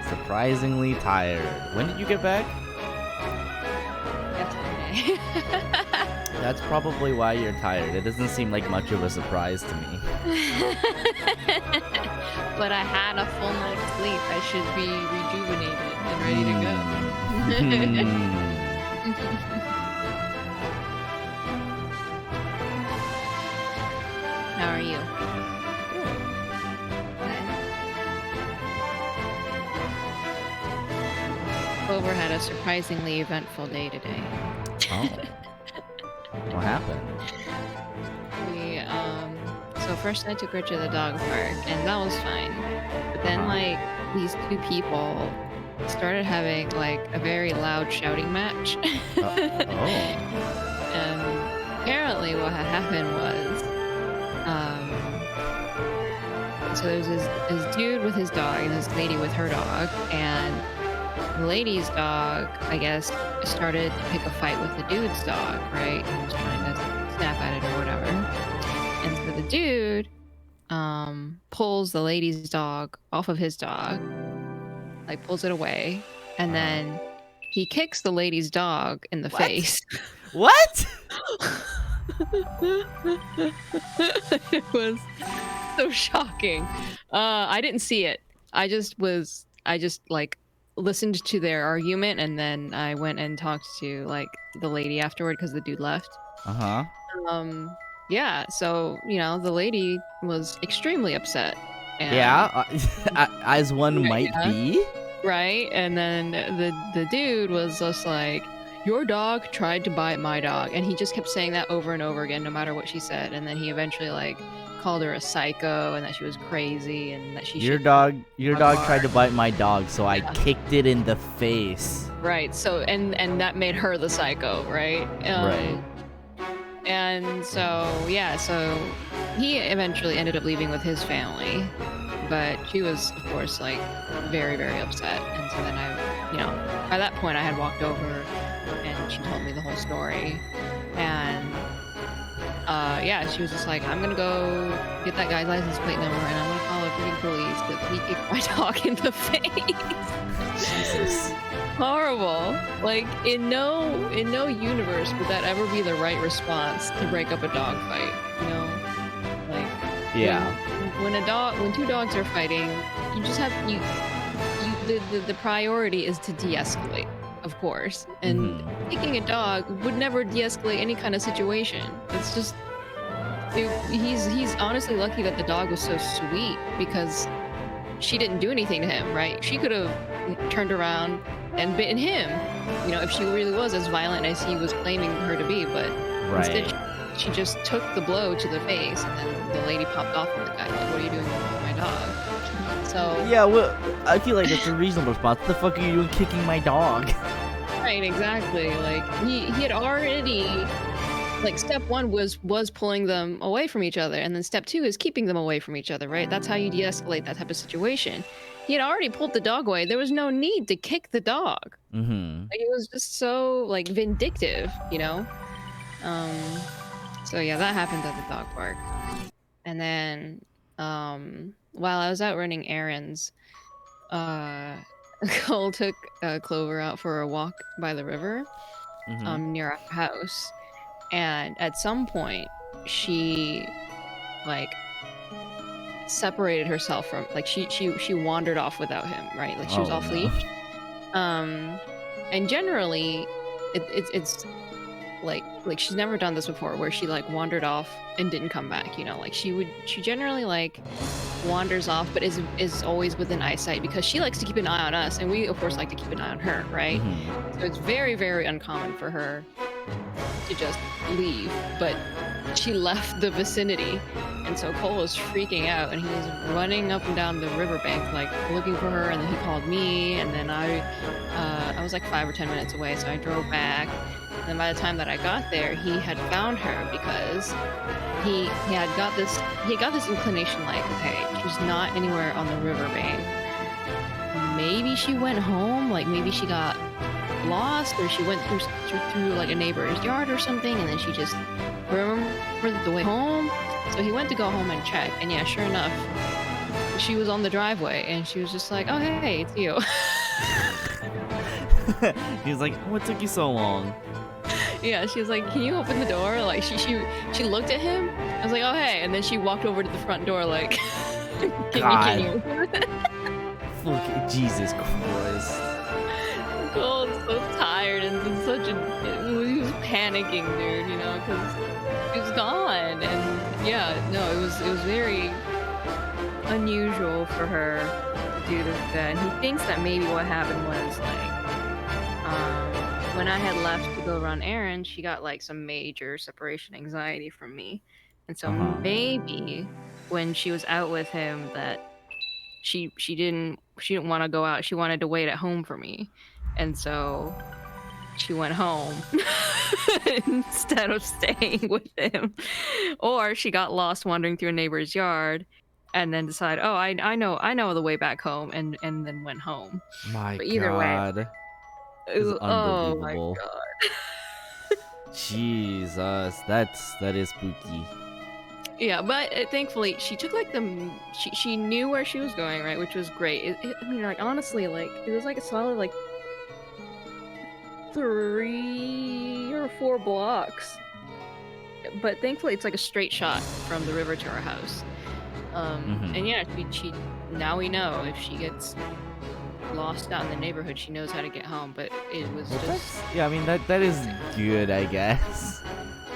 Surprisingly tired. When did you get back? Yesterday. That's probably why you're tired. It doesn't seem like much of a surprise to me. But I had a full night's sleep. I should be rejuvenated and ready to go. How are you? Clover had a surprisingly eventful day today. Oh. What happened? We, so first I took her to the dog park, and that was fine. But then, like, these two people started having, like, a very loud shouting match. And apparently what had happened was, so there was this dude with his dog and this lady with her dog, and the lady's dog, I guess, started to pick a fight with the dude's dog, right? And was trying to snap at it or whatever. And so the dude pulls the lady's dog off of his dog, like pulls it away, and then he kicks the lady's dog in the face. What? It was so shocking. I didn't see it. I just like listened to their argument, and then I went and talked to like the lady afterward because the dude left. Yeah, so the lady was extremely upset. And, as one might be. Right, and then the dude was just like, your dog tried to bite my dog, and he just kept saying that over and over again no matter what she said. And then he eventually like called her a psycho and that she was crazy and that she your dog tried to bite my dog, so I kicked it in the face. Right, so and that made her the psycho, right? Right. And so so he eventually ended up leaving with his family, but she was of course like very, very upset. And so then I by that point I had walked over and she told me the whole story. And she was just like, I'm gonna go get that guy's license plate number and I'm gonna call the freaking police because he kicked my dog in the face. Jesus. Horrible. Like in no universe would that ever be the right response to break up a dog fight, like when two dogs are fighting, you just have the priority is to de-escalate, of course, and kicking a dog would never de-escalate any kind of situation. It's just he's honestly lucky that the dog was so sweet because she didn't do anything to him, right? She could have turned around and bitten him, if she really was as violent as he was claiming her to be, but instead she just took the blow to the face, and then the lady popped off on the guy like, what are you doing with my dog? So yeah, well, I feel like it's a reasonable response. What the fuck are you doing kicking my dog? Right, exactly. Like he had already, like, step one was pulling them away from each other, and then step two is keeping them away from each other, right? That's how you de-escalate that type of situation. He had already pulled the dog away. There was no need to kick the dog. Like, it was just so like vindictive, So yeah, that happened at the dog park. And then while I was out running errands, Cole took Clover out for a walk by the river near our house. And at some point, she like separated herself from, like, she wandered off without him, right? Like she was off leash. And generally, it's like she's never done this before, where she like wandered off and didn't come back. Like she generally like wanders off, but is always within eyesight because she likes to keep an eye on us, and we of course like to keep an eye on her, right? So it's very, very uncommon for her to just leave, but she left the vicinity, and so Cole was freaking out, and he was running up and down the riverbank like looking for her, and then he called me, and then I was like 5 or 10 minutes away, so I drove back. And then by the time that I got there, he had found her because he got this inclination like, okay, she's not anywhere on the riverbank. Maybe she went home, like maybe she got lost, or she went through like a neighbor's yard or something, and then she just remembered the way home. So he went to go home and check, and yeah, sure enough, she was on the driveway, and she was just like, "Oh, hey, it's you." He was like, "What took you so long?" Yeah, she was like, "Can you open the door?" Like she looked at him. I was like, "Oh, hey," and then she walked over to the front door, like, "Can you open it?" Fuck, Jesus Christ. Cole's so tired and in such a he was panicking, dude, you know, because he was gone, and yeah, no, it was very unusual for her to do this. And he thinks that maybe what happened was like, when I had left to go run errands, she got like some major separation anxiety from me, and so maybe when she was out with him, that she didn't want to go out. She wanted to wait at home for me. And so she went home instead of staying with him. Or she got lost wandering through a neighbor's yard and then decided, "Oh, I know the way back home," and then went home. My But either God. way, This is oh my unbelievable. God. Jesus, that is spooky. Yeah, but thankfully she took like she knew where she was going, right, which was great. I mean, like, honestly, like, it was like a solid like 3 or 4 blocks, but thankfully it's like a straight shot from the river to our house. And yeah, she now we know if she gets lost out in the neighborhood, she knows how to get home. But it was just Yeah, I mean that is good, I guess.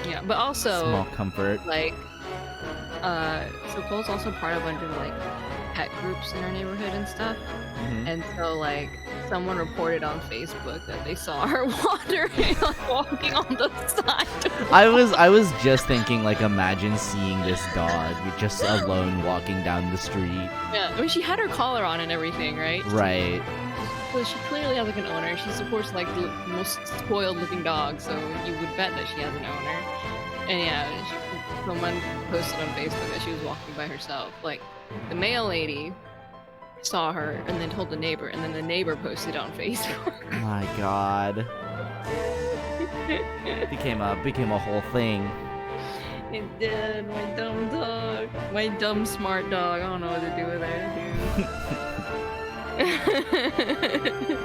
Yeah, but also small comfort. Like, so Cole's also part of a bunch of like pet groups in our neighborhood and stuff. And so like someone reported on Facebook that they saw her wandering, like walking on the side. I was just thinking, like, imagine seeing this dog just alone walking down the street. Yeah, I mean, she had her collar on and everything, right? Right. So she clearly has like an owner. She's of course like the most spoiled looking dog, so you would bet that she has an owner. And yeah, someone posted on Facebook that she was walking by herself. Like, the mail lady saw her and then told the neighbor, and then the neighbor posted on Facebook. My God. became a whole thing. It did. My dumb dog. My dumb smart dog. I don't know what to do with her, dude.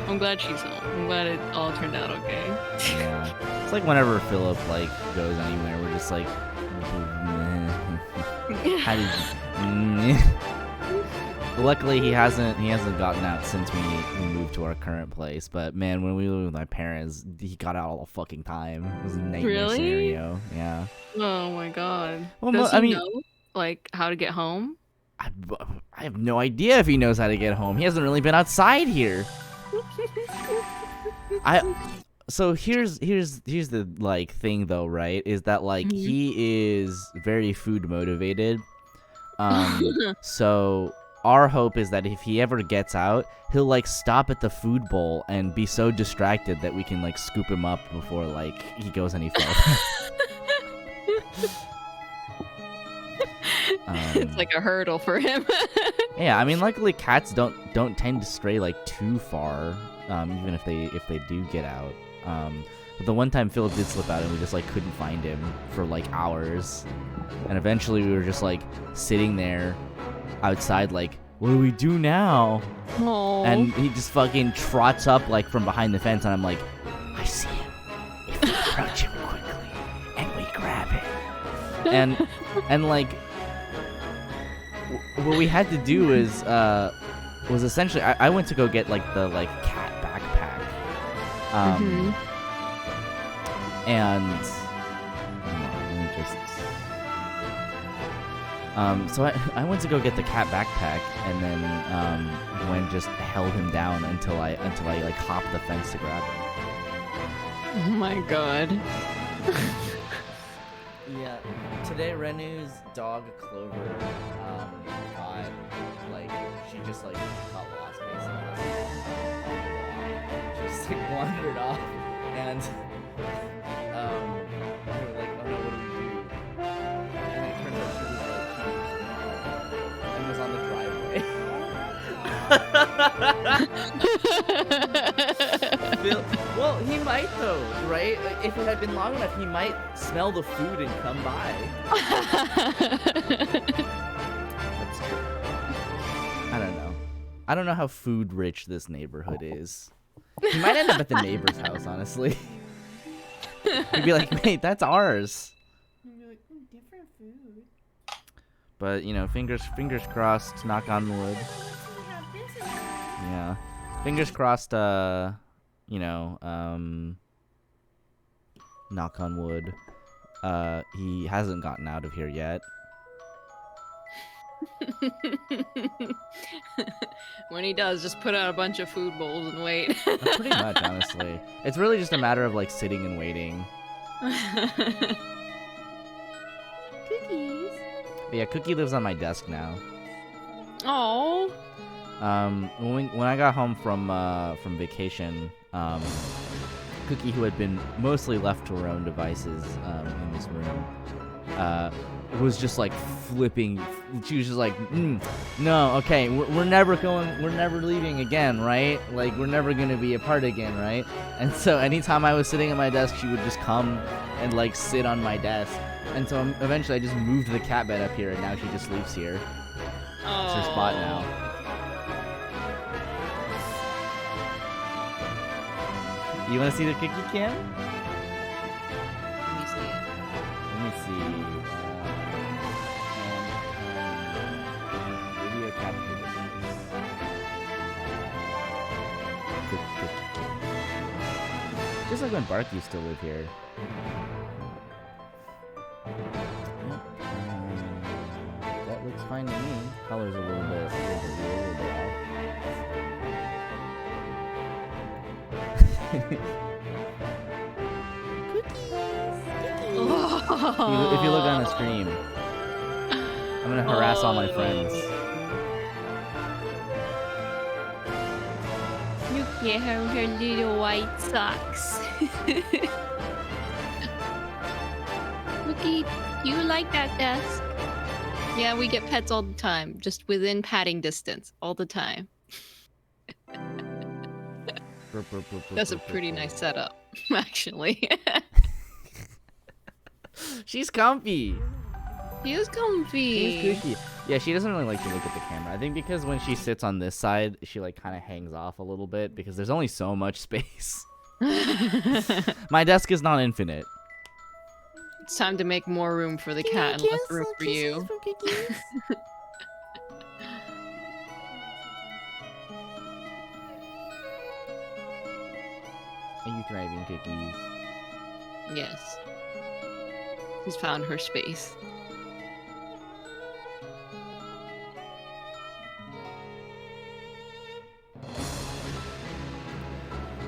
I'm glad she's home. I'm glad it all turned out okay. Yeah. It's like whenever Philip like goes anywhere, we're just like, how did you... Luckily, he hasn't gotten out since we moved to our current place. But man, when we lived with my parents, he got out all the fucking time. It was a nightmare scenario. Yeah. Oh my God. Well, Does he know, like, how to get home? I have no idea if he knows how to get home. He hasn't really been outside here. So here's the like thing though, right? Is that like he is very food motivated. So our hope is that if he ever gets out, he'll like stop at the food bowl and be so distracted that we can like scoop him up before like he goes any further. It's like a hurdle for him. Yeah, I mean, luckily cats don't tend to stray like too far, even if they do get out. But the one time Philip did slip out and we just like couldn't find him for like hours, and eventually we were just like sitting there outside like, what do we do now? Aww. And he just fucking trots up like from behind the fence, and I'm like, I see him. If we approach him quickly and we grab him, and like what we had to do was essentially I went to go get like the like cat backpack, and let me just so I went to go get the cat backpack, and then Gwen just held him down until I like hopped the fence to grab him. Oh my God. Yeah, today Renu's dog Clover got like she just like got lost basically. She just like wandered off, and we were like, oh no, what do we do? And it turns out she was like and was on the driveway. Well, he might though, right? Like, if it had been long enough, he might smell the food and come by. Let's I don't know. I don't know how food rich this neighborhood is. You might end up at the neighbor's house, honestly. You'd be like, wait, that's ours. And you're like, different food. But, you know, fingers crossed, knock on wood. Yeah. Fingers crossed, you know, knock on wood. He hasn't gotten out of here yet. When he does, just put out a bunch of food bowls and wait. Pretty much, honestly. It's really just a matter of, like, sitting and waiting. Cookies. But yeah, Cookie lives on my desk now. Oh. When I got home from vacation, Cookie, who had been mostly left to her own devices in this room, was just like flipping. She was just like, no, okay, we're never leaving again, right? Like, we're never gonna be apart again, right? And so anytime I was sitting at my desk, she would just come and like sit on my desk. And so eventually I just moved the cat bed up here, and now she just sleeps here. Oh. It's her spot now. You want to see the cookie cam? Let me see it. Let me see. Video capture device. Just like when Bark used to live here. That looks fine to me. Color's a little bit off. If you look on the screen, I'm gonna harass all my friends. Look at her little white socks. Cookie, you like that desk? Yeah, we get pets all the time, just within patting distance, all the time. That's a pretty nice setup, actually. She's comfy. She is comfy. She's cushy. Yeah, she doesn't really like to look at the camera. I think because when she sits on this side, she like kind of hangs off a little bit because there's only so much space. My desk is not infinite. It's time to make more room for the cat and less room for you. Are you thriving, Cookies? Yes. She's found her space.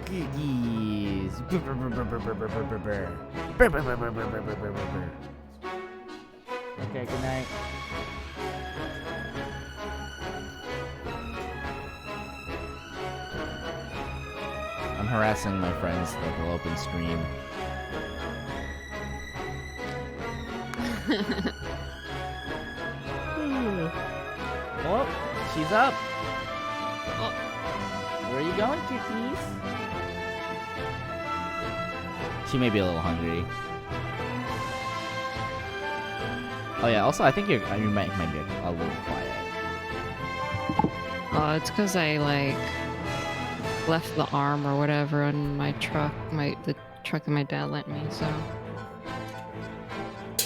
Cookies. Okay, good night. I'm harassing my friends so they'll open stream. Oh, she's up. Oh. Where are you going, Cookies? She may be a little hungry. Oh yeah, also I think you might be a little quiet. Oh, it's because I like left the arm or whatever on my truck, the truck that my dad lent me, so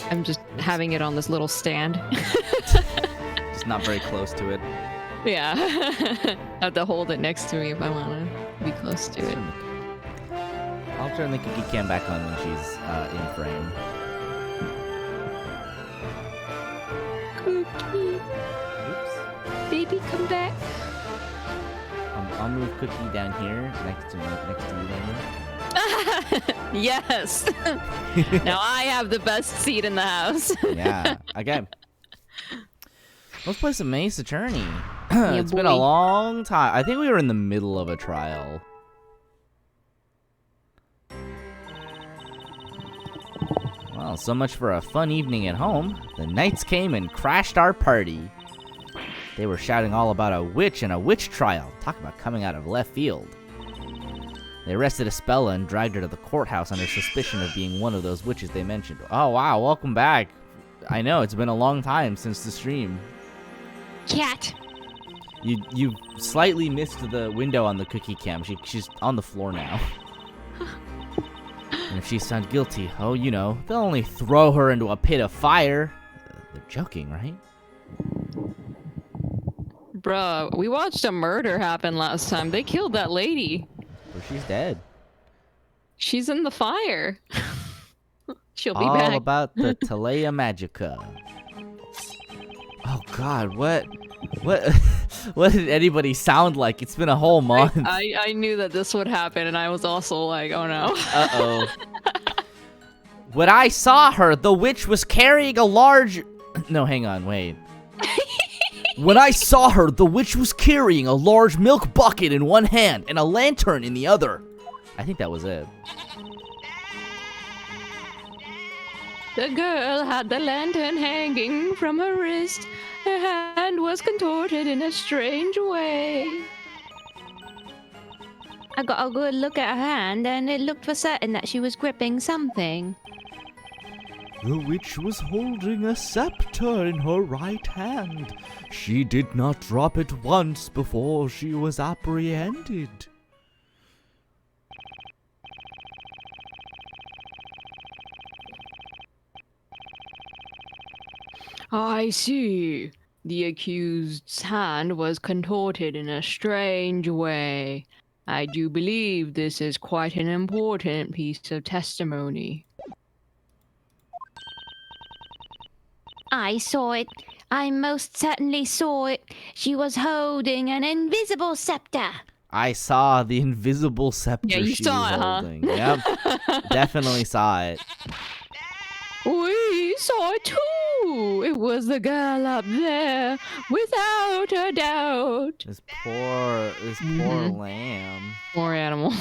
I'm just having it on this little stand. Just not very close to it. Yeah. I have to hold it next to me if I want to be close to it. I'll turn the cookie cam back on when she's in frame. Cookie. Oops. Baby, come back. I'll move Cookie down here next to you, Renu. Yes. Now I have the best seat in the house. Yeah. Okay. Let's play some Ace Attorney. Yeah, It's been a long time. I think we were in the middle of a trial. Well, so much for a fun evening at home. The knights came and crashed our party. They were shouting all about a witch and a witch trial. Talk about coming out of left field. They arrested Espella and dragged her to the courthouse under suspicion of being one of those witches they mentioned. Oh, wow. Welcome back. I know, it's been a long time since the stream. cat. You slightly missed the window on the cookie cam. She's on the floor now. And if she's found guilty, oh, you know, they'll only throw her into a pit of fire. They're joking, right? Bruh, we watched a murder happen last time. They killed that lady. But she's dead. She's in the fire. She'll be All back. about the Talea Magica. Oh God, what what did anybody sound like? It's been a whole month. I knew that this would happen, and I was also like, oh no. Uh-oh. When I saw her, the witch was carrying a large... No, hang on, wait. When I saw her, the witch was carrying a large milk bucket in one hand and a lantern in the other. I think that was it. The girl had the lantern hanging from her wrist. Her hand was contorted in a strange way. I got a good look at her hand, and it looked for certain that she was gripping something. The witch was holding a scepter in her right hand. She did not drop it once before she was apprehended. I see. The accused's hand was contorted in a strange way. I do believe this is quite an important piece of testimony. I saw it. I most certainly saw it. She was holding an invisible scepter. I saw the invisible scepter Yeah, you she saw was it, huh? holding. Yep, definitely saw it. We saw it too. It was the girl up there, without a doubt. This poor lamb. Poor animal.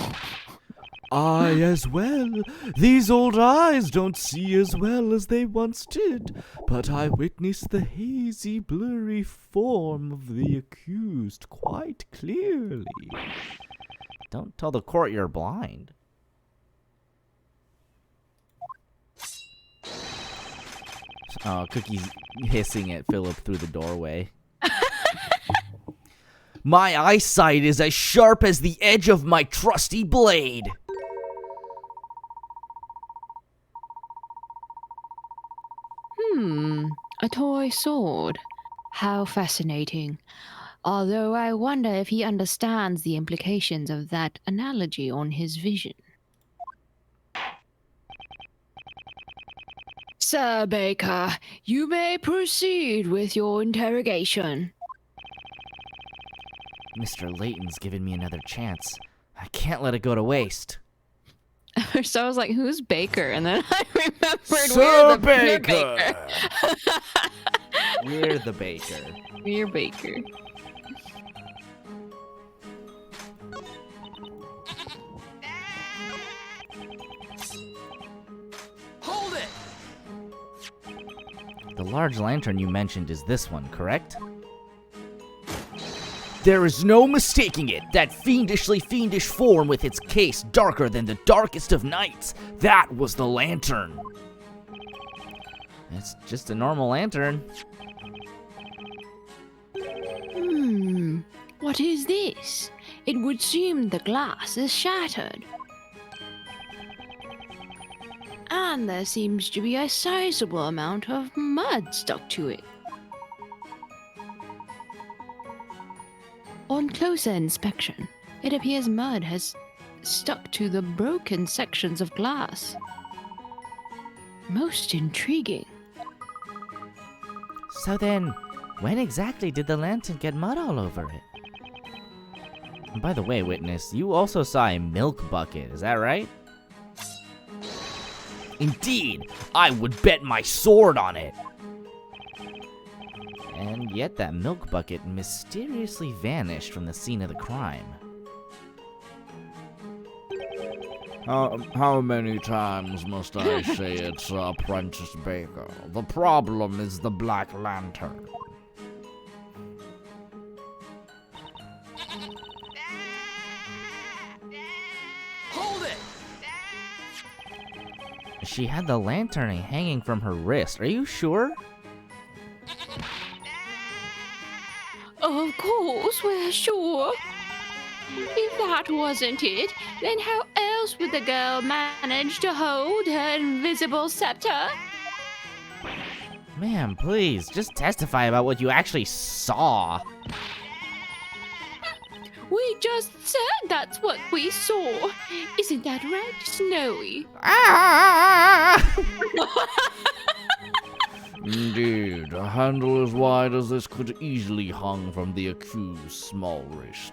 I as well. These old eyes don't see as well as they once did, but I witnessed the hazy, blurry form of the accused quite clearly. Don't tell the court you're blind. Oh, Cookie's hissing at Philip through the doorway. My eyesight is as sharp as the edge of my trusty blade. A toy sword. How fascinating. Although I wonder if he understands the implications of that analogy on his vision. Sir Baker, you may proceed with your interrogation. Mr. Layton's given me another chance. I can't let it go to waste. So I was like, who's Baker? And then I remembered Sir we're the Baker! Baker. We're the Baker. We're Baker. Hold it! The large lantern you mentioned is this one, correct? There is no mistaking it. That fiendishly fiendish form with its case darker than the darkest of nights. That was the lantern. It's just a normal lantern. What is this? It would seem the glass is shattered. And there seems to be a sizable amount of mud stuck to it. On closer inspection, it appears mud has stuck to the broken sections of glass. Most intriguing. So then, when exactly did the lantern get mud all over it? And by the way, witness, you also saw a milk bucket, is that right? Indeed, I would bet my sword on it. And yet that milk bucket mysteriously vanished from the scene of the crime. How many times must I say it, Apprentice Baker? The problem is the Black Lantern. Hold it! She had the lantern hanging from her wrist. Are you sure? course we're sure. If that wasn't it, then how else would the girl manage to hold her invisible scepter? Ma'am, please, just testify about what you actually saw. We just said that's what we saw. Isn't that right, Snowy? Ah! Indeed, a handle as wide as this could easily hung from the accused's small wrist.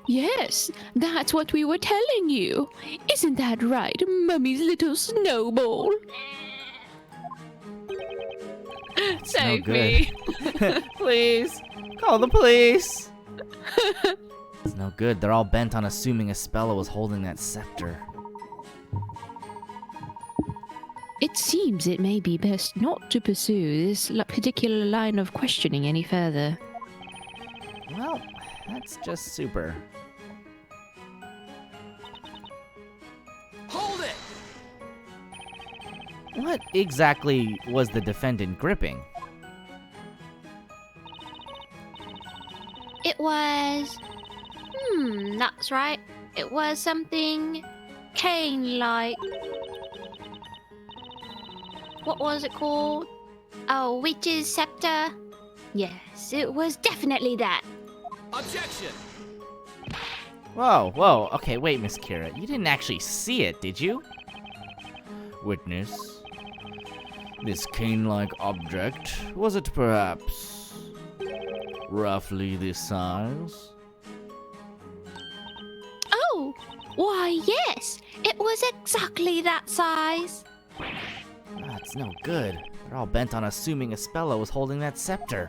Yes, that's what we were telling you. Isn't that right, Mummy's little snowball? Save me. Please, call the police. It's no good. They're all bent on assuming Espella was holding that scepter. It seems it may be best not to pursue this particular line of questioning any further. Well, that's just super. Hold it! What exactly was the defendant gripping? It was... that's right. It was something cane-like. What was it called? Oh, witch's scepter? Yes, it was definitely that. Objection! Whoa, okay, wait, Miss Kira. You didn't actually see it, did you? Witness. This cane-like object, was it perhaps roughly this size? Oh, why yes, it was exactly that size. That's no good. They're all bent on assuming Espella was holding that scepter.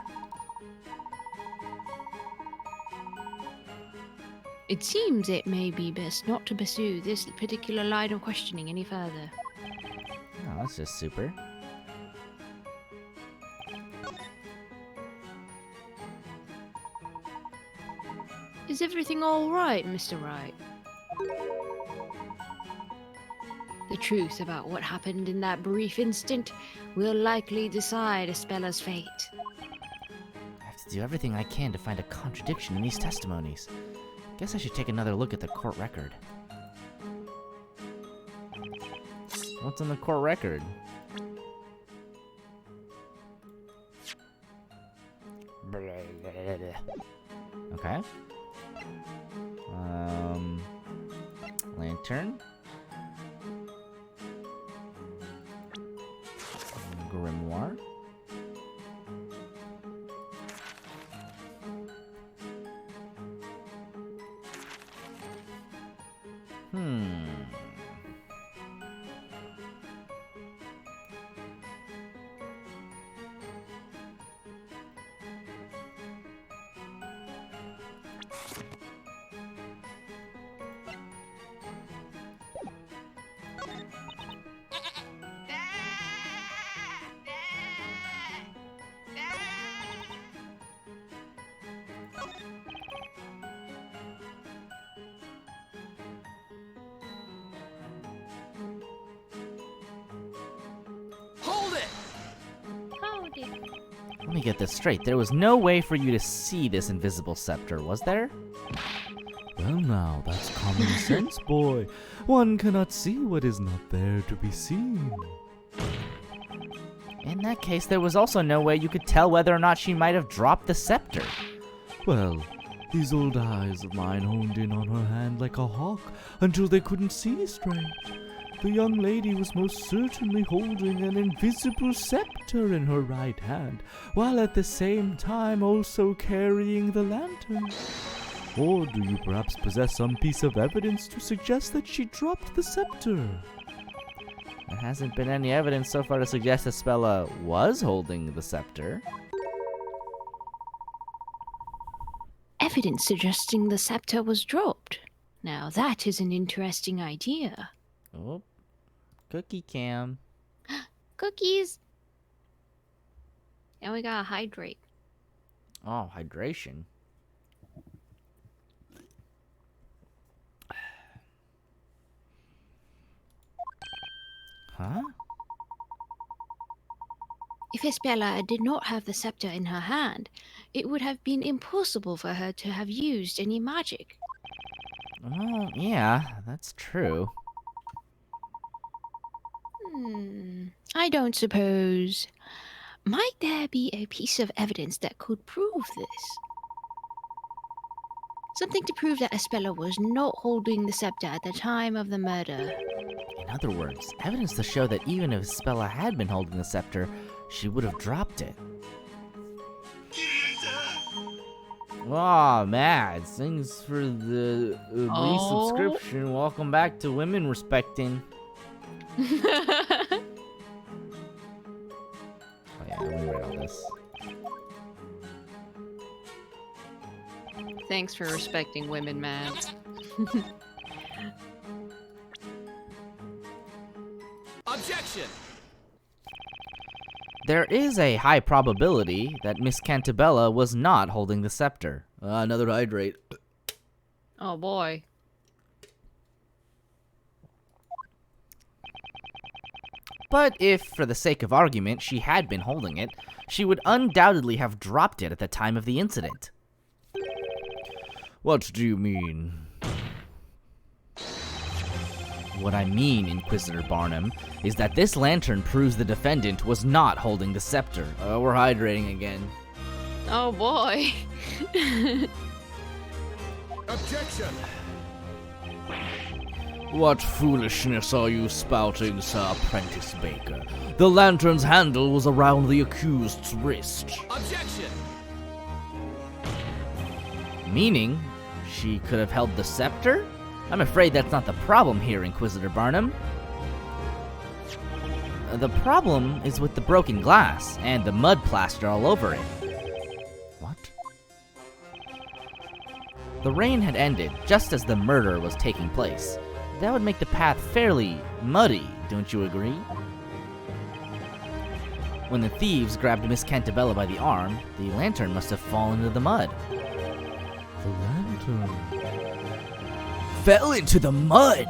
It seems it may be best not to pursue this particular line of questioning any further. Oh, that's just super. Is everything all right, Mr. Wright? The truth about what happened in that brief instant will likely decide Espella's fate. I have to do everything I can to find a contradiction in these testimonies. Guess I should take another look at the court record. What's on the court record? Okay. Lantern. Grimoire. Hold it! Hold it. Let me get this straight. There was no way for you to see this invisible scepter, was there? Well now, that's common sense, boy. One cannot see what is not there to be seen. In that case, there was also no way you could tell whether or not she might have dropped the scepter. Well, these old eyes of mine honed in on her hand like a hawk until they couldn't see straight. The young lady was most certainly holding an invisible scepter in her right hand, while at the same time also carrying the lantern. Or do you perhaps possess some piece of evidence to suggest that she dropped the scepter? There hasn't been any evidence so far to suggest Espella was holding the scepter. Evidence suggesting the scepter was dropped. Now that is an interesting idea. Oh, cookie cam. Cookies! Now we gotta hydrate. Oh, hydration. Huh? If Isabella did not have the scepter in her hand, it would have been impossible for her to have used any magic. Well, yeah, that's true. I don't suppose. Might there be a piece of evidence that could prove this? Something to prove that Isabella was not holding the scepter at the time of the murder. In other words, evidence to show that even if Spella had been holding the scepter, she would have dropped it. Aw, Mads, thanks for the resubscription. Welcome back to Women Respecting. Oh yeah, let me read all this. Thanks for respecting women, Mads. Objection! There is a high probability that Miss Cantabella was not holding the scepter. Another hydrate. Oh boy. But if, for the sake of argument, she had been holding it, she would undoubtedly have dropped it at the time of the incident. What do you mean? What I mean, Inquisitor Barnum, is that this lantern proves the defendant was not holding the scepter. We're hydrating again. Oh boy. Objection! What foolishness are you spouting, Sir Apprentice Baker? The lantern's handle was around the accused's wrist. Objection! Meaning, she could have held the scepter? I'm afraid that's not the problem here, Inquisitor Barnum. The problem is with the broken glass and the mud plaster all over it. What? The rain had ended just as the murder was taking place. That would make the path fairly muddy, don't you agree? When the thieves grabbed Miss Cantabella by the arm, the lantern must have fallen into the mud. The lantern fell into the mud!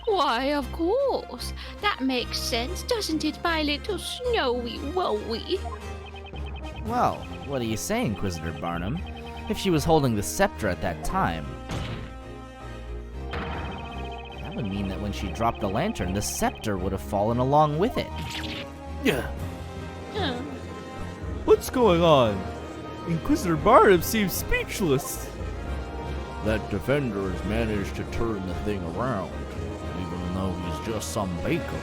Why, of course. That makes sense, doesn't it, my little snowy wowie? Well, what do you say, Inquisitor Barnum? If she was holding the scepter at that time, that would mean that when she dropped the lantern, the scepter would have fallen along with it. Yeah. What's going on? Inquisitor Barnum seems speechless. That defender has managed to turn the thing around, even though he's just some baker.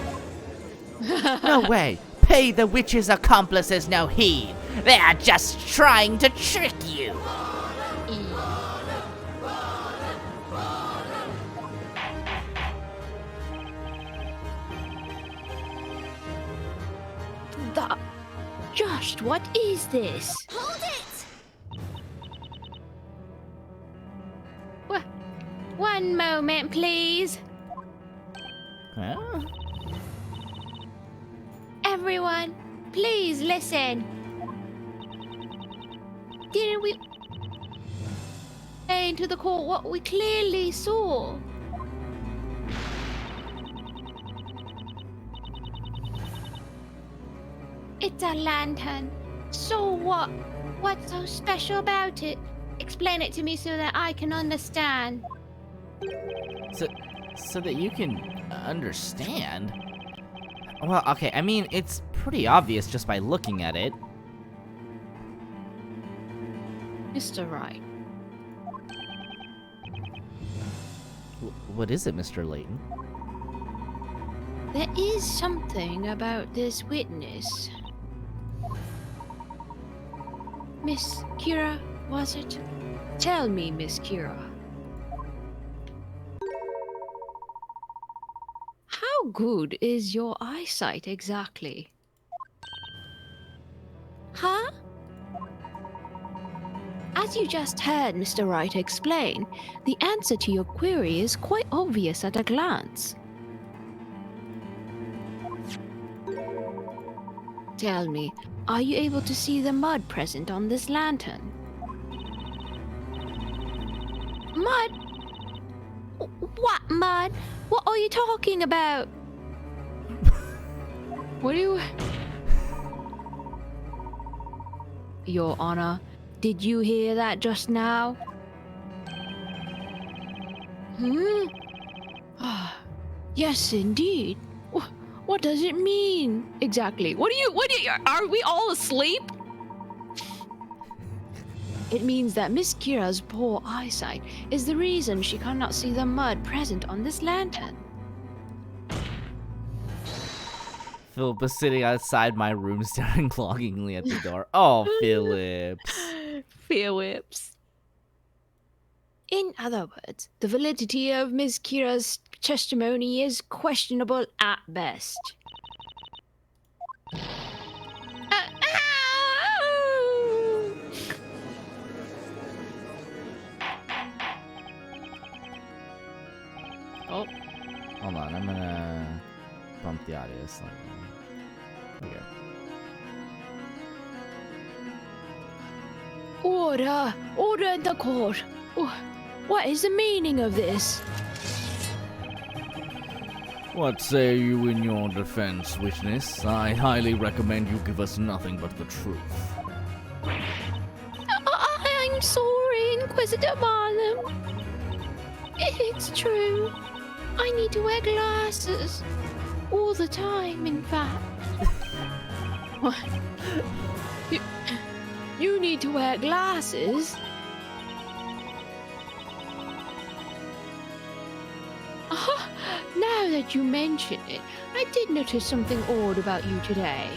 No way! Pay the witch's accomplices no heed! They are just trying to trick you! Just what is this? Hold it! One moment, please. Huh? Everyone, please listen. Didn't we say to the court what we clearly saw? It's a lantern. So what? What's so special about it? Explain it to me so that I can understand. So that you can understand? Well, okay, I mean, it's pretty obvious just by looking at it. Mr. Wright. What is it, Mr. Layton? There is something about this witness. Miss Kira, was it? Tell me, Miss Kira. How good is your eyesight exactly? Huh? As you just heard Mr. Wright explain, the answer to your query is quite obvious at a glance. Tell me, are you able to see the mud present on this lantern? Mud? What mud? What are you talking about? What do you... Your Honor, did you hear that just now? Hmm? Ah, yes, indeed. What does it mean exactly? Are we all asleep? It means that Miss Kira's poor eyesight is the reason she cannot see the mud present on this lantern. Philip is sitting outside my room staring longingly at the door. Oh, Phillips. Phillips. In other words, the validity of Miss Kira's testimony is questionable at best. Oh. Hold on, I'm gonna bump the audio slightly. Okay. Order! Order in the court! What is the meaning of this? What say you in your defense, witness? I highly recommend you give us nothing but the truth. I'm sorry, Inquisitor Barnum. It's true. I need to wear glasses. All the time, in fact. What? You need to wear glasses? Now that you mention it, I did notice something odd about you today.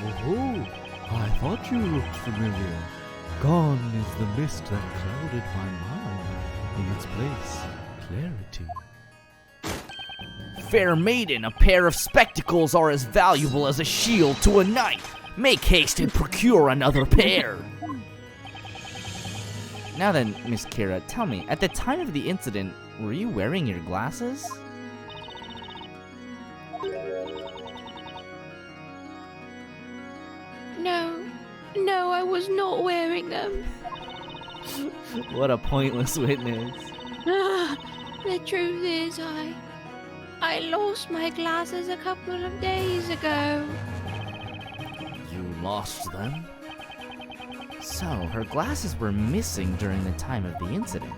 Oh, I thought you looked familiar. Gone is the mist that clouded my mind. In its place, clarity. Fair maiden, a pair of spectacles are as valuable as a shield to a knight. Make haste and procure another pair. Now then, Miss Kira, tell me, at the time of the incident, were you wearing your glasses? No, I was not wearing them. What a pointless witness. The truth is, I lost my glasses a couple of days ago. You lost them? So, her glasses were missing during the time of the incident.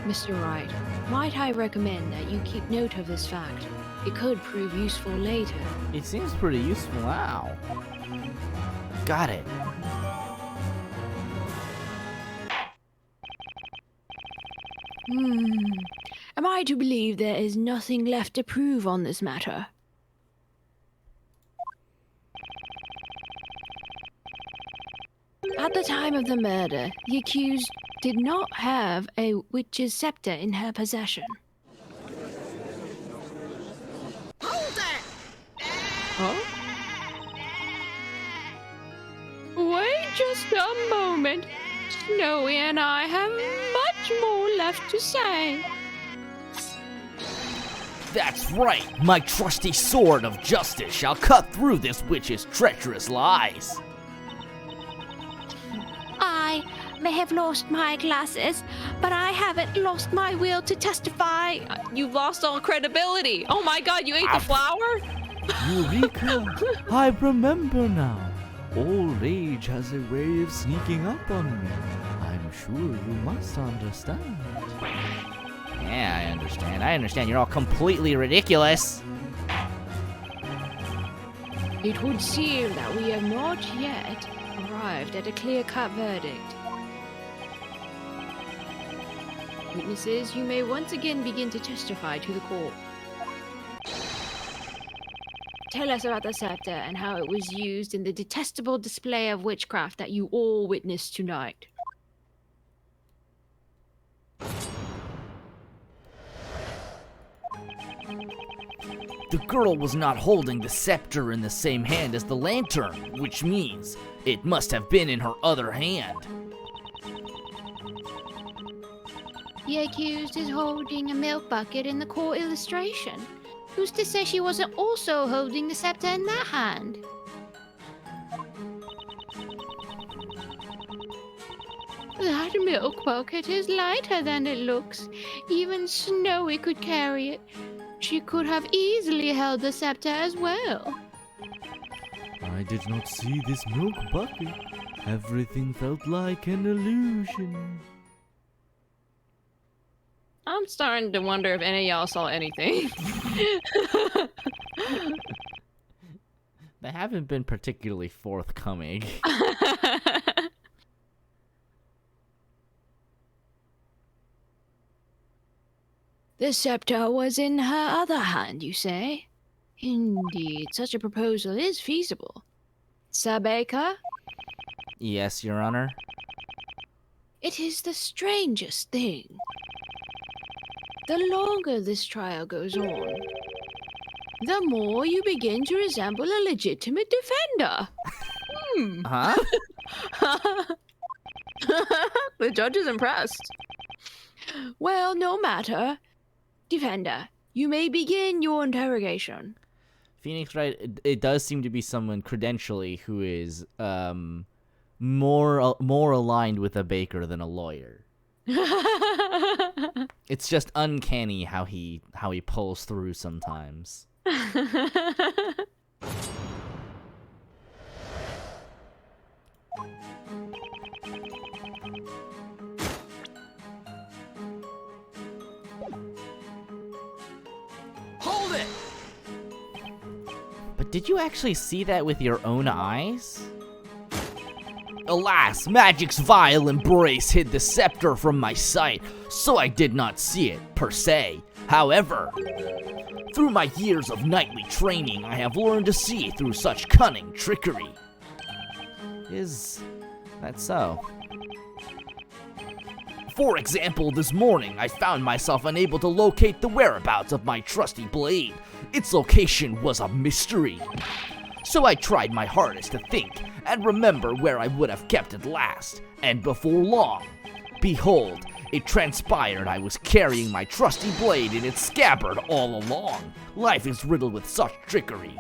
Mr. Wright, might I recommend that you keep note of this fact? It could prove useful later. It seems pretty useful now. Got it. Am I to believe there is nothing left to prove on this matter? At the time of the murder, the accused did not have a witch's scepter in her possession. Hold it! Huh? Wait just a moment. Snowy and I have much more left to say. That's right. My trusty sword of justice shall cut through this witch's treacherous lies. I may have lost my glasses, but I haven't lost my will to testify. You've lost all credibility. Oh my god, you ate the flower? Eureka! I remember now. Old age has a way of sneaking up on me. I'm sure you must understand. Yeah, I understand. You're all completely ridiculous. It would seem that we have not yet arrived at a clear-cut verdict. Witnesses, you may once again begin to testify to the court. Tell us about the scepter and how it was used in the detestable display of witchcraft that you all witnessed tonight. The girl was not holding the scepter in the same hand as the lantern, which means it must have been in her other hand. The accused is holding a milk bucket in the court illustration. Who's to say she wasn't also holding the scepter in that hand? That milk bucket is lighter than it looks. Even Snowy could carry it. She could have easily held the scepter as well. I did not see this milk bucket. Everything felt like an illusion. I'm starting to wonder if any of y'all saw anything. They haven't been particularly forthcoming. The scepter was in her other hand, you say? Indeed, such a proposal is feasible. Sir Baker, Yes, Your Honor. it is the strangest thing. The longer this trial goes on, the more you begin to resemble a legitimate defender. Huh? The judge is impressed. Well, no matter. Defender, you may begin your interrogation. Phoenix Wright, it does seem to be someone credentially who is more aligned with a baker than a lawyer. It's just uncanny how he pulls through sometimes. Hold it! But did you actually see that with your own eyes? Alas, magic's vile embrace hid the scepter from my sight, so I did not see it, per se. However, through my years of nightly training, I have learned to see through such cunning trickery. Is that so? For example, this morning, I found myself unable to locate the whereabouts of my trusty blade. Its location was a mystery. So I tried my hardest to think and remember where I would have kept it last, and before long, behold, it transpired I was carrying my trusty blade in its scabbard all along. Life is riddled with such trickery.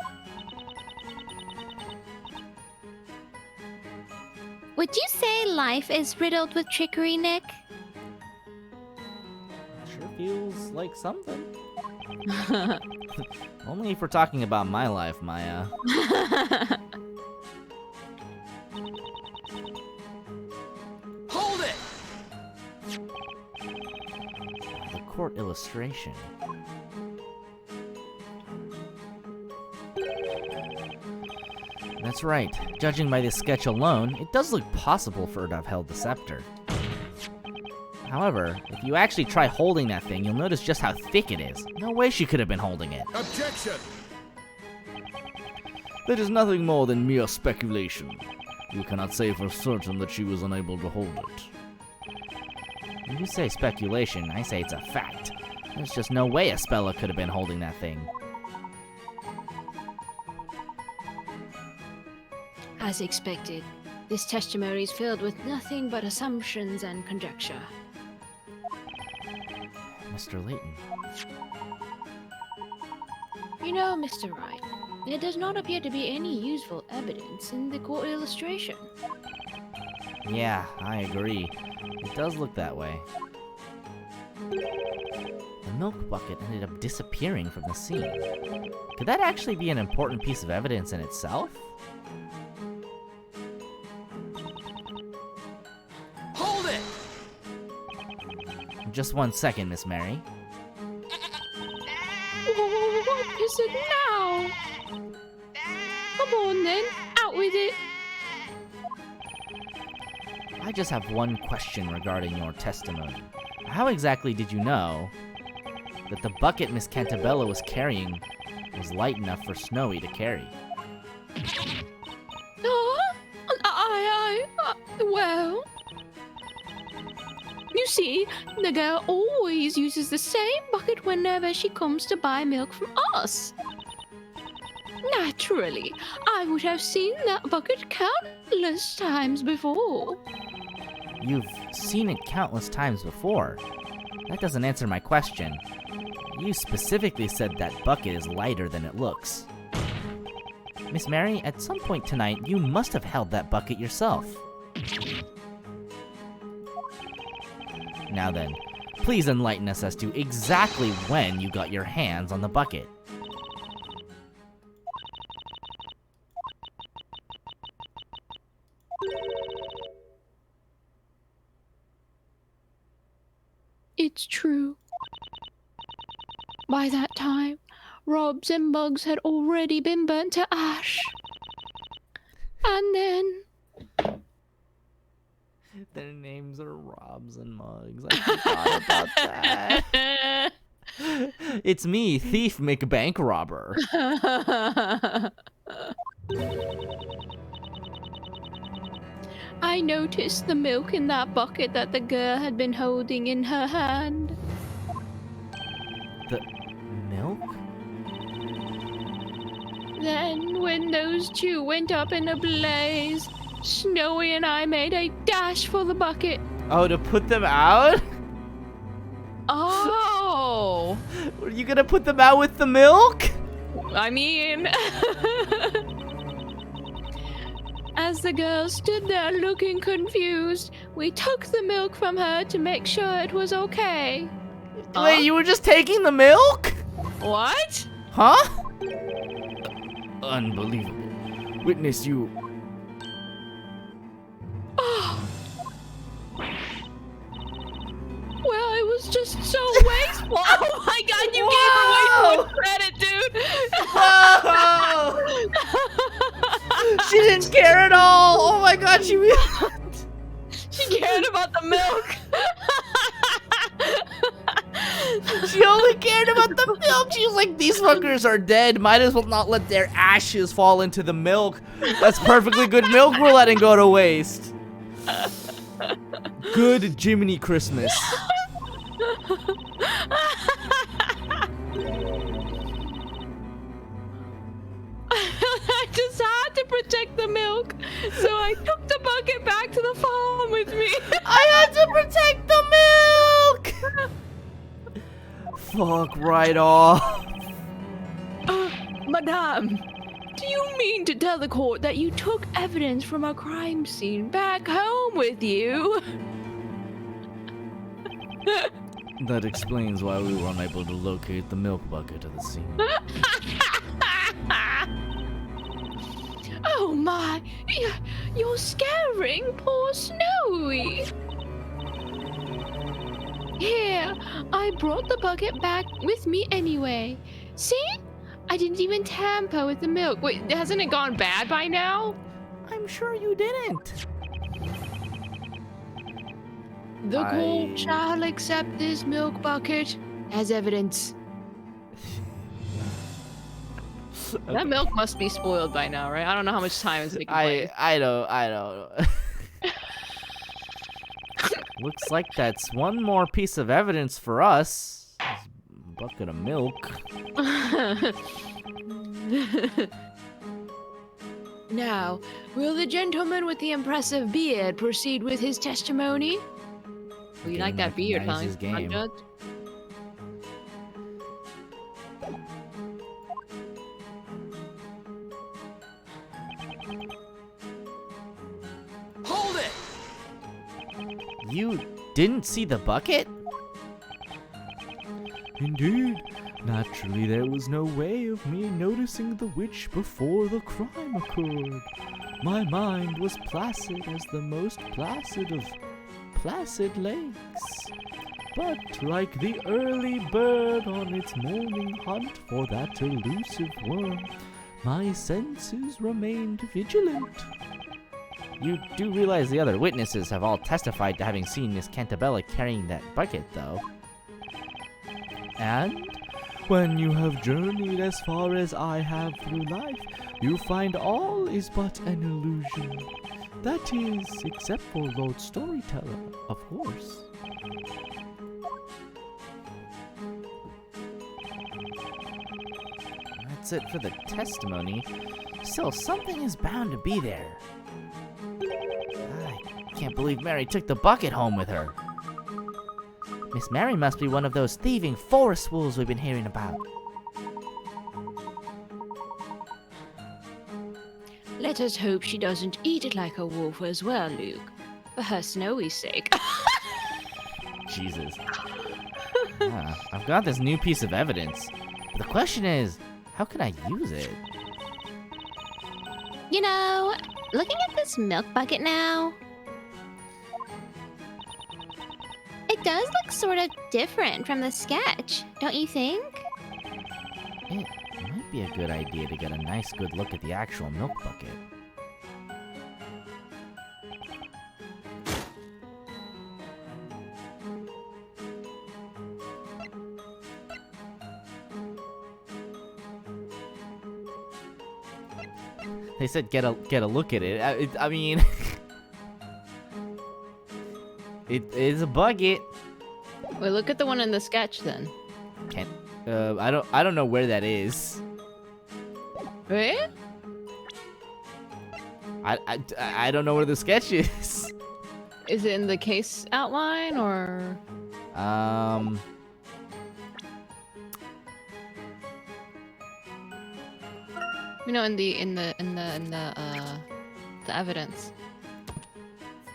Would you say life is riddled with trickery, Nick? Sure feels like something. Only if we're talking about my life, Maya. Hold it! The court illustration. That's right. Judging by this sketch alone, it does look possible for her to have held the scepter. However, if you actually try holding that thing, you'll notice just how thick it is. No way she could have been holding it. Objection! That is nothing more than mere speculation. You cannot say for certain that she was unable to hold it. When you say speculation, I say it's a fact. There's just no way Espella could have been holding that thing. As expected, this testimony is filled with nothing but assumptions and conjecture. Mr. Layton. You know, Mr. Wright, there does not appear to be any useful evidence in the court illustration. Yeah, I agree. It does look that way. The milk bucket ended up disappearing from the scene. Could that actually be an important piece of evidence in itself? Hold it! Just 1 second, Miss Mary. Oh, what is it now? Come on then, out with it. I just have one question regarding your testimony. How exactly did you know that the bucket Miss Cantabella was carrying was light enough for Snowy to carry? Well, you see, the girl always uses the same bucket whenever she comes to buy milk from us. Naturally, I would have seen that bucket countless times before. You've seen it countless times before. That doesn't answer my question. You specifically said that bucket is lighter than it looks. Miss Mary, at some point tonight, you must have held that bucket yourself. Now then, please enlighten us as to exactly when you got your hands on the bucket. It's true. By that time, Robs and Bugs had already been burnt to ash. And then... Their names are Robs and Mugs. I forgot about that. It's me, Thief McBank Robber. I noticed the milk in that bucket that the girl had been holding in her hand. The milk? Then, when those two went up in a blaze, Snowy and I made a dash for the bucket. Oh, to put them out? Oh! Are you gonna put them out with the milk? I mean... As the girl stood there looking confused, we took the milk from her to make sure it was okay. Wait, you were just taking the milk? What? Huh? Unbelievable. Witness, you... Well, it was just so wasteful. Oh my god, you gave her way too much credit, dude! Whoa! She didn't care at all! Oh my god, she cared about the milk! She only cared about the milk! She was like, these fuckers are dead. Might as well not let their ashes fall into the milk. That's perfectly good milk we're letting go to waste. Good Jiminy Christmas. I just had to protect the milk, so I took the bucket back to the farm with me. I had to protect the milk! Fuck right off. Madame, do you mean to tell the court that you took evidence from a crime scene back home with you? That explains why we were unable to locate the milk bucket at the scene. Oh my, you're scaring poor Snowy. Here, I brought the bucket back with me anyway. See? I didn't even tamper with the milk. Wait, hasn't it gone bad by now? I'm sure you didn't. The court shall accept this milk bucket as evidence. That milk must be spoiled by now, right? I don't know how much time it's taking place. I don't. Looks like that's one more piece of evidence for us. This bucket of milk. Now, will the gentleman with the impressive beard proceed with his testimony? Well, you like that beard, huh? Recognizes game. Judge? Hold it! You didn't see the bucket? Indeed. Naturally, there was no way of me noticing the witch before the crime occurred. My mind was placid as the most placid of placid lakes. But like the early bird on its morning hunt for that elusive worm, my senses remained vigilant. You do realize the other witnesses have all testified to having seen Miss Cantabella carrying that bucket, though. And when you have journeyed as far as I have through life, you find all is but an illusion. That is, except for Lord Storyteller, of course. That's it for the testimony. Still, something is bound to be there. I can't believe Mary took the bucket home with her. Miss Mary must be one of those thieving forest wolves we've been hearing about. Let us hope she doesn't eat it like a wolf as well, Luke. For her Snowy's sake. Jesus. Yeah, I've got this new piece of evidence. But the question is, how can I use it? You know, looking at this milk bucket now, it does look sort of different from the sketch, don't you think? It might be a good idea to get a nice good look at the actual milk bucket. They said get a look at it. I mean, it is a bucket. Wait, look at the one in the sketch then. I don't know where that is. Wait? I don't know where the sketch is. Is it in the case outline or? You know, in the evidence.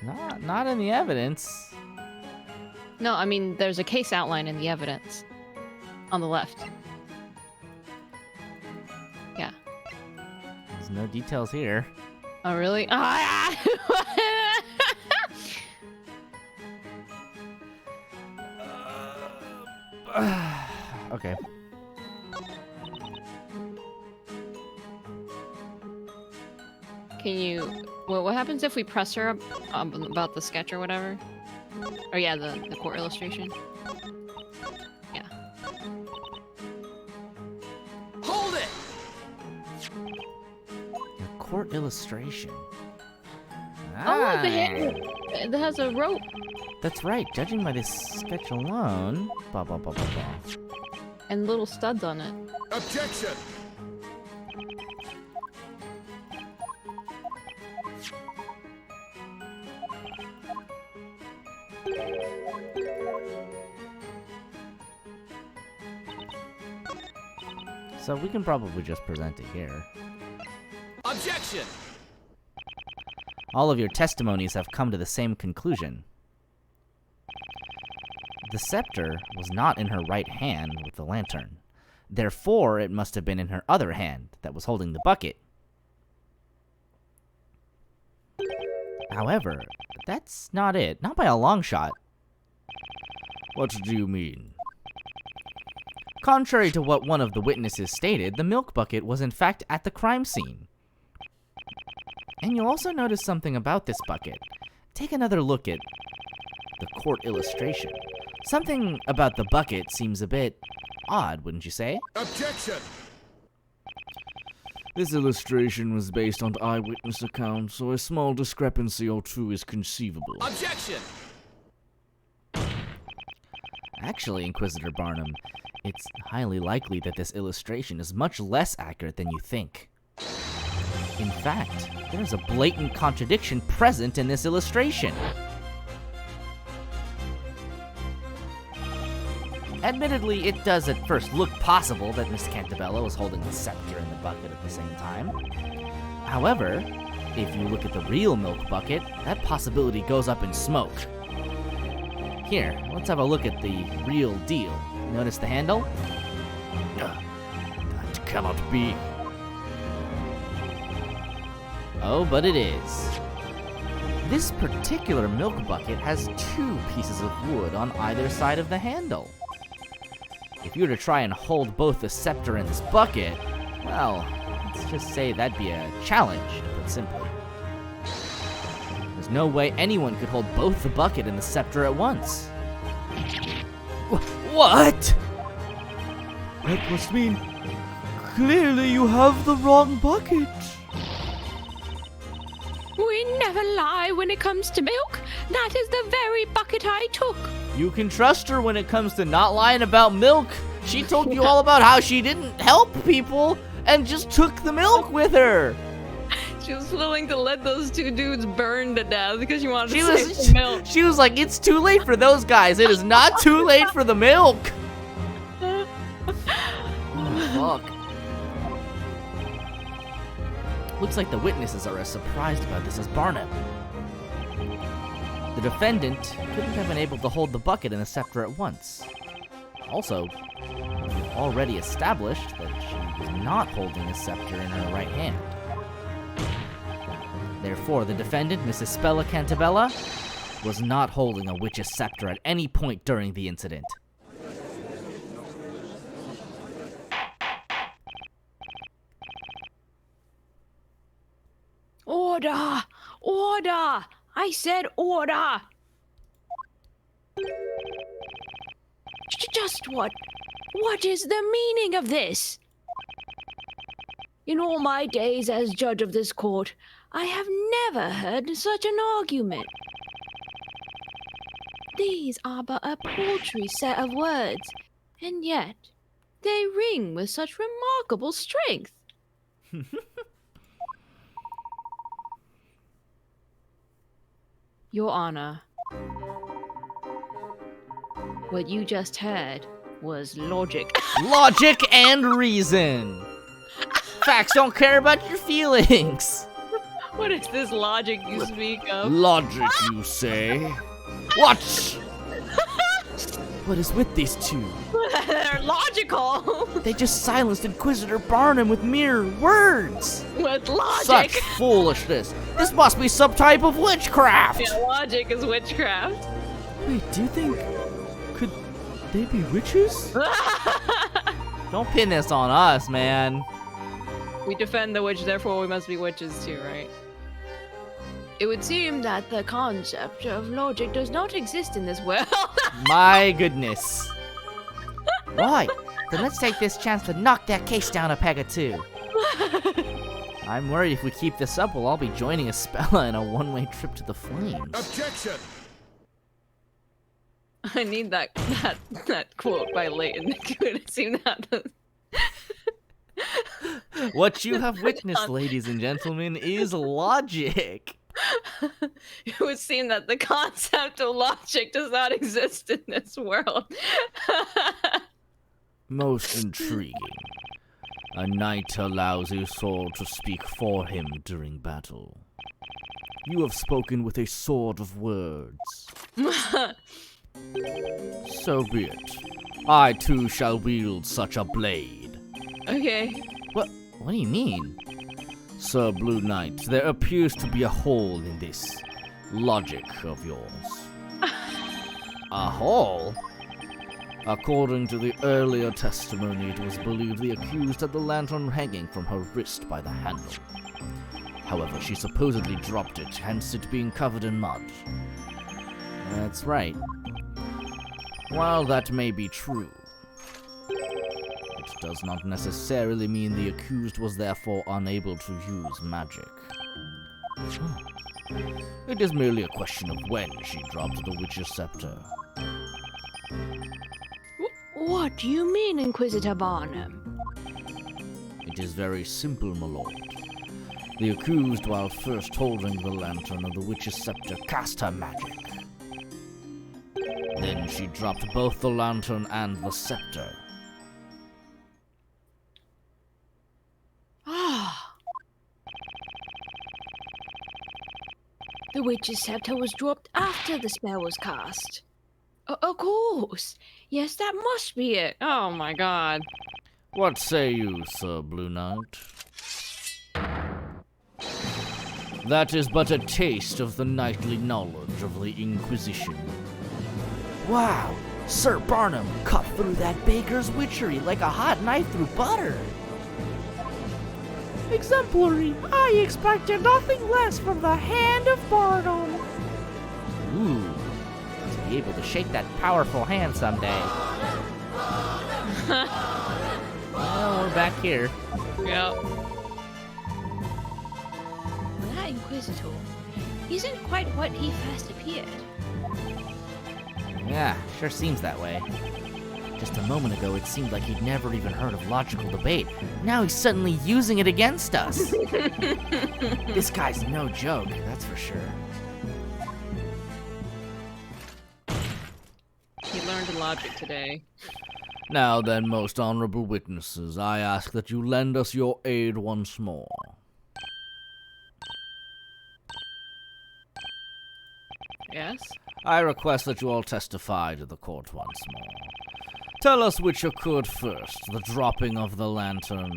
Not in the evidence. No, I mean there's a case outline in the evidence, on the left. Yeah. There's no details here. Oh really? Ah! Okay. Can you? What happens if we press her about the sketch or whatever? Or yeah, the court illustration. Yeah. Hold it! The court illustration. Oh look, the hand. It has a rope. That's right. Judging by this sketch alone, And little studs on it. Objection! So we can probably just present it here. Objection! All of your testimonies have come to the same conclusion. The scepter was not in her right hand with the lantern. Therefore, it must have been in her other hand that was holding the bucket. However, that's not it. Not by a long shot. What do you mean? Contrary to what one of the witnesses stated, the milk bucket was in fact at the crime scene. And you'll also notice something about this bucket. Take another look at the court illustration. Something about the bucket seems a bit odd, wouldn't you say? Objection! This illustration was based on eyewitness accounts, so a small discrepancy or two is conceivable. Objection! Actually, Inquisitor Barnum, it's highly likely that this illustration is much less accurate than you think. In fact, there's a blatant contradiction present in this illustration. Admittedly, it does at first look possible that Miss Cantabella was holding the scepter and the bucket at the same time. However, if you look at the real milk bucket, that possibility goes up in smoke. Here, let's have a look at the real deal. Notice the handle? That cannot be. Oh, but it is. This particular milk bucket has two pieces of wood on either side of the handle. If you were to try and hold both the scepter and this bucket, well, let's just say that'd be a challenge, to put simply. There's no way anyone could hold both the bucket and the scepter at once. What? That must mean clearly you have the wrong bucket. We never lie when it comes to milk. That is the very bucket I took. You can trust her when it comes to not lying about milk. She told you all about how she didn't help people and just took the milk with her. She was willing to let those two dudes burn to death because she wanted to save the milk. She was like, it's too late for those guys. It is not too late for the milk. Oh, fuck. Looks like the witnesses are as surprised about this as Barnum. The defendant couldn't have been able to hold the bucket and the scepter at once. Also, we've already established that she was not holding a scepter in her right hand. Therefore, the defendant, Mrs. Spella Cantabella, was not holding a witch's scepter at any point during the incident. Order! Order! I said order! Just what? What is the meaning of this? In all my days as judge of this court, I have never heard such an argument. These are but a paltry set of words, and yet they ring with such remarkable strength. Your Honor, what you just heard was logic. Logic and reason! Facts don't care about your feelings! What is this logic you speak of? Logic, you say? Watch! What is with these two? They're logical! They just silenced Inquisitor Barnum with mere words! With logic! Such foolishness! This must be some type of witchcraft! Yeah, logic is witchcraft. Wait, do you think... Could they be witches? Don't pin this on us, man. We defend the witch, therefore we must be witches too, right? It would seem that the concept of logic does not exist in this world. My goodness. Right, then let's take this chance to knock that case down a peg or two. I'm worried if we keep this up, we'll all be joining Espella in a one-way trip to the flames. Objection! I need that quote by Leighton. It would seem that What you have witnessed, ladies and gentlemen, is logic. it would seem that the concept of logic does not exist in this world. Most intriguing. A knight allows a sword to speak for him during battle. You have spoken with a sword of words. So be it. I too shall wield such a blade. Okay. What do you mean? Sir Blue Knight, there appears to be a hole in this logic of yours. A hole? According to the earlier testimony, it was believed the accused had the lantern hanging from her wrist by the handle. However, she supposedly dropped it, hence it being covered in mud. That's right. While that may be true, it does not necessarily mean the accused was therefore unable to use magic. It is merely a question of when she dropped the witch's scepter. What do you mean, Inquisitor Barnum? It is very simple, my lord. The accused, while first holding the lantern of the witch's scepter, cast her magic. Then she dropped both the lantern and the scepter. Ah. The witch's scepter was dropped after the spell was cast. Of course. Yes, that must be it. Oh my god. What say you, Sir Blue Knight? That is but a taste of the knightly knowledge of the Inquisition. Wow, Sir Barnum cut through that baker's witchery like a hot knife through butter. Exemplary. I expected nothing less from the hand of Barnum. Ooh, to be able to shake that powerful hand someday. Well, we're back here. Yep. That Inquisitor isn't quite what he first appeared. Yeah, sure seems that way. Just a moment ago, it seemed like he'd never even heard of logical debate. Now he's suddenly using it against us. This guy's no joke, that's for sure. He learned logic today. Now then, most honorable witnesses, I ask that you lend us your aid once more. Yes? I request that you all testify to the court once more. Tell us which occurred first, the dropping of the lantern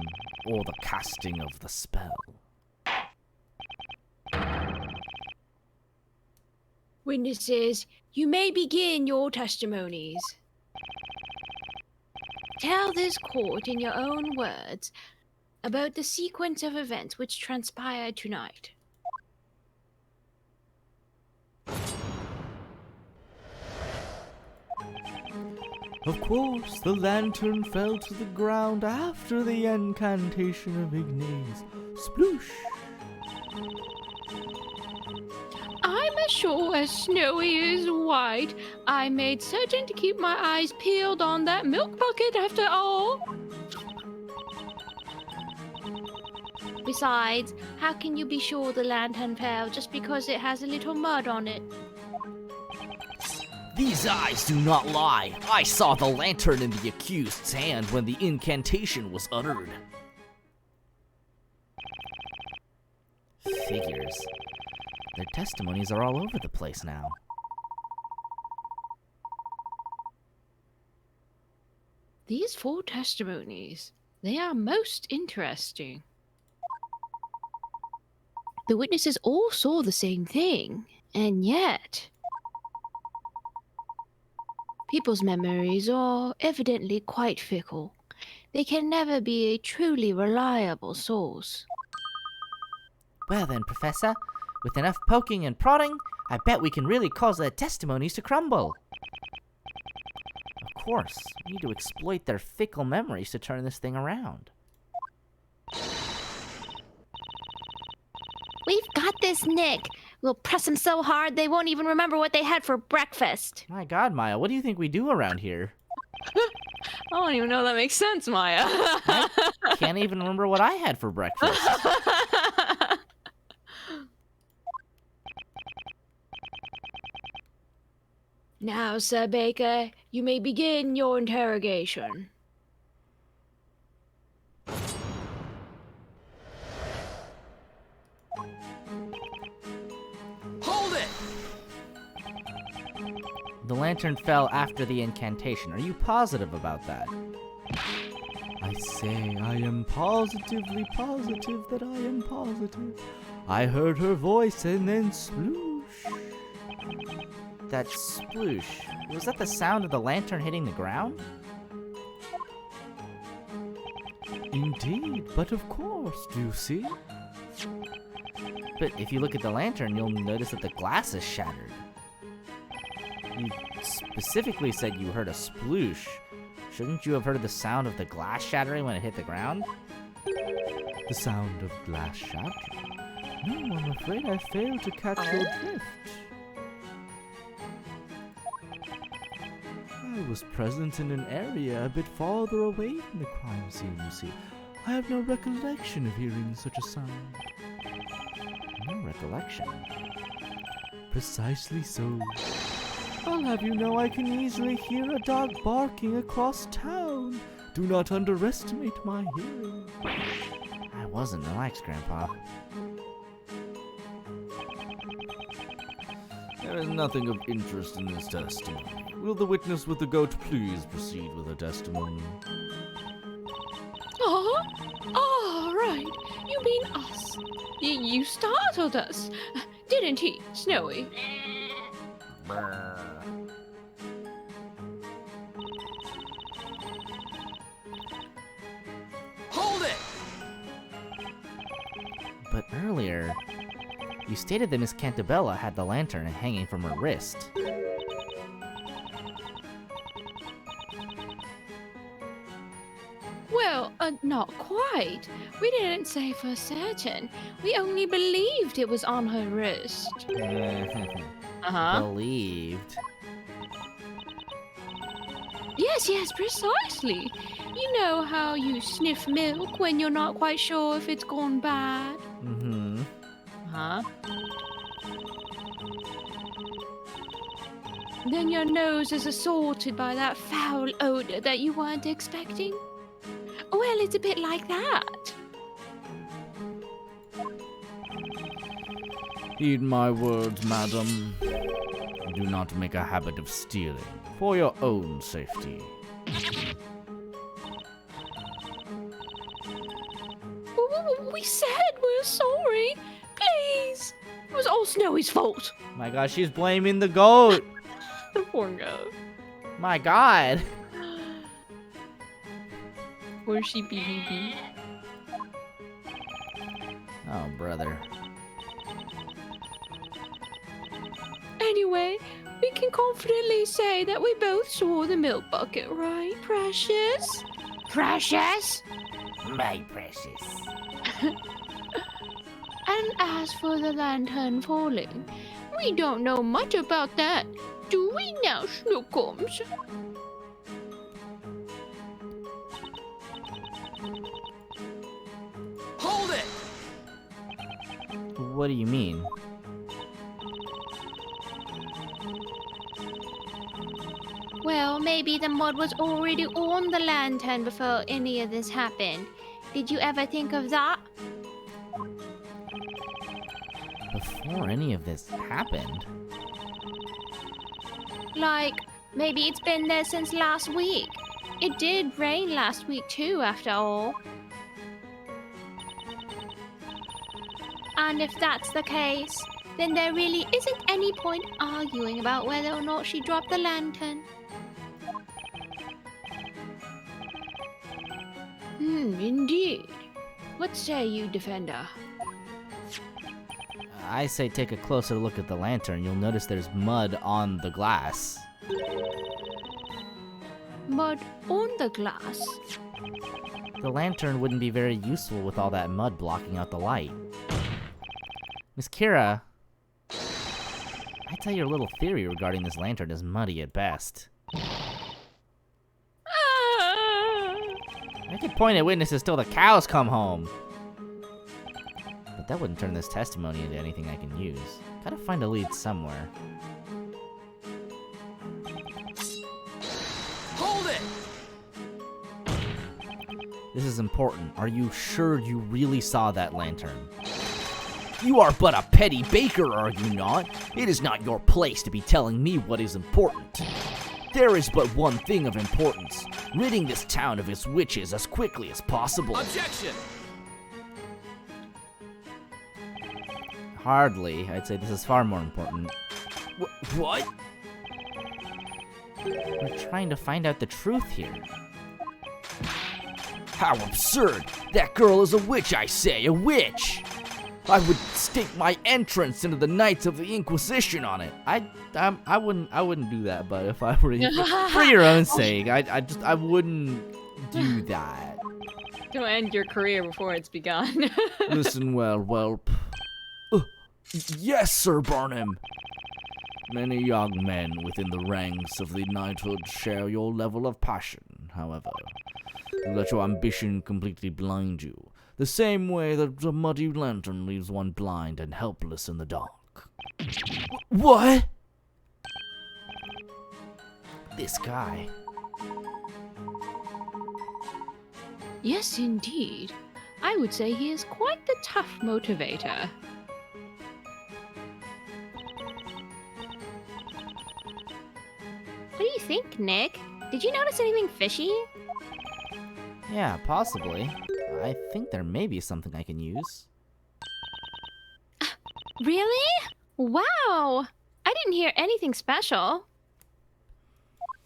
or the casting of the spell. Witnesses, you may begin your testimonies. Tell this court in your own words about the sequence of events which transpired tonight. Of course, the lantern fell to the ground after the incantation of Ignace. Sploosh! I'm as sure as Snowy is white. I made certain to keep my eyes peeled on that milk bucket after all. Besides, how can you be sure the lantern fell just because it has a little mud on it? These eyes do not lie. I saw the lantern in the accused's hand when the incantation was uttered. Figures. Their testimonies are all over the place now. These 4 testimonies, they are most interesting. The witnesses all saw the same thing, and yet people's memories are evidently quite fickle. They can never be a truly reliable source. Well then, Professor, with enough poking and prodding, I bet we can really cause their testimonies to crumble. Of course, we need to exploit their fickle memories to turn this thing around. We've got this, Nick. We'll press them so hard they won't even remember what they had for breakfast. My God, Maya, what do you think we do around here? I don't even know that makes sense, Maya. I can't even remember what I had for breakfast. Now, Sir Baker, you may begin your interrogation. Hold it! The lantern fell after the incantation. Are you positive about that? I say I am positively positive that I am positive. I heard her voice and then sploosh. That sploosh. Was that the sound of the lantern hitting the ground? Indeed, but of course, do you see? But if you look at the lantern, you'll notice that the glass is shattered. You specifically said you heard a sploosh. Shouldn't you have heard the sound of the glass shattering when it hit the ground? The sound of glass shattering? No, I'm afraid I failed to catch your drift. I was present in an area a bit farther away from the crime scene, you see. I have no recollection of hearing such a sound. No recollection. Precisely so. I'll have you know I can easily hear a dog barking across town. Do not underestimate my hearing. I wasn't. Relax, Grandpa. There is nothing of interest in this testimony. Will the witness with the goat please proceed with her testimony? Oh, all right. You mean us. You startled us, didn't he, Snowy? Hold it! But earlier, you stated that Miss Cantabella had the lantern hanging from her wrist. Well, not quite. We didn't say for certain. We only believed it was on her wrist. Uh-huh. Believed. Yes, precisely. You know how you sniff milk when you're not quite sure if it's gone bad? Mm-hmm. Huh? Then your nose is assaulted by that foul odor that you weren't expecting? Well, it's a bit like that. Heed my words, madam. do not make a habit of stealing, for your own safety. We said we're sorry. Please. It was all Snowy's fault. My God, she's blaming the goat. The poor goat. My God. Or she BBB. Oh, brother. Anyway, we can confidently say that we both saw the milk bucket, right, Precious? Precious? My precious. And as for the lantern falling, we don't know much about that, do we now, Snookums? Hold it! What do you mean? Well, maybe the mud was already on the lantern before any of this happened. Did you ever think of that? Before any of this happened? Like, maybe it's been there since last week. It did rain last week too, after all. And if that's the case, then there really isn't any point arguing about whether or not she dropped the lantern. Indeed. What say you, Defender? I say take a closer look at the lantern. You'll notice there's mud on the glass. Mud on the glass? The lantern wouldn't be very useful with all that mud blocking out the light. Miss Kira, I tell your little theory regarding this lantern is muddy at best. I could point at witnesses till the cows come home. But that wouldn't turn this testimony into anything I can use. Gotta find a lead somewhere. Hold it! This is important. Are you sure you really saw that lantern? You are but a petty baker, are you not? It is not your place to be telling me what is important. There is but one thing of importance. Ridding this town of its witches as quickly as possible. Objection! Hardly. I'd say this is far more important. What? We're trying to find out the truth here. How absurd! That girl is a witch, I say, a witch! I would stake my entrance into the Knights of the Inquisition on it. I wouldn't do that, but if I were you, for your own sake, I wouldn't do that. Don't end your career before it's begun. Listen well, whelp. Yes, Sir Barnum. Many young men within the ranks of the knighthood share your level of passion, however. You let your ambition completely blind you, the same way that a muddy lantern leaves one blind and helpless in the dark. What? This guy. Yes, indeed. I would say he is quite the tough motivator. What do you think, Nick? Did you notice anything fishy? Yeah, possibly. I think there may be something I can use. Really? Wow! I didn't hear anything special.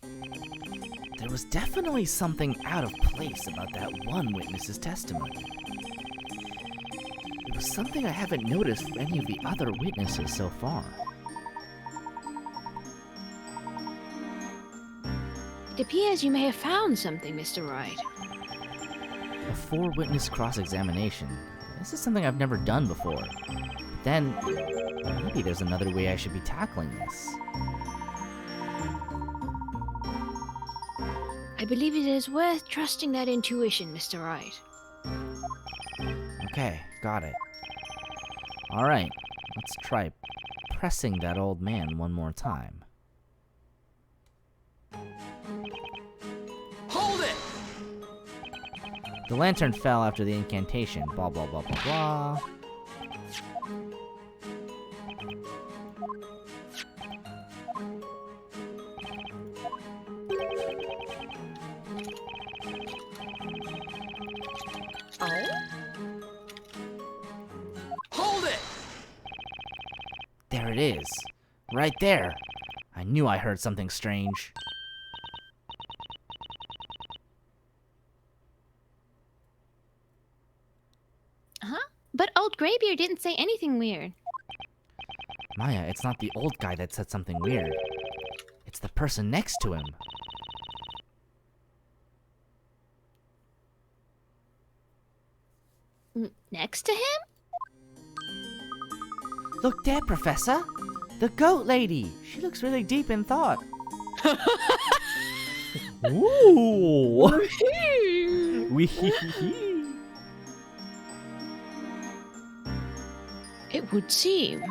There was definitely something out of place about that one witness's testimony. It was something I haven't noticed for any of the other witnesses so far. It appears you may have found something, Mr. Wright. A 4-witness cross-examination. This is something I've never done before. But then, maybe there's another way I should be tackling this. I believe it is worth trusting that intuition, Mr. Wright. Okay, got it. Alright, let's try pressing that old man one more time. Hold it! The lantern fell after the incantation. Blah, blah, blah, blah, blah. There it is. Right there. I knew I heard something strange. Huh? But old Graybeard didn't say anything weird. Maya, it's not the old guy that said something weird. It's the person next to him. Next to him? Look there, Professor. The goat lady. She looks really deep in thought. Ooh. Wee-hee-hee-hee. It would seem.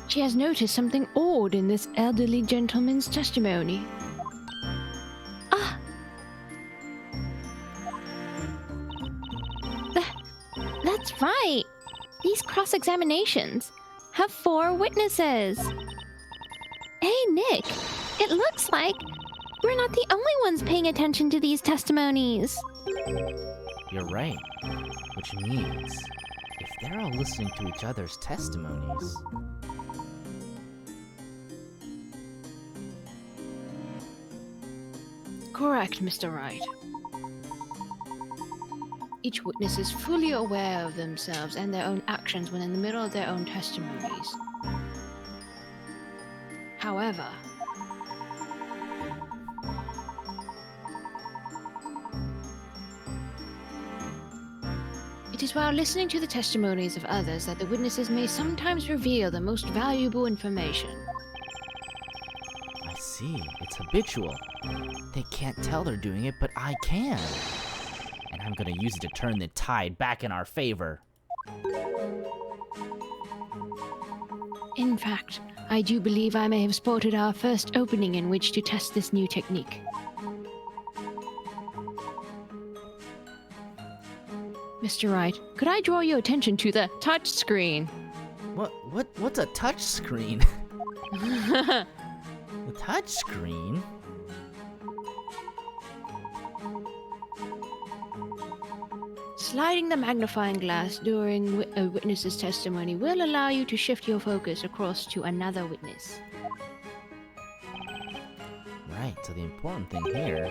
She has noticed something odd in this elderly gentleman's testimony. Ah! That's right! These cross-examinations have 4 witnesses. Hey, Nick, it looks like we're not the only ones paying attention to these testimonies. You're right. Which means, if they're all listening to each other's testimonies... Correct, Mr. Wright. Each witness is fully aware of themselves and their own actions when in the middle of their own testimonies. However, it is while listening to the testimonies of others that the witnesses may sometimes reveal the most valuable information. I see. It's habitual. They can't tell they're doing it, but I can. And I'm gonna use it to turn the tide back in our favor. In fact, I do believe I may have spotted our first opening in which to test this new technique. Mr. Wright, could I draw your attention to the touch screen? What's a touch screen? The touch screen? Sliding the magnifying glass during a witness's testimony will allow you to shift your focus across to another witness. Right, so the important thing here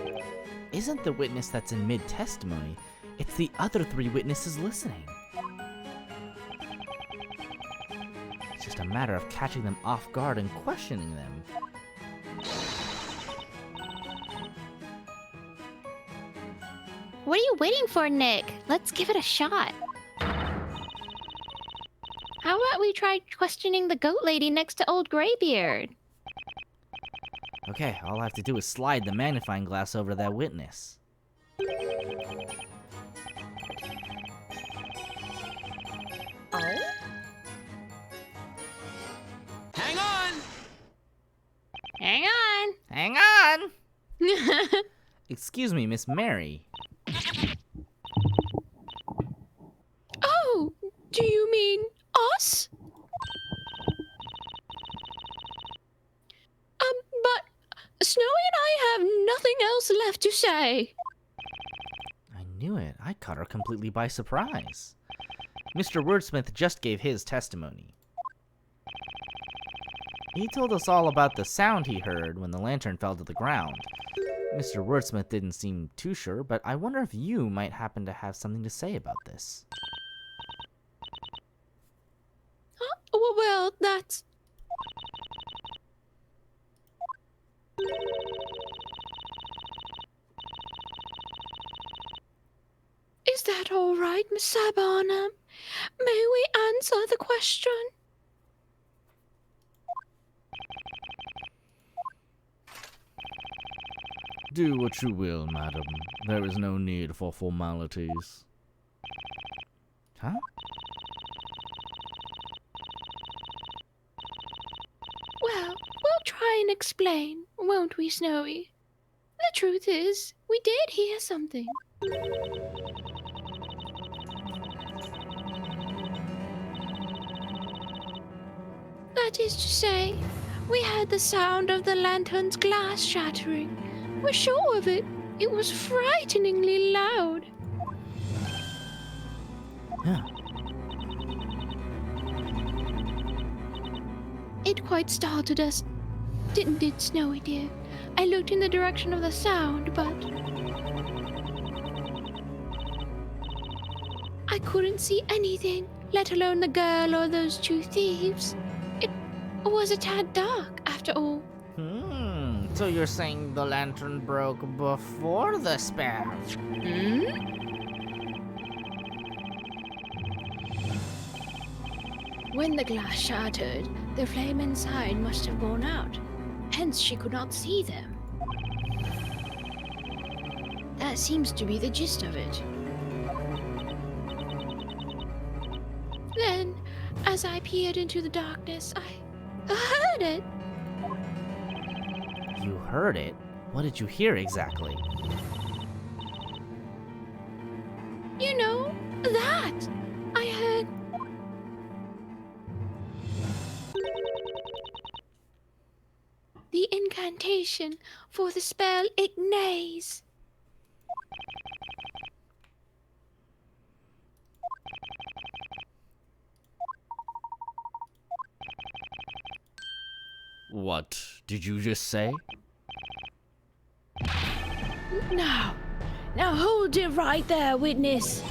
isn't the witness that's in mid-testimony, it's the other 3 witnesses listening. It's just a matter of catching them off guard and questioning them. What are you waiting for, Nick? Let's give it a shot. How about we try questioning the goat lady next to old Graybeard? Okay, all I have to do is slide the magnifying glass over that witness. Oh? Hang on! Hang on! Hang on! Excuse me, Miss Mary. Oh, do you mean us? But Snowy and I have nothing else left to say. I knew it. I caught her completely by surprise. Mr. Wordsmith just gave his testimony. He told us all about the sound he heard when the lantern fell to the ground. Mr. Wordsmith didn't seem too sure, but I wonder if you might happen to have something to say about this. Well, that's... Is that all right, Miss Barnum? May we answer the question? Do what you will, madam. There is no need for formalities. Huh? Well, we'll try and explain, won't we, Snowy? The truth is, we did hear something. That is to say, we heard the sound of the lantern's glass shattering. We're sure of it. It was frighteningly loud. Yeah. It quite startled us. Didn't it, Snowy dear? I looked in the direction of the sound, but I couldn't see anything, let alone the girl or those two thieves. It was a tad dark, after all. So you're saying the lantern broke before the spell? When the glass shattered, the flame inside must have gone out. Hence, she could not see them. That seems to be the gist of it. Then, as I peered into the darkness, I heard it. You heard it? What did you hear exactly? You know, that! I heard... the incantation for the spell Ignace. What did you just say? Now hold it right there, witness.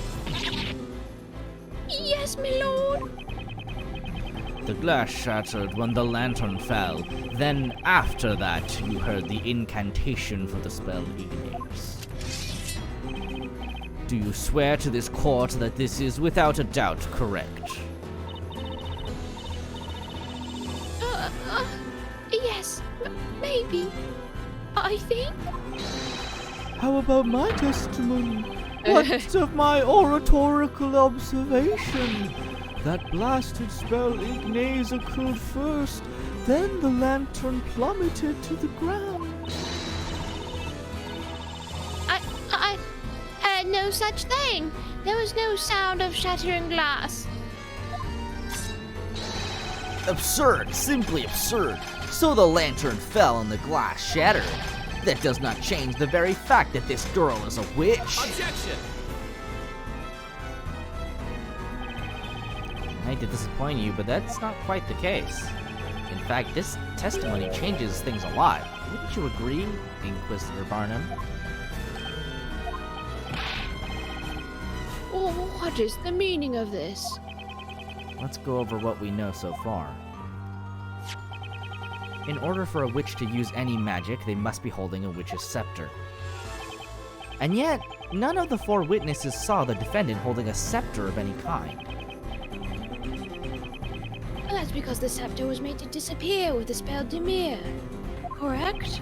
Yes, my lord. The glass shattered when the lantern fell. Then after that, you heard the incantation for the spell Ignace. Do you swear to this court that this is without a doubt correct? Yes, maybe. I think. How about my testimony? What of my oratorical observation? That blasted spell Ignace occurred first, then the lantern plummeted to the ground. No such thing. There was no sound of shattering glass. Absurd! Simply absurd! So the lantern fell and the glass shattered. That does not change the very fact that this girl is a witch. Objection! I hate to disappoint you, but that's not quite the case. In fact, this testimony changes things a lot. Wouldn't you agree, Inquisitor Barnum? Oh, what is the meaning of this? Let's go over what we know so far. In order for a witch to use any magic, they must be holding a witch's scepter. And yet, none of the four witnesses saw the defendant holding a scepter of any kind. Well, that's because the scepter was made to disappear with the spell Demir. Correct?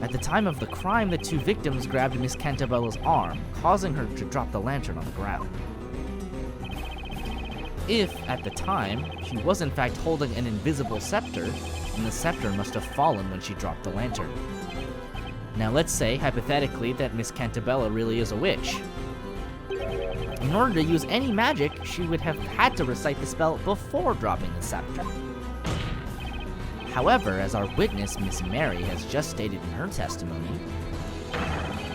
At the time of the crime, the two victims grabbed Miss Cantabella's arm, causing her to drop the lantern on the ground. If, at the time, she was in fact holding an invisible scepter, then the scepter must have fallen when she dropped the lantern. Now let's say, hypothetically, that Miss Cantabella really is a witch. In order to use any magic, she would have had to recite the spell before dropping the scepter. However, as our witness, Miss Mary, has just stated in her testimony,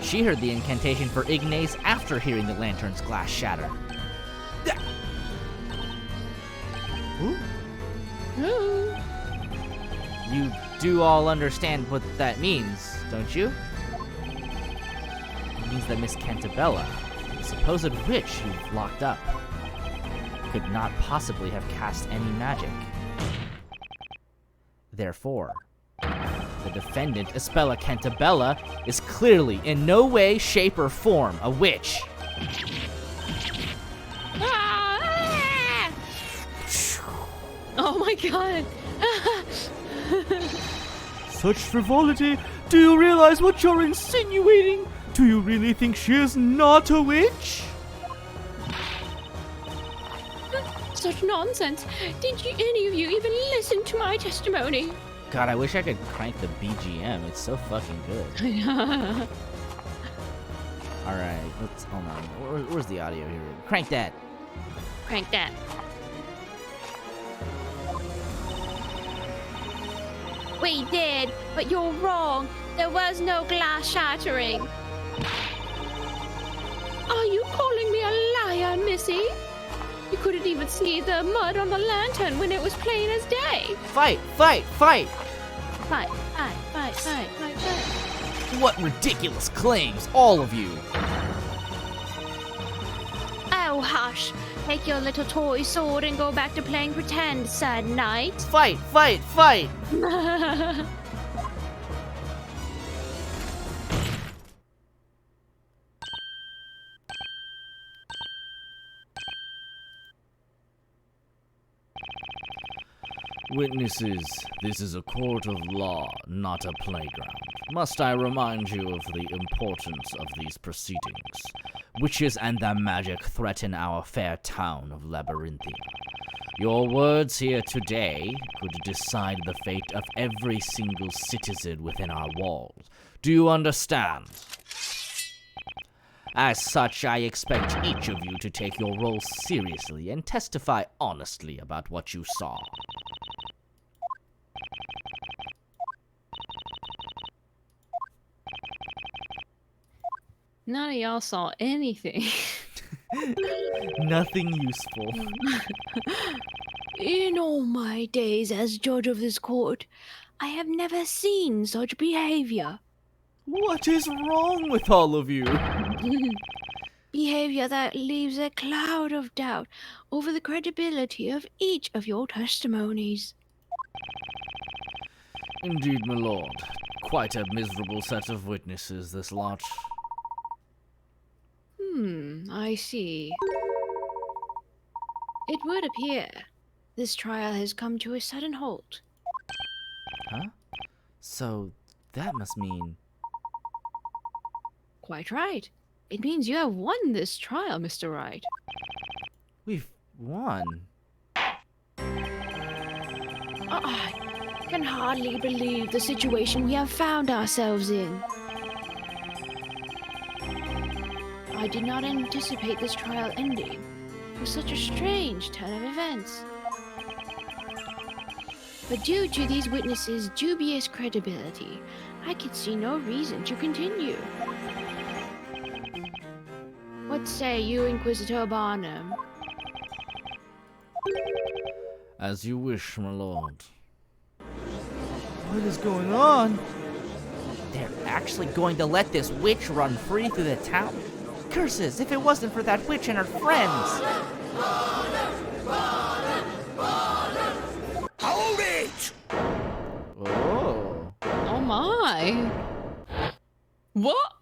she heard the incantation for Ignace after hearing the lantern's glass shatter. You do all understand what that means, don't you? It means that Miss Cantabella, the supposed witch you've locked up, could not possibly have cast any magic. Therefore, the defendant, Espella Cantabella, is clearly in no way, shape, or form a witch. Oh my god! Such frivolity! Do you realize what you're insinuating? Do you really think she is not a witch? Such nonsense. Did any of you even listen to my testimony? God, I wish I could crank the BGM. It's so fucking good. Alright, let's, hold on. Where's the audio here? Crank that. Crank that. We did, but you're wrong. There was no glass shattering. Are you calling me a liar, Missy? You couldn't even even see the mud on the lantern when it was plain as day. Fight, fight, fight! Fight, fight, fight, fight, fight, fight. What ridiculous claims, all of you! Oh, hush. Take your little toy sword and go back to playing pretend, sad knight. Fight, fight, fight! Witnesses, this is a court of law, not a playground. Must I remind you of the importance of these proceedings? Witches and their magic threaten our fair town of Labyrinthia. Your words here today could decide the fate of every single citizen within our walls. Do you understand? As such, I expect each of you to take your role seriously and testify honestly about what you saw. None of y'all saw anything. Nothing useful. In all my days as judge of this court, I have never seen such behavior. What is wrong with all of you? Behavior that leaves a cloud of doubt over the credibility of each of your testimonies. Indeed, my lord. Quite a miserable set of witnesses, this lot. I see. It would appear this trial has come to a sudden halt. Huh? So, that must mean... Quite right. It means you have won this trial, Mr. Wright. we've won. I can hardly believe the situation we have found ourselves in. I did not anticipate this trial ending with such a strange turn of events. But due to these witnesses' dubious credibility, I can see no reason to continue. What say you, Inquisitor Barnum? As you wish, my lord. What is going on? They're actually going to let this witch run free through the town? Curses, if it wasn't for that witch and her friends! Hold it! Oh. Oh my. What?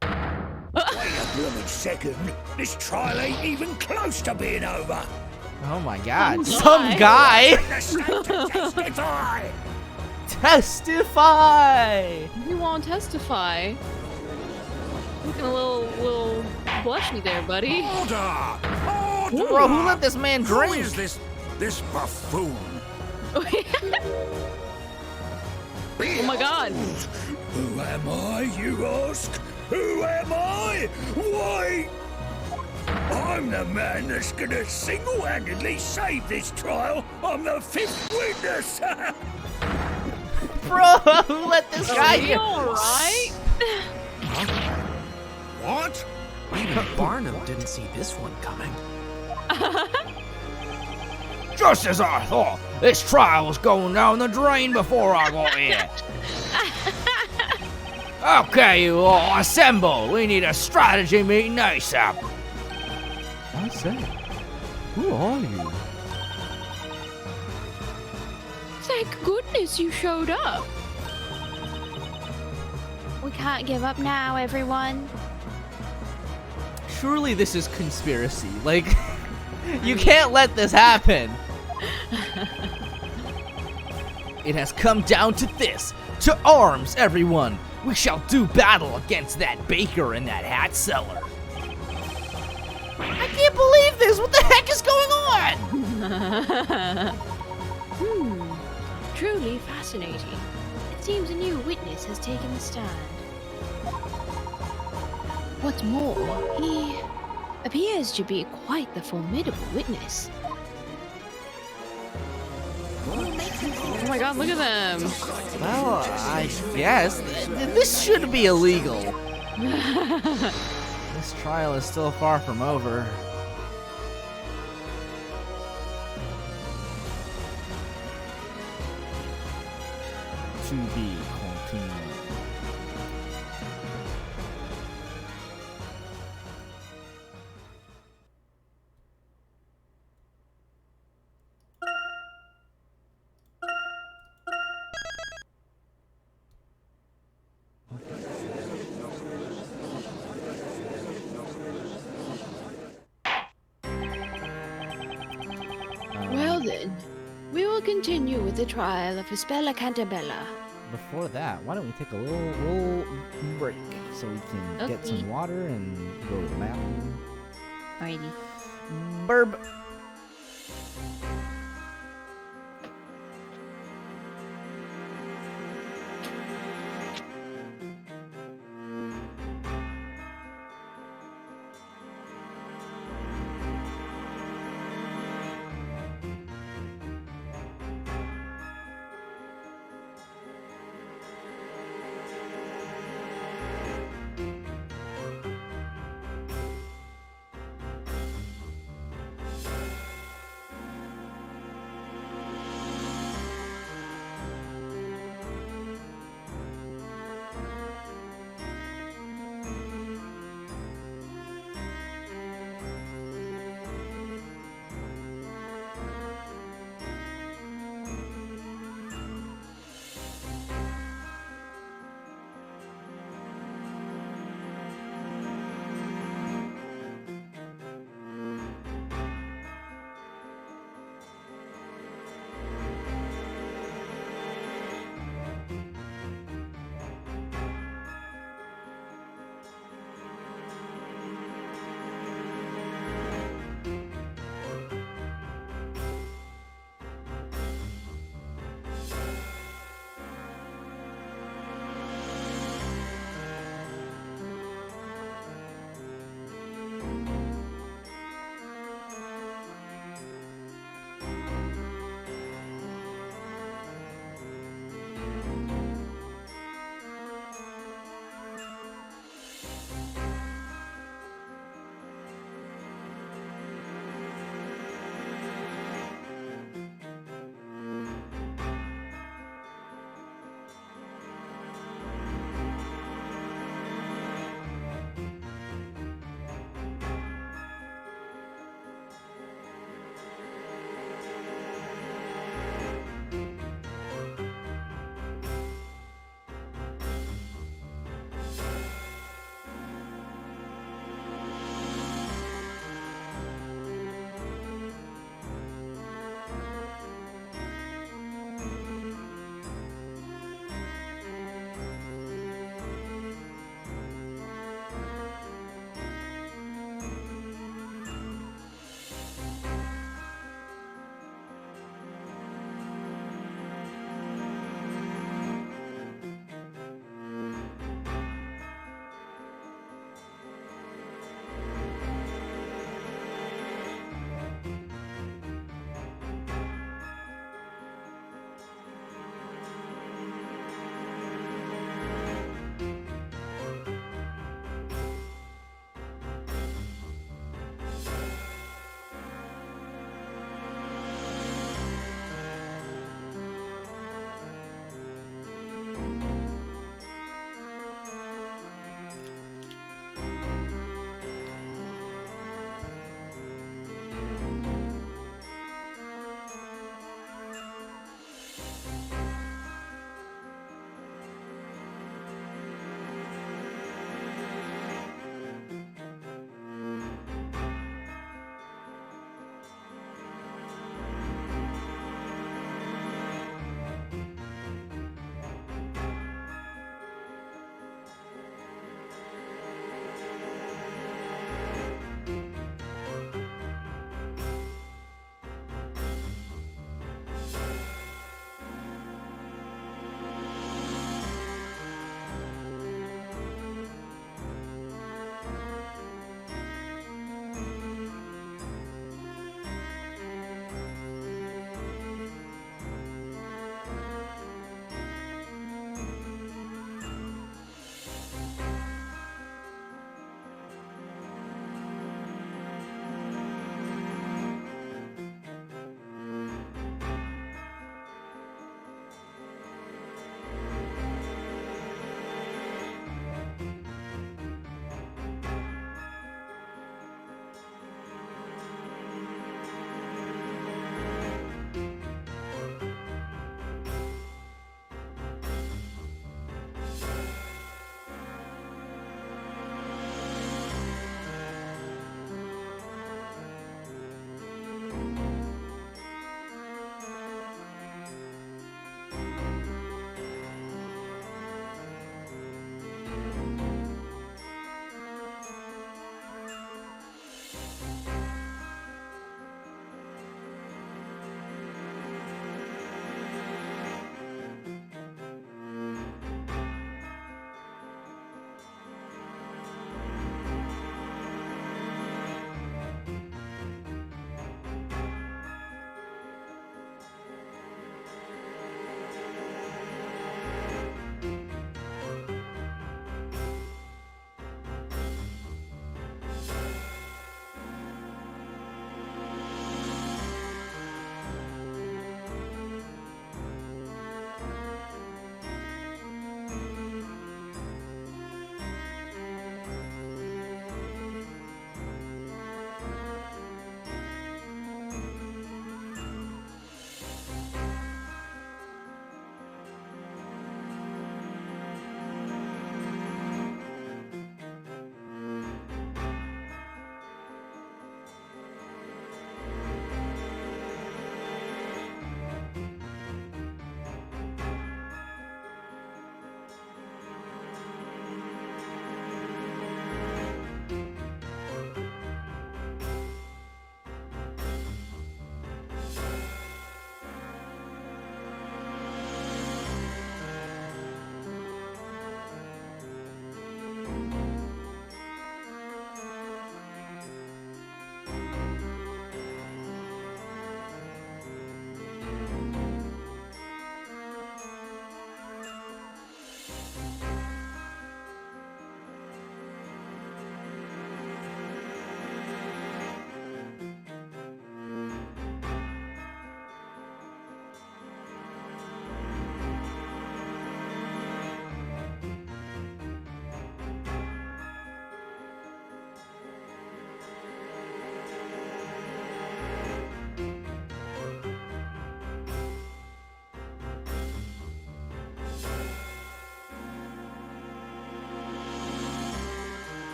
Wait a blooming second. This trial ain't even close to being over. Oh my god, Some some guy! The state to testify! Testify! You want to testify? Looking a little blushy there, buddy. Order! Order! Bro, who let this man Who drink? is this buffoon? Oh my god. Who am I, you ask? Who am I? Why? I'm the man that's gonna single-handedly save this trial. I'm the fifth witness. Bro, who let this guy Are you get... alright? What? Even Barnum didn't see this one coming. Just as I thought, this trial was going down the drain before I got here. Okay, you all, assemble. We need a strategy meeting ASAP. I say, who are you? Thank goodness you showed up. We can't give up now, everyone. Surely this is conspiracy. Like, you can't let this happen. It has come down to this. To arms, everyone. We shall do battle against that baker and that hat seller. I can't believe this. What the heck is going on? Truly fascinating. It seems a new witness has taken the stand. What's more, he appears to be quite the formidable witness. Oh my god, look at them. Well, I guess this should be illegal. This trial is still far from over. To be continued. Well then, we will continue with the trial of Aspella Cantabella. Before that, why don't we take a little break so we can get Okay. some water and go to the bathroom? Alrighty. Burb.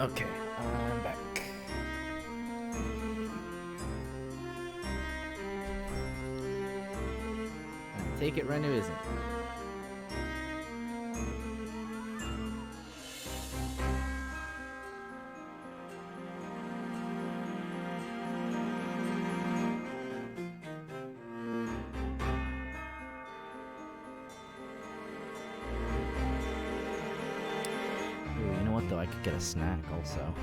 Okay, I'm back. I take it Renu isn't. Ooh, you know what though? I could get a snack also.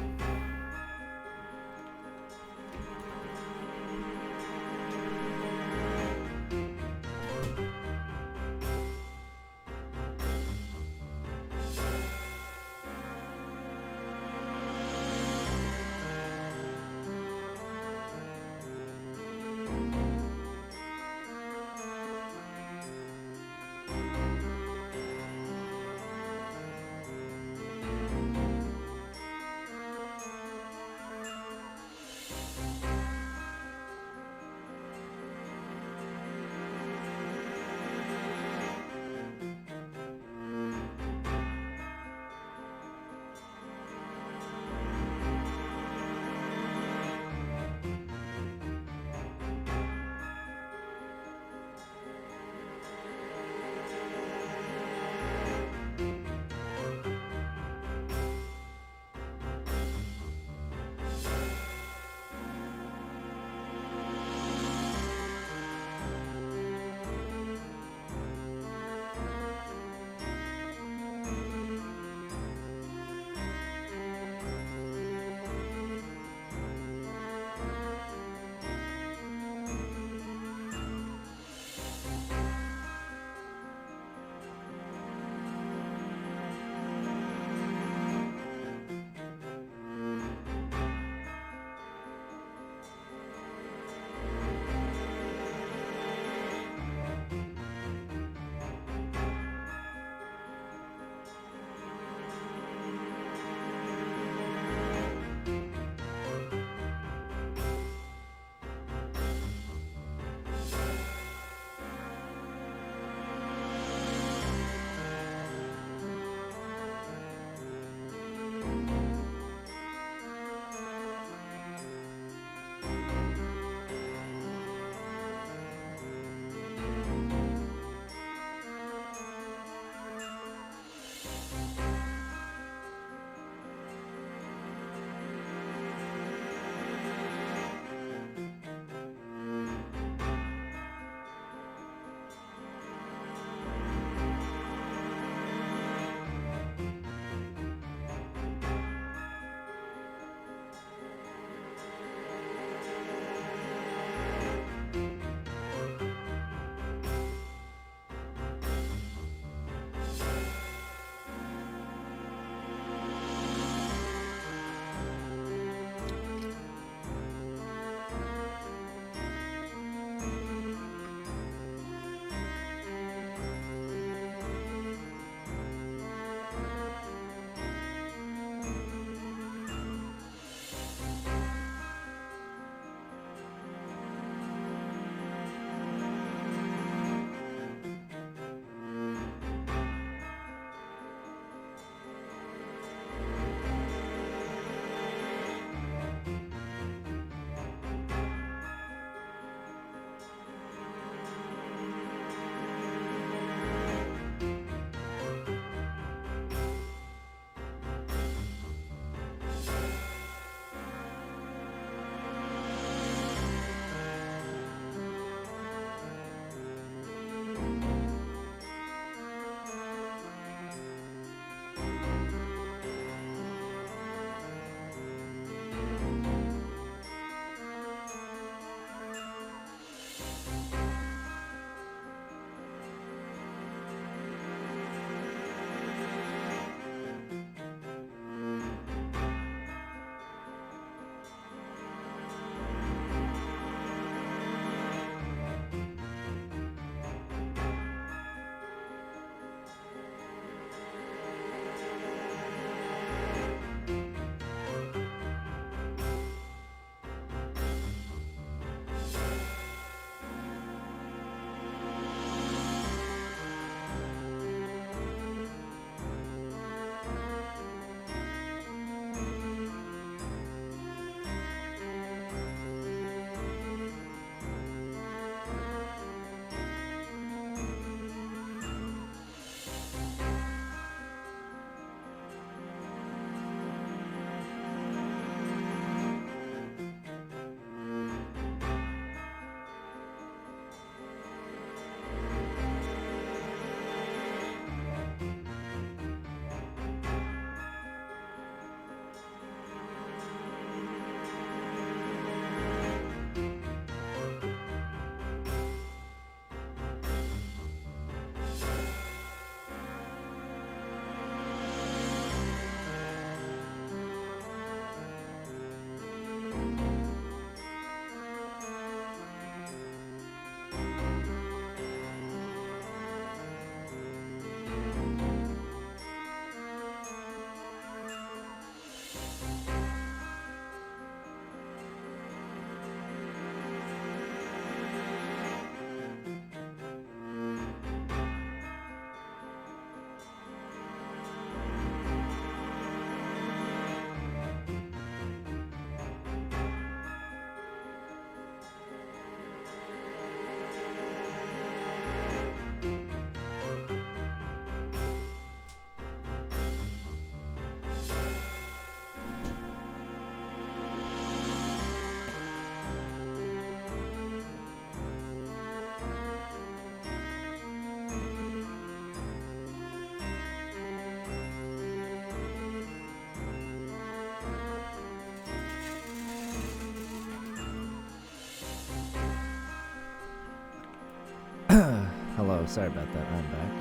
Hello, sorry about that. I'm back.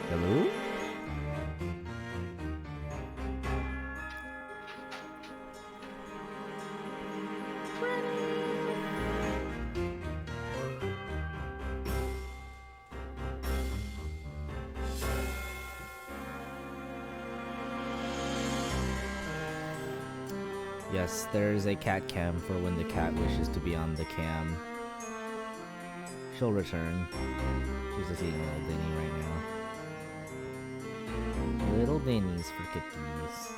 Hello? Yes, there's a cat cam for when the cat wishes to be on the cam. She'll return. She's just eating a little Denny right now. Little Denny's for cookies.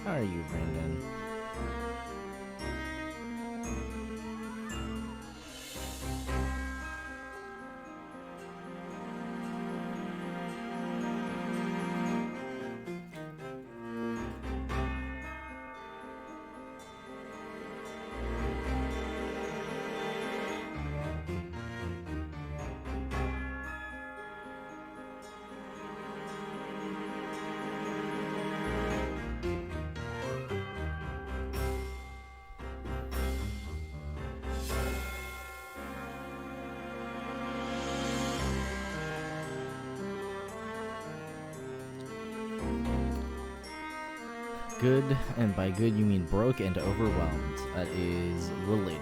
How are you, Brandon? Good, and by good you mean broke and overwhelmed. That is relatable.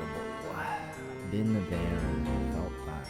Been there, felt that.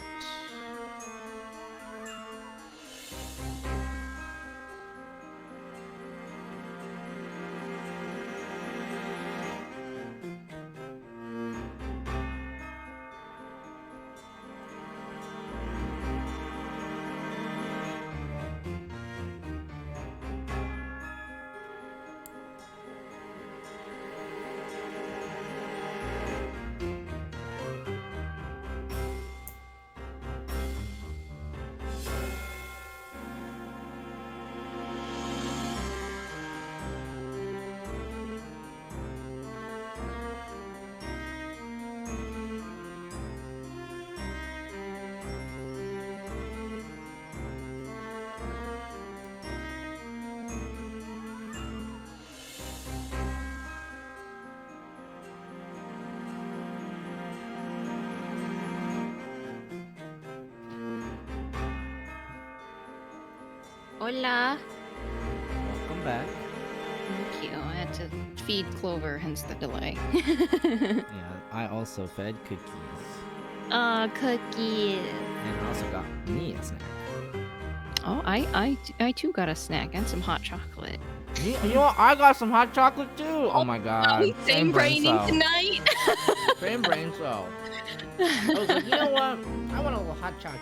Hola. Welcome back. Thank you. I had to feed Clover, hence the delay. Yeah, I also fed cookies. Aw, cookies. And I also got me a snack. Oh, I too got a snack and some hot chocolate. You know what? I got some hot chocolate too! Oh my god. Same brain braining cell. tonight. Same brain cell. I was like, you know what? I want a little hot chocolate.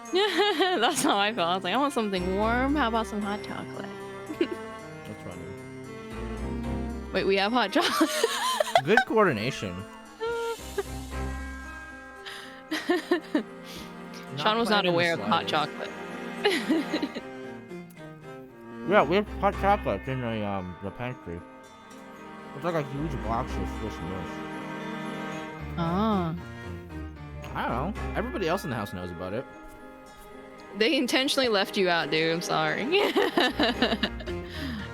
That's how I felt. I was like, I want something warm. How about some hot chocolate? That's funny. Wait, we have hot chocolate. Good coordination. Sean was not planned in the aware of the hot slightest. chocolate. Yeah, we have hot chocolate in the pantry. It's like a huge box of Swiss Miss. Ah. I don't know. Everybody else in the house knows about it. They intentionally left you out, dude. I'm sorry.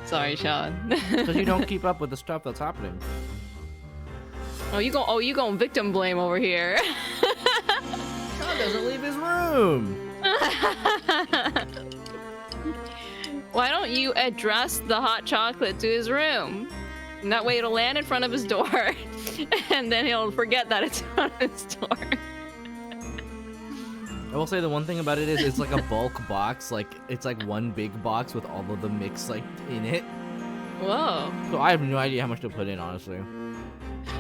Sorry, Sean. Because you don't keep up with the stuff that's happening. You going victim blame over here. Sean doesn't leave his room. Why don't you address the hot chocolate to his room? And that way it'll land in front of his door, and then he'll forget that it's in front of his door. I will say the one thing about it is it's like a bulk box. Like, it's like one big box with all of the mix, like, in it. Whoa. So I have no idea how much to put in, honestly.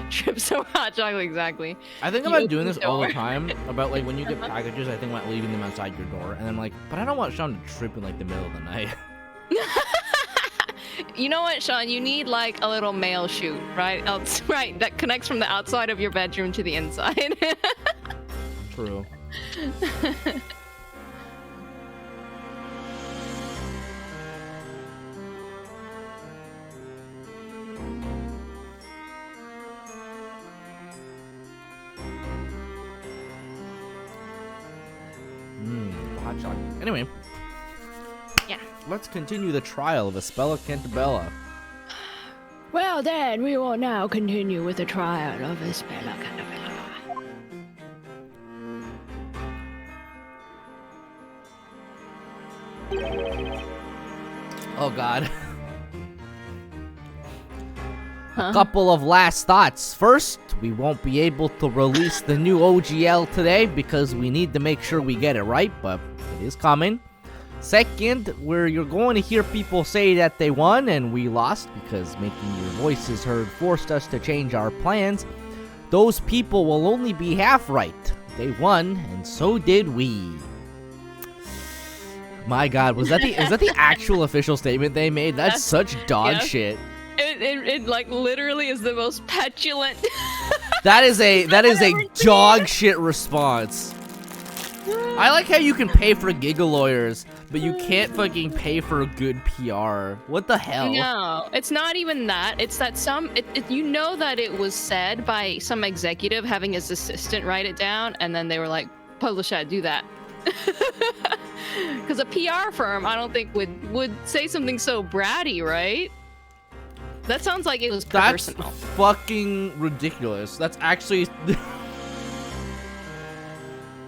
Trips over hot chocolate, exactly. I think You about open doing the this all the door. time. About like when you get packages, I think about leaving them outside your door, and I'm like, but I don't want Sean to trip in like the middle of the night. You know what, Sean? You need like a little mail chute, right? Right, that connects from the outside of your bedroom to the inside. True. Hot chocolate. Anyway. Yeah. Let's continue the trial of Espella Cantabella. Well, then, we will now continue with the trial of PLvsPWAA. Oh god. Huh? Couple of last thoughts. First, we won't be able to release the new OGL today because we need to make sure we get it right, but it is coming. Second, where you're going to hear people say that they won and we lost because making your voices heard forced us to change our plans. Those people will only be half right. They won, and so did we. My god, is that the actual official statement they made? That's such dog yes. shit. It like literally is the most petulant. That is a dog shit response. I like how you can pay for Giga lawyers, but you can't fucking pay for good PR. What the hell? No, it's not even that. It's that you know that it was said by some executive having his assistant write it down, and then they were like, publish that, do that. Because a PR firm, I don't think would say something so bratty, right? That sounds like it was That's personal. fucking ridiculous. That's actually...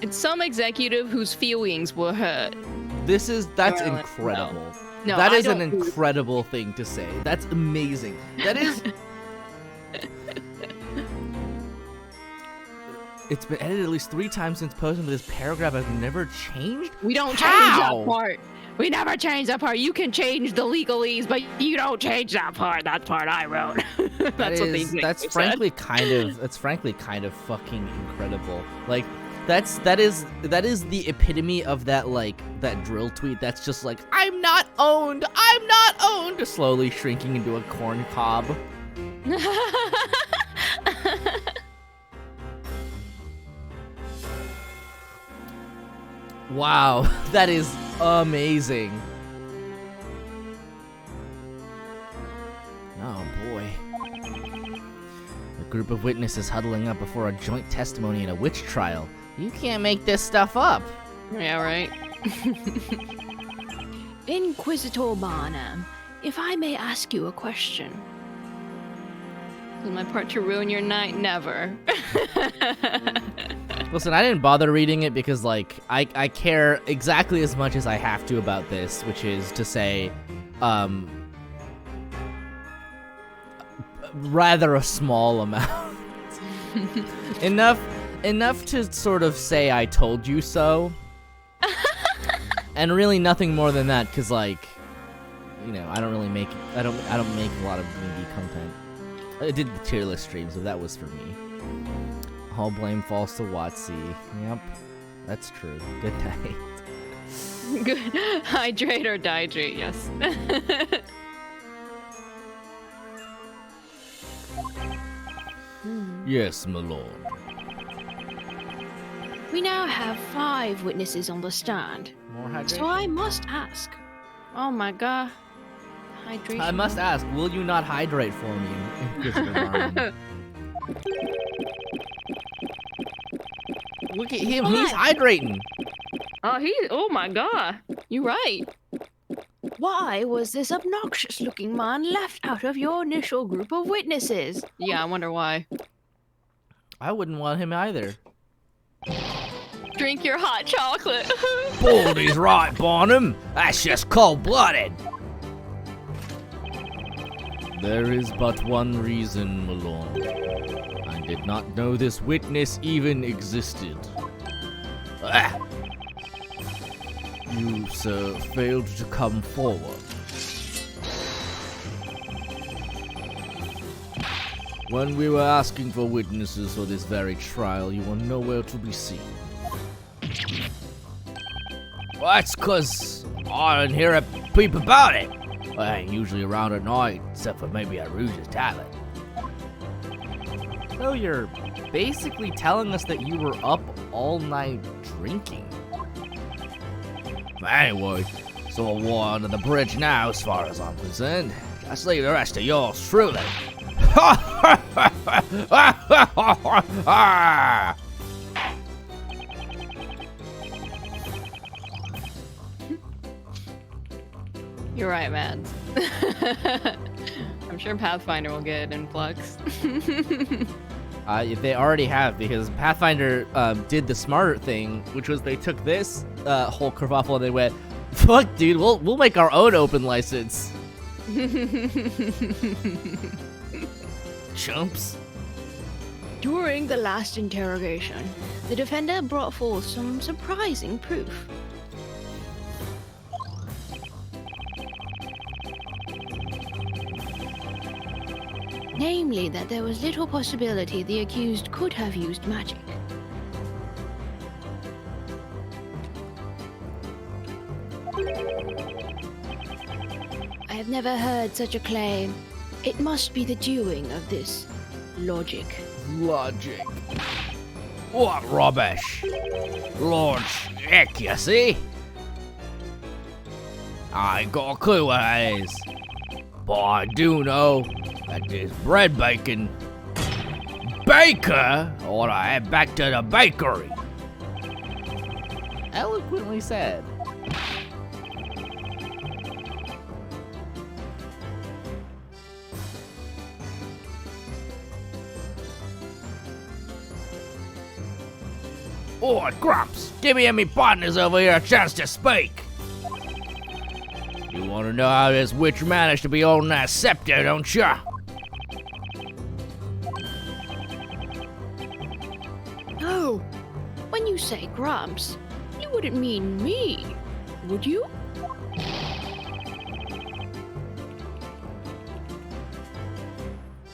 It's some executive whose feelings were hurt. that's Well, incredible. No, That I is an don't- incredible thing to say. That's amazing. That is... It's been edited at least 3 times since posting, but this paragraph has never changed? We don't change How? that part. We never change that part. You can change the legalese, but you don't change that part. That part I wrote. That's what they That's frankly kind of fucking incredible. Like that is the epitome of that drill tweet that's just like, I'm not owned, slowly shrinking into a corn cob. Wow, that is amazing. Oh boy. A group of witnesses huddling up before a joint testimony in a witch trial. You can't make this stuff up. Yeah, right. Inquisitor Barnum, if I may ask you a question. Is my part to ruin your night? Never. Listen, I didn't bother reading it because, I care exactly as much as I have to about this, which is to say, rather a small amount. Enough to sort of say I told you so. And really nothing more than that, because, I don't make a lot of D&D content. I did the tier list stream, so that was for me. All blame falls to Watsy. Yep, that's true. Good night. Good. Hydrate or dihydrate, yes. Yes, my lord. We now have 5 witnesses on the stand. More hydration? So I must ask. Oh my god. Hydration. I must ask, will you not hydrate for me, Inquisitor Barnum? Look at him, he's hydrating. Oh my god. You're right. Why was this obnoxious looking man left out of your initial group of witnesses? Yeah, I wonder why. I wouldn't want him either. Drink your hot chocolate. Baldy's right, Barnum. That's just cold-blooded. There is but one reason, my lord. I did not know this witness even existed. Ah! You, sir, failed to come forward. When we were asking for witnesses for this very trial, you were nowhere to be seen. Well, that's 'cause I didn't hear a peep about it. I ain't usually around at night, except for maybe at Rouge's tavern. So you're basically telling us that you were up all night drinking. Anyway, it's all water under the bridge now, as far as I'm concerned. Just leave the rest to yours truly. You're right, Mads. I'm sure Pathfinder will get an influx. They already have, because Pathfinder did the smarter thing, which was they took this whole kerfuffle and they went, "Fuck, dude, we'll make our own open license." Chumps. During the last interrogation, the defender brought forth some surprising proof. Namely, that there was little possibility the accused could have used magic. I have never heard such a claim. It must be the doing of this logic. Logic. What rubbish. Lord heck, you see? I ain't got a clue what that is. But I do know that this bread baking baker ought to head back to the bakery. Eloquently said. Oh, Grumps, give me and me partners over here a chance to speak. You want to know how this witch managed to be holding that scepter, don't ya? Oh, when you say Grumps, you wouldn't mean me, would you?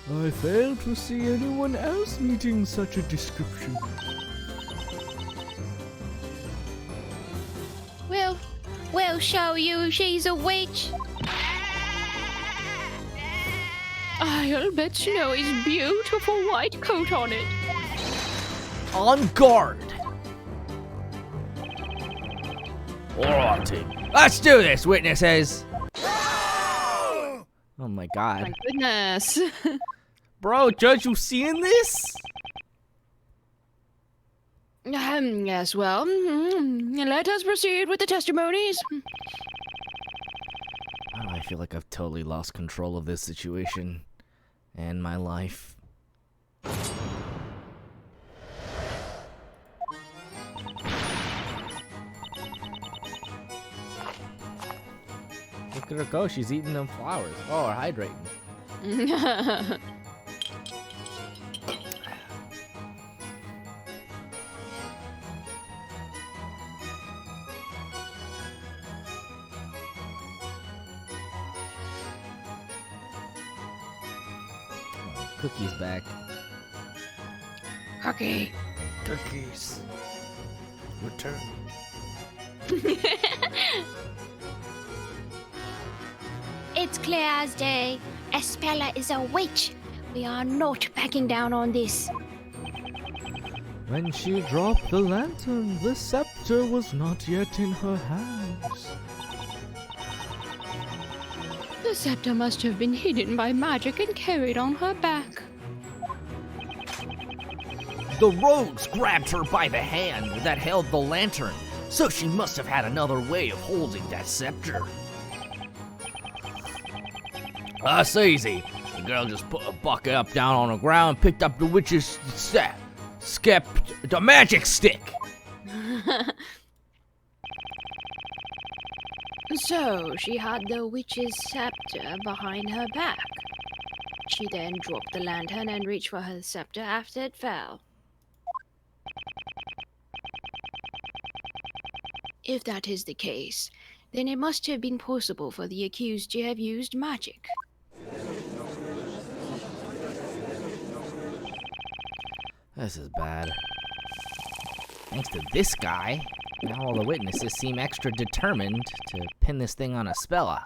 I fail to see anyone else meeting such a description. We'll show you she's a witch. I'll bet Snowy's beautiful white coat on it. On guard. Alright, team. Let's do this, witnesses. Oh my god. My goodness. Bro, Judge, you seeing this? Yes, well, let us proceed with the testimonies. Oh, I feel like I've totally lost control of this situation and my life. Look at her go, she's eating them flowers. Oh, or hydrating. Cookie's back. Cookie. Cookies. Return. It's clear as day. Espella is a witch. We are not backing down on this. When she dropped the lantern, the scepter was not yet in her hands. The scepter must have been hidden by magic and carried on her back. The rogues grabbed her by the hand that held the lantern, so she must have had another way of holding that scepter. That's easy. The girl just put a bucket up down on the ground and picked up the witch's the magic stick. So, she had the witch's scepter behind her back. She then dropped the lantern and reached for her scepter after it fell. If that is the case, then it must have been possible for the accused to have used magic. This is bad. Thanks to this guy, now all the witnesses seem extra determined to pin this thing on Aspella.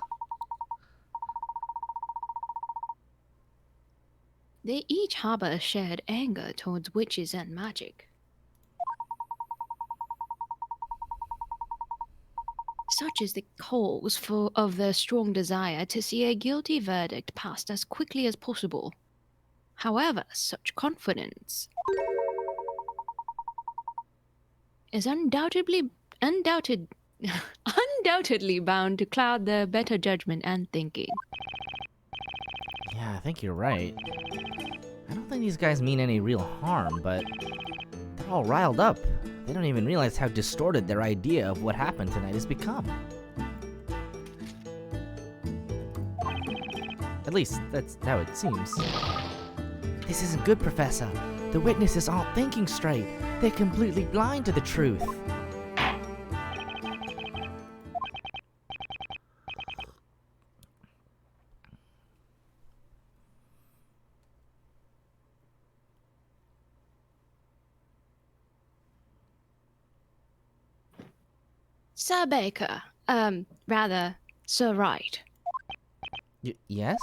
They each harbor a shared anger towards witches and magic. Such is the cause of their strong desire to see a guilty verdict passed as quickly as possible. However, such confidence is undoubtedly bound to cloud their better judgment and thinking. Yeah, I think you're right. I don't think these guys mean any real harm, but they're all riled up. They don't even realize how distorted their idea of what happened tonight has become. At least, that's how it seems. This isn't good, Professor. The witnesses aren't thinking straight. They're completely blind to the truth. Sir Baker, rather, Sir Wright. Yes?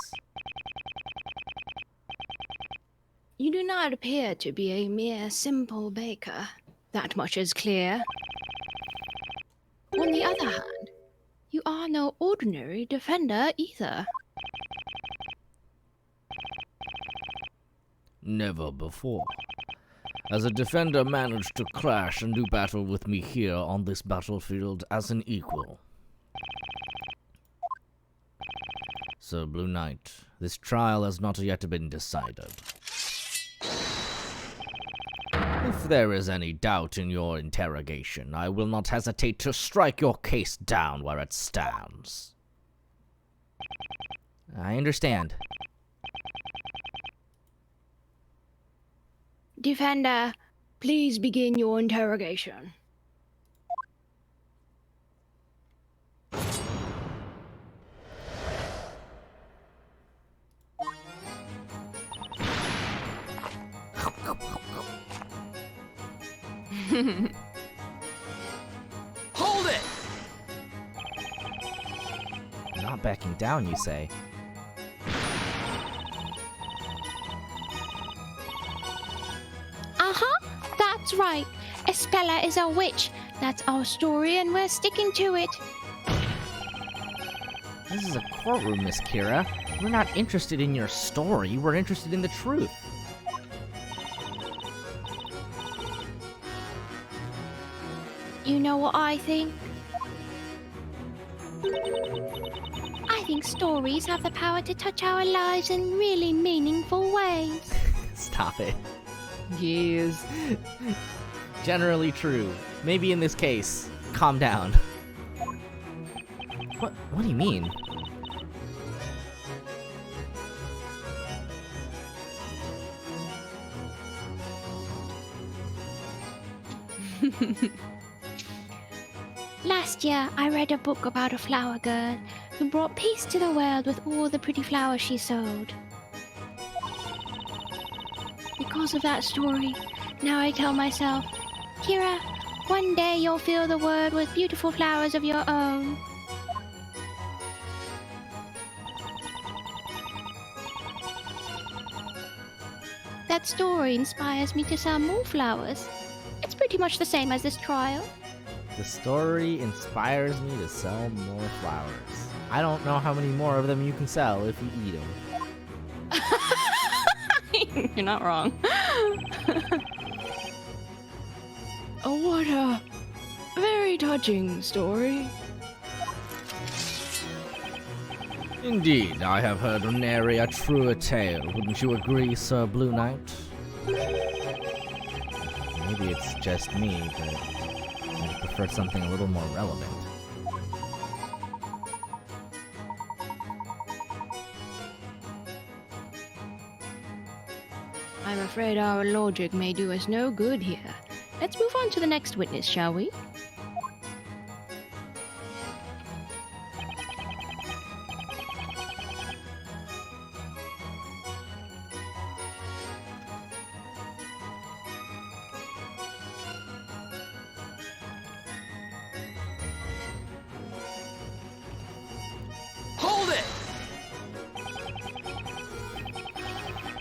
You do not appear to be a mere simple baker. That much is clear. On the other hand, you are no ordinary defender either. Never before has a defender managed to clash and do battle with me here on this battlefield as an equal. Sir Blue Knight, this trial has not yet been decided. If there is any doubt in your interrogation, I will not hesitate to strike your case down where it stands. I understand. Defender, please begin your interrogation. Hold it! Not backing down, you say? That's right. Espella is a witch. That's our story, and we're sticking to it. This is a courtroom, Miss Kira. We're not interested in your story, we're interested in the truth. You know what I think? I think stories have the power to touch our lives in really meaningful ways. Stop it. Yes. Generally true. Maybe in this case. Calm down. What do you mean? Last year, I read a book about a flower girl who brought peace to the world with all the pretty flowers she sowed. Because of that story, now I tell myself, Kira, one day you'll fill the world with beautiful flowers of your own. That story inspires me to sell more flowers. It's pretty much the same as this trial. The story inspires me to sell more flowers. I don't know how many more of them you can sell if you eat them. You're not wrong. Oh, what a very touching story. Indeed, I have heard nary a truer tale. Wouldn't you agree, Sir Blue Knight? Maybe it's just me, but I prefer something a little more relevant. I'm afraid our logic may do us no good here. Let's move on to the next witness, shall we?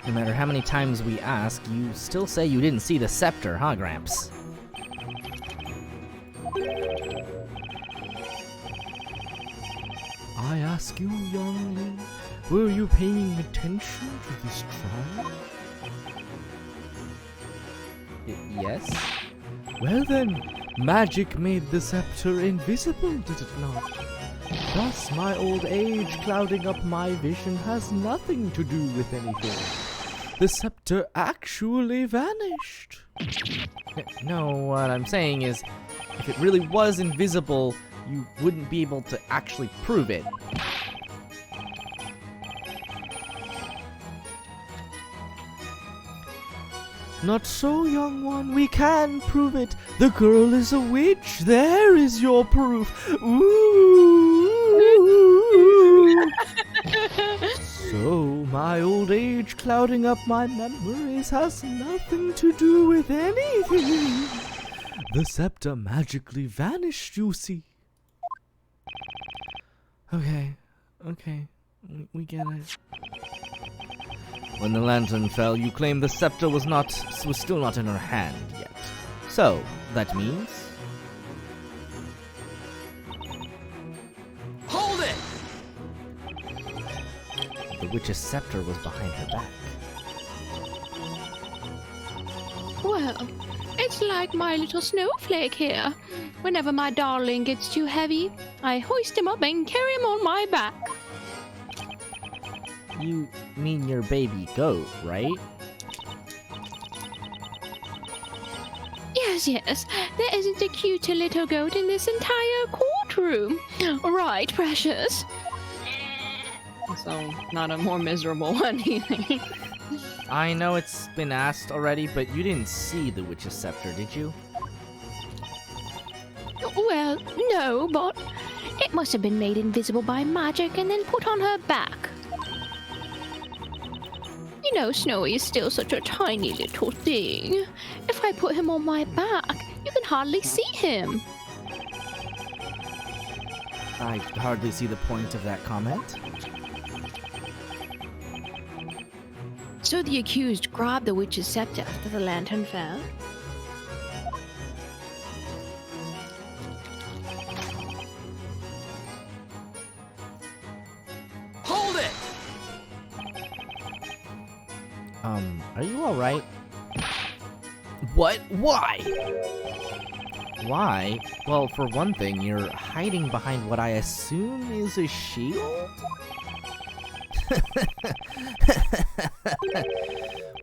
No matter how many times we ask, you still say you didn't see the scepter, huh, Gramps? I ask you, youngling, were you paying attention to this trial? Yes? Well then, magic made the scepter invisible, did it not? Thus, my old age clouding up my vision has nothing to do with anything. The scepter actually vanished. No, what I'm saying is, if it really was invisible, you wouldn't be able to actually prove it. Not so, young one. We can prove it. The girl is a witch. There is your proof. Ooh. So, my old age clouding up my memories has nothing to do with anything. The scepter magically vanished, you see. Okay. We get it. When the lantern fell, you claimed the scepter was still not in her hand yet. So, that means... Hold it! the witch's scepter was behind her back. Well, it's like my little snowflake here. Whenever my darling gets too heavy, I hoist him up and carry him on my back. You mean your baby goat, right? Yes. There isn't a cuter little goat in this entire courtroom. Right, precious? So, not a more miserable one, you think? I know it's been asked already, but you didn't see the witch's scepter, did you? Well, no, but it must have been made invisible by magic and then put on her back. You know, Snowy is still such a tiny little thing. If I put him on my back, you can hardly see him. I hardly see the point of that comment. So the accused grabbed the witch's scepter after the lantern fell? Hold it! Are you alright? What? Why? Why? Well, for one thing, you're hiding behind what I assume is a shield?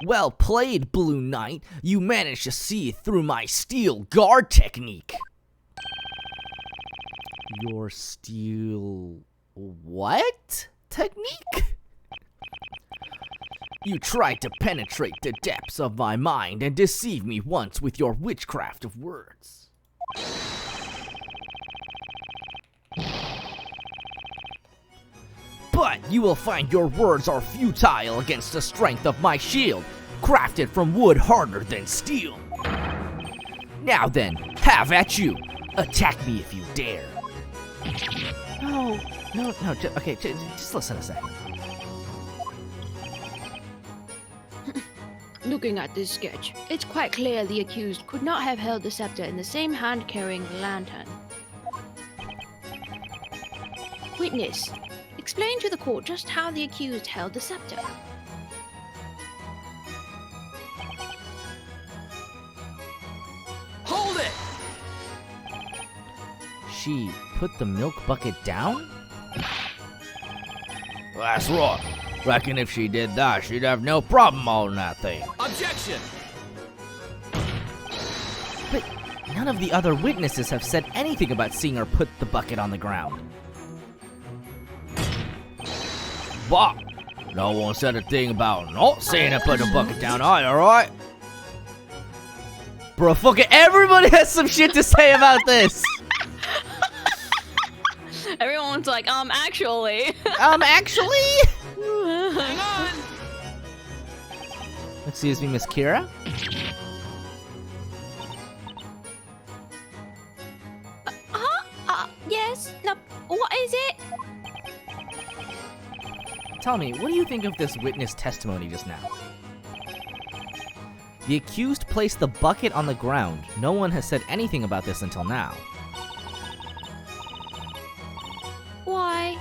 Well played, Blue Knight. You managed to see through my steel guard technique. Your steel... what? Technique? You tried to penetrate the depths of my mind and deceive me once with your witchcraft of words. But you will find your words are futile against the strength of my shield, crafted from wood harder than steel. Now then, have at you. Attack me if you dare. No, just listen a second. Looking at this sketch, it's quite clear the accused could not have held the scepter in the same hand carrying the lantern. Witness, explain to the court just how the accused held the scepter. Hold it! She put the milk bucket down? That's right. Reckon if she did that, she'd have no problem holding that thing. Objection! But none of the other witnesses have said anything about seeing her put the bucket on the ground. But no one said a thing about not seeing her put the bucket down either, right? Bro, fucking everybody has some shit to say about this! Everyone's like, actually. Actually? Hang on! Excuse me, Miss Kira? Yes? No, what is it? Tell me, what do you think of this witness testimony just now? The accused placed the bucket on the ground. No one has said anything about this until now. Why,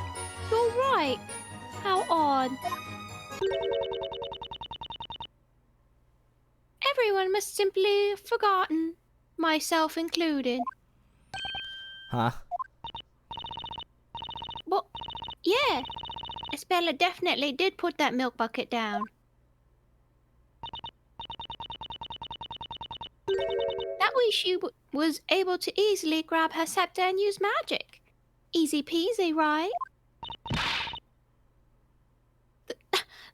you're right. How odd. Everyone must simply have forgotten, myself included. Huh? Well, yeah. Estella definitely did put that milk bucket down. That way she was able to easily grab her scepter and use magic. Easy peasy, right?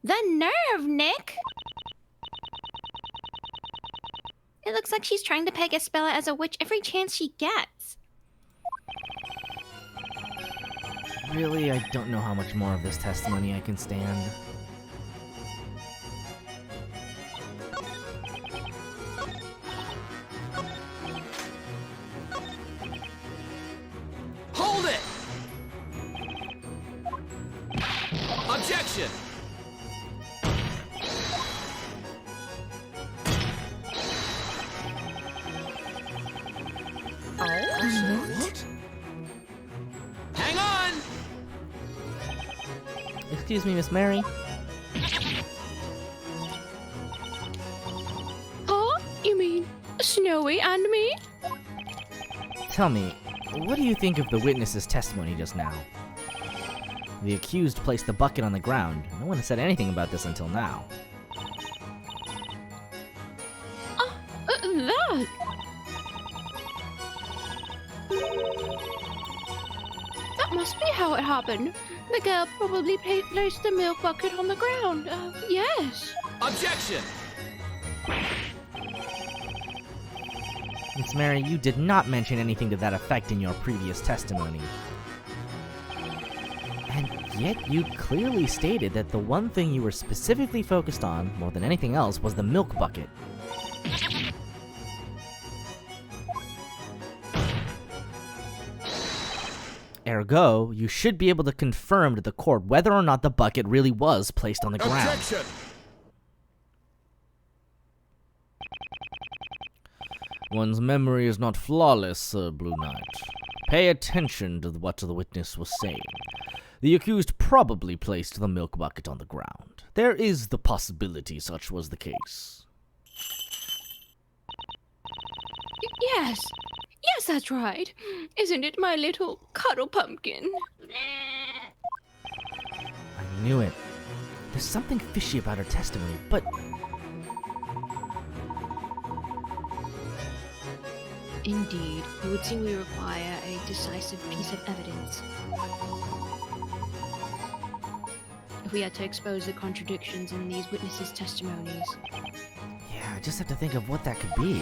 The nerve, Nick! It looks like she's trying to peg Estella as a witch every chance she gets. Really, I don't know how much more of this testimony I can stand. Hold it! Objection! What? Hang on! Excuse me, Miss Mary? Huh? You mean Snowy and me? Tell me, what do you think of the witness's testimony just now? The accused placed the bucket on the ground. No one has said anything about this until now. That. That must be how it happened. The girl probably placed the milk bucket on the ground. Yes. Objection! Miss Mary, you did not mention anything to that effect in your previous testimony. And yet you clearly stated that the one thing you were specifically focused on, more than anything else, was the milk bucket. Ergo, you should be able to confirm to the court whether or not the bucket really was placed on the ground. Objection! One's memory is not flawless, Sir Blue Knight. Pay attention to what the witness was saying. The accused probably placed the milk bucket on the ground. There is the possibility such was the case. Yes. Yes, that's right. Isn't it my little cuddle pumpkin? I knew it. There's something fishy about her testimony, but... Indeed, it would seem we require a decisive piece of evidence. If we had to expose the contradictions in these witnesses' testimonies. yeah, I just have to think of what that could be.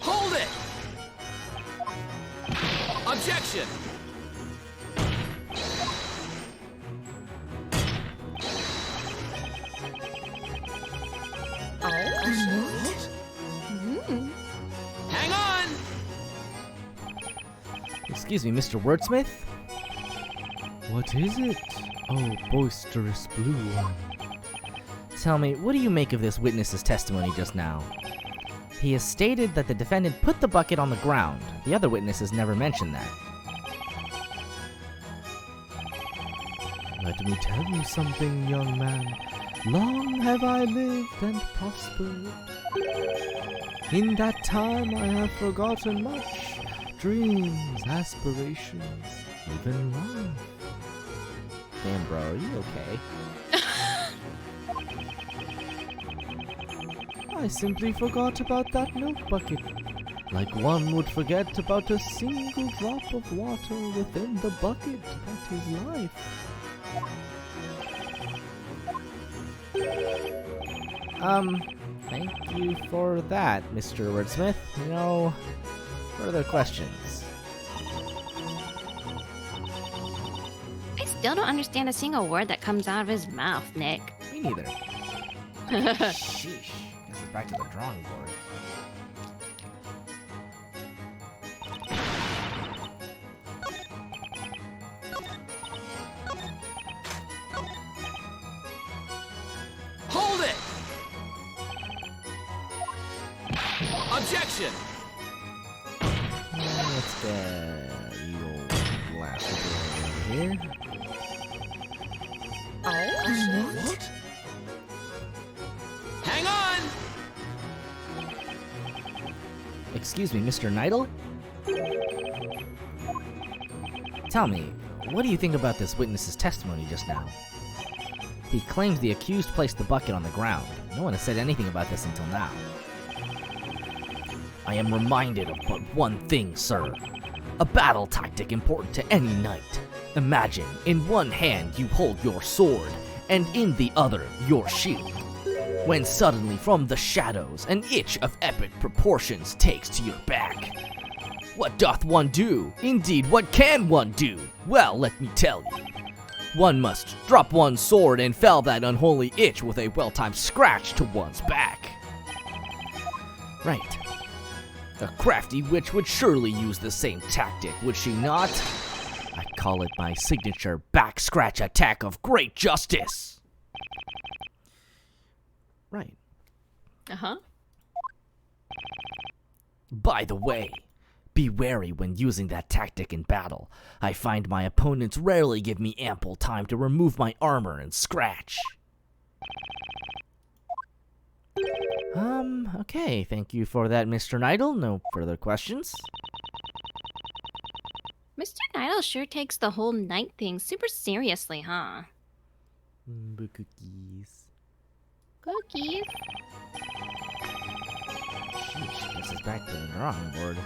Hold it! Objection! Hang on! Excuse me, Mr. Wordsmith? What is it? Oh, boisterous blue one. Tell me, what do you make of this witness's testimony just now? He has stated that the defendant put the bucket on the ground. The other witnesses never mentioned that. Let me tell you something, young man. Long have I lived and prospered. In that time I have forgotten much. Dreams, aspirations, even love. Damn, bro, are you okay? I simply forgot about that milk bucket. like one would forget about a single drop of water within the bucket that is life. Thank you for that, Mr. Wordsmith. No further questions. I still don't understand a single word that comes out of his mouth, Nick. Me neither. Sheesh. Guess it's back to the drawing board. Hold it! Objection! Let's get you old glass over here. What? Hang on! Excuse me, Mr. Neidl? Tell me, what do you think about this witness's testimony just now? He claims the accused placed the bucket on the ground. No one has said anything about this until now. I am reminded of but one thing, sir. A battle tactic important to any knight. Imagine, in one hand you hold your sword, and in the other your shield. When suddenly from the shadows an itch of epic proportions takes to your back. What doth one do? Indeed, what can one do? Well, let me tell you. One must drop one's sword and fell that unholy itch with a well-timed scratch to one's back. Right. A crafty witch would surely use the same tactic, would she not? I call it my signature back scratch attack of great justice. Right. Uh-huh. By the way, be wary when using that tactic in battle. I find my opponents rarely give me ample time to remove my armor and scratch. Okay, thank you for that, Mr. Neidl. No further questions. Mr. Neidl sure takes the whole knight thing super seriously, huh? Cookies. Cookies. Sheesh, this is back to the drawing board.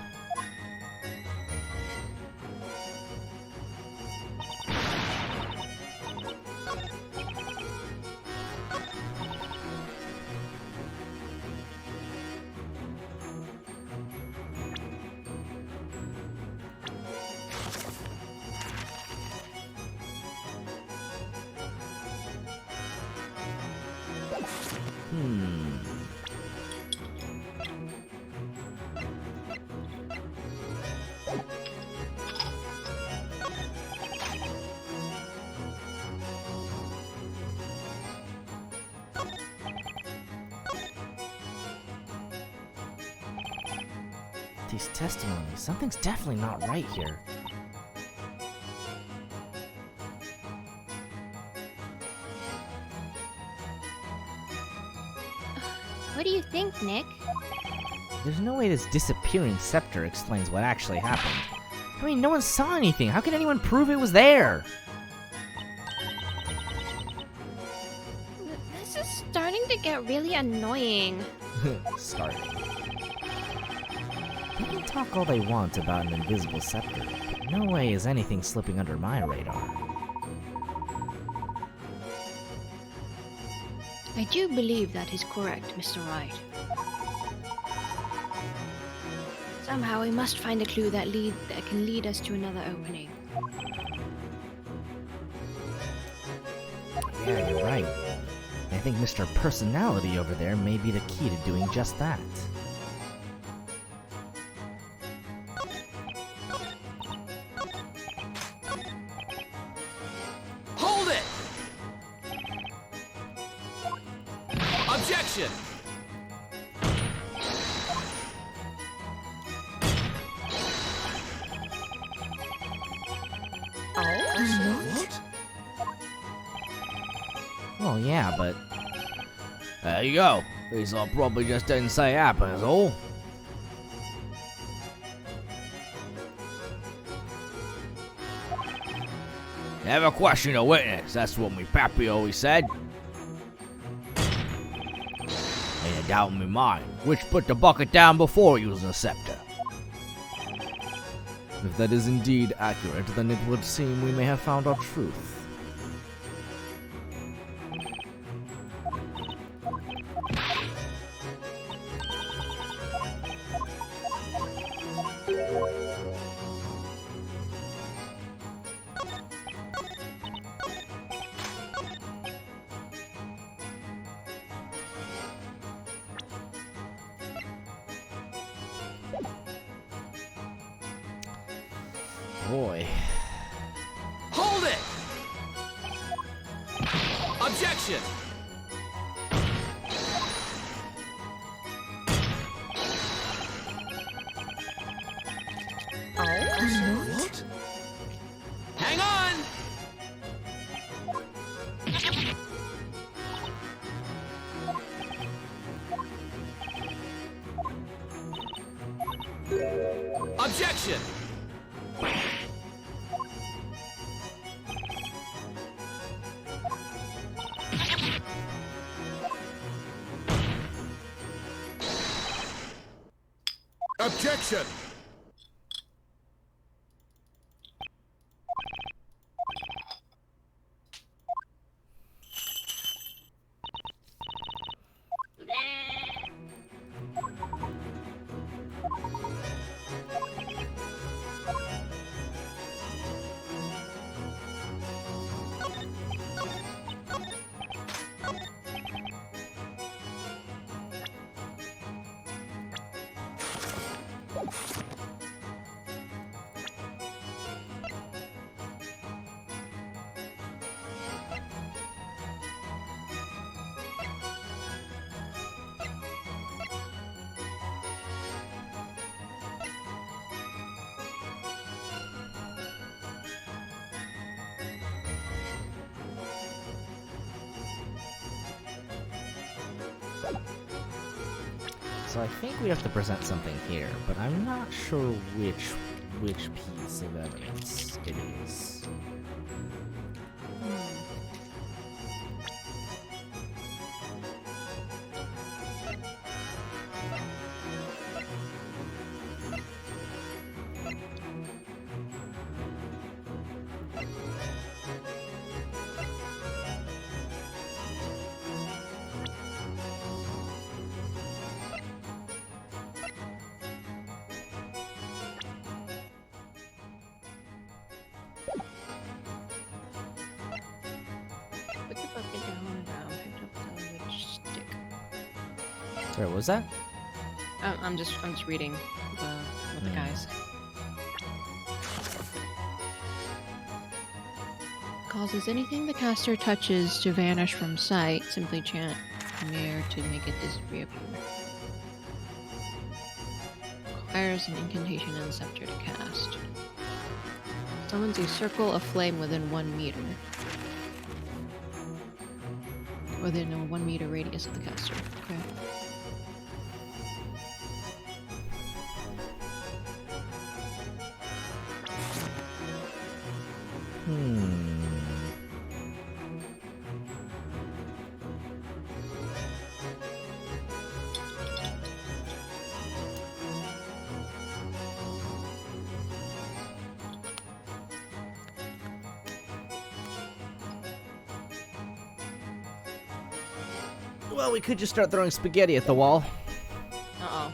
These testimonies, something's definitely not right here. What do you think, Nick? There's no way this disappearing scepter explains what actually happened. I mean, no one saw anything. How could anyone prove it was there? This is starting to get really annoying. Starting. They can talk all they want about an invisible scepter, but no way is anything slipping under my radar. I do believe that is correct, Mr. Wright. Somehow we must find a clue that can lead us to another opening. Yeah, you're right. I think Mr. Personality over there may be the key to doing just that. Hold it! Objection! What? Well, yeah, but... There you go. This all probably just didn't say happen, is all. Never question a witness, that's what me pappy always said. Ain't a doubt in me mind, which put the bucket down before using the scepter. If that is indeed accurate, then it would seem we may have found our truth. Boy. Hold it! Objection! What? Hang on! Objection! Objection! So I think we have to present something here, but I'm not sure which piece of evidence it is. Put the bucket down and picked up the witch stick. Where was that? I'm just reading what the guys. Causes anything the caster touches to vanish from sight. Simply chant mirror to make it reappear. Requires an incantation and scepter to cast. Summons a circle of flame within 1 meter. Within a 1 meter radius of the caster. Okay. Well, we could just start throwing spaghetti at the wall. Uh-oh.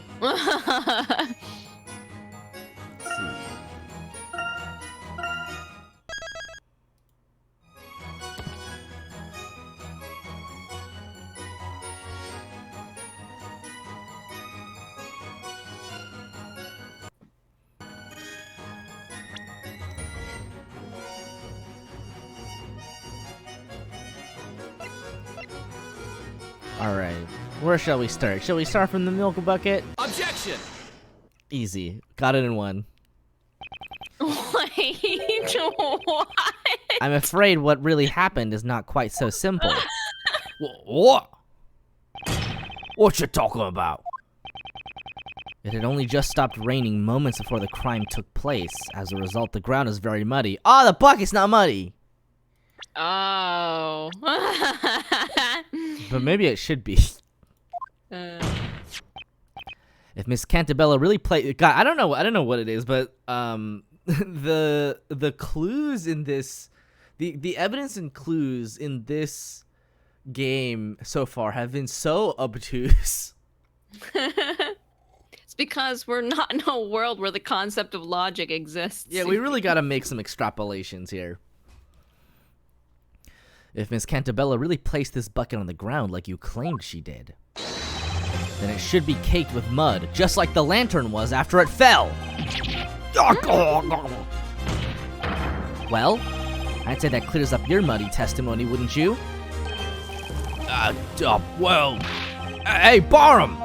Alright, where shall we start? Shall we start from the milk bucket? Objection! Easy. Got it in one. Wait, what? I'm afraid what really happened is not quite so simple. What? What you talking about? It had only just stopped raining moments before the crime took place. As a result, the ground is very muddy. Oh, the bucket's not muddy! Oh. But maybe it should be. If Miss Cantabella really played, God, I don't know what it is, but the clues in this, the evidence and clues in this game so far have been so obtuse. It's because we're not in a world where the concept of logic exists. Yeah, we really got to make some extrapolations here. If Miss Cantabella really placed this bucket on the ground like you claimed she did, then it should be caked with mud, just like the lantern was after it fell. Well, I'd say that clears up your muddy testimony, wouldn't you? Well, hey, Barnum!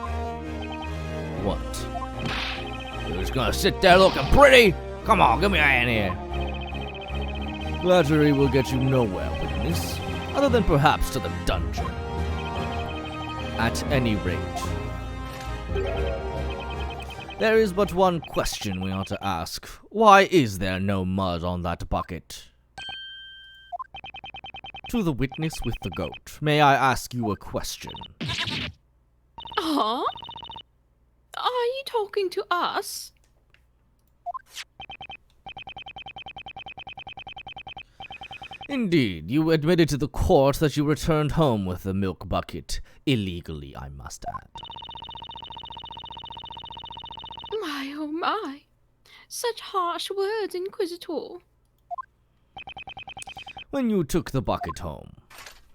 What? You're just gonna sit there looking pretty? Come on, give me a hand here. Flattery will get you nowhere, witness, other than perhaps to the dungeon. At any rate, there is but one question we ought to ask. Why is there no mud on that bucket? To the witness with the goat, may I ask you a question? Huh? Are you talking to us? Indeed, you admitted to the court that you returned home with the milk bucket. Illegally, I must add. My, oh my. Such harsh words, Inquisitor. When you took the bucket home,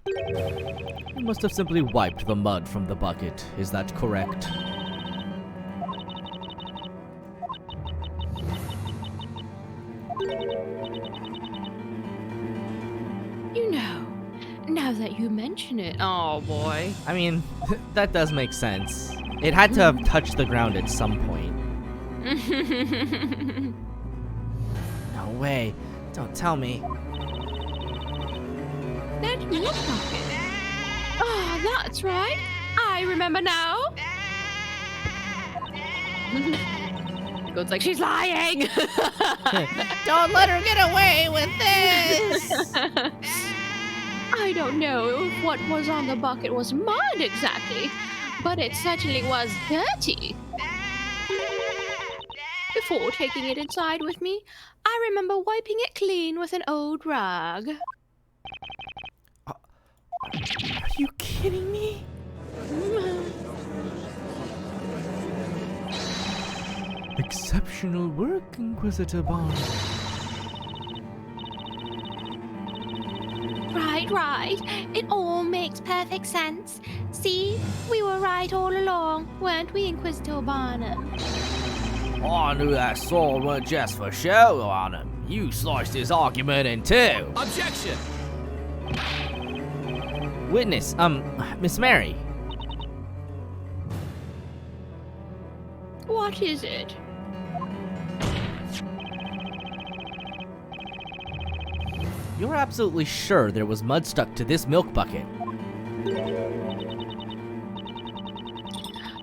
you must have simply wiped the mud from the bucket. Is that correct? You know, now that you mention it. Oh boy. I mean, that does make sense. It had to have touched the ground at some point. No way. Don't tell me. That milk bucket. Ah, that's right. I remember now. Goat's like, she's lying! Don't let her get away with this! I don't know if what was on the bucket was mud exactly, but it certainly was dirty. Before taking it inside with me, I remember wiping it clean with an old rag. Are you kidding me? Exceptional work, Inquisitor Bond. Right. It all makes perfect sense. See, we were right all along, weren't we, Inquisitor Barnum? I knew that sword wasn't just for show on him. You sliced his argument in two. Objection! Witness, Miss Mary. What is it? You're absolutely sure there was mud stuck to this milk bucket?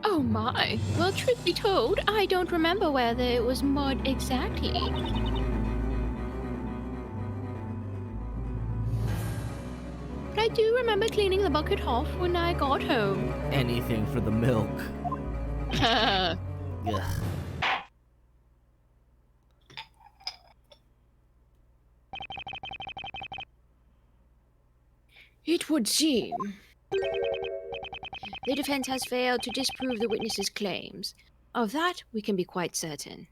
Oh my. Well, truth be told, I don't remember where there was mud exactly. But I do remember cleaning the bucket off when I got home. Anything for the milk. Ugh. It would seem the defense has failed to disprove the witness's claims. Of that, we can be quite certain.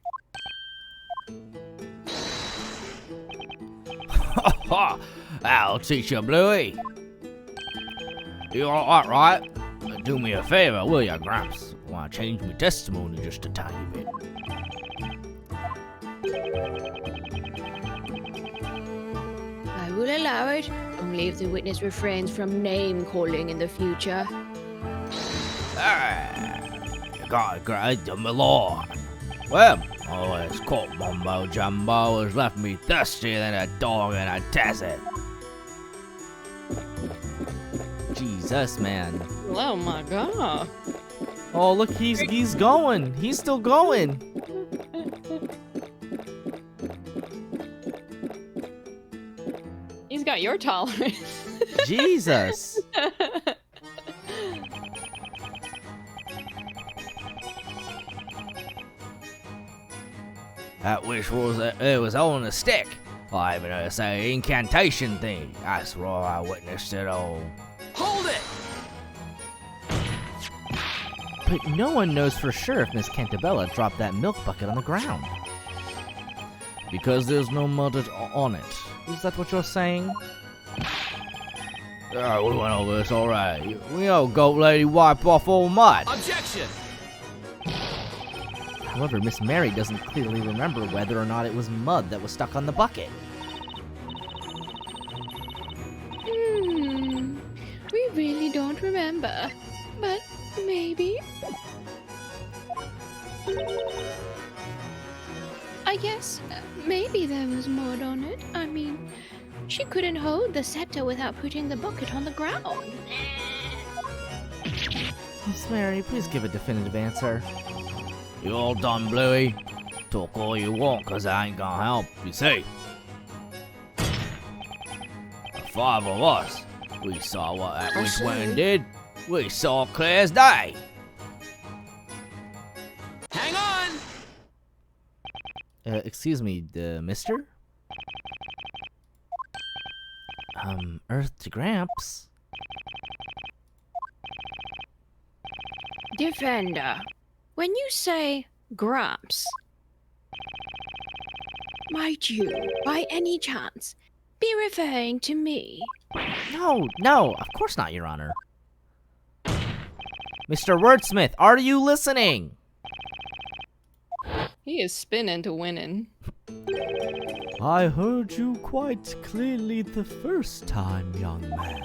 Ha! I'll teach you, Bluey. You all right? Do me a favor, will ya, Gramps? I want to change my testimony just a tiny bit. I will allow it, only if the witness refrains from name-calling in the future. You got it, great, my lord. Well, all this court mumbo jumbo has left me thirsty than a dog in a desert. Jesus, man. Oh my god. Oh, look, he's going. He's still going. He's got your tolerance. Jesus. That wish it was on a stick. I even heard her say incantation thing. I swore I witnessed it all. Hold it! But no one knows for sure if Miss Cantabella dropped that milk bucket on the ground. Because there's no mud on it. Is that what you're saying? We went over this alright. We old goat lady wipe off all mud. Objection! However, Miss Mary doesn't clearly remember whether or not it was mud that was stuck on the bucket. We really don't remember. But maybe. I guess maybe there was mud on it. I mean, she couldn't hold the scepter without putting the bucket on the ground. Miss Mary, please give a definitive answer. You all done, Bluey? Talk all you want, 'cause I ain't gonna help, you see. The 5 of us, we saw what that witch went and did. We saw clear as day. Hang on! Excuse me, mister? Earth to Gramps. Defender, when you say Gramps, might you, by any chance, be referring to me? No, of course not, Your Honor. Mr. Wordsmith, are you listening? He is spinning to winning. I heard you quite clearly the first time, young man.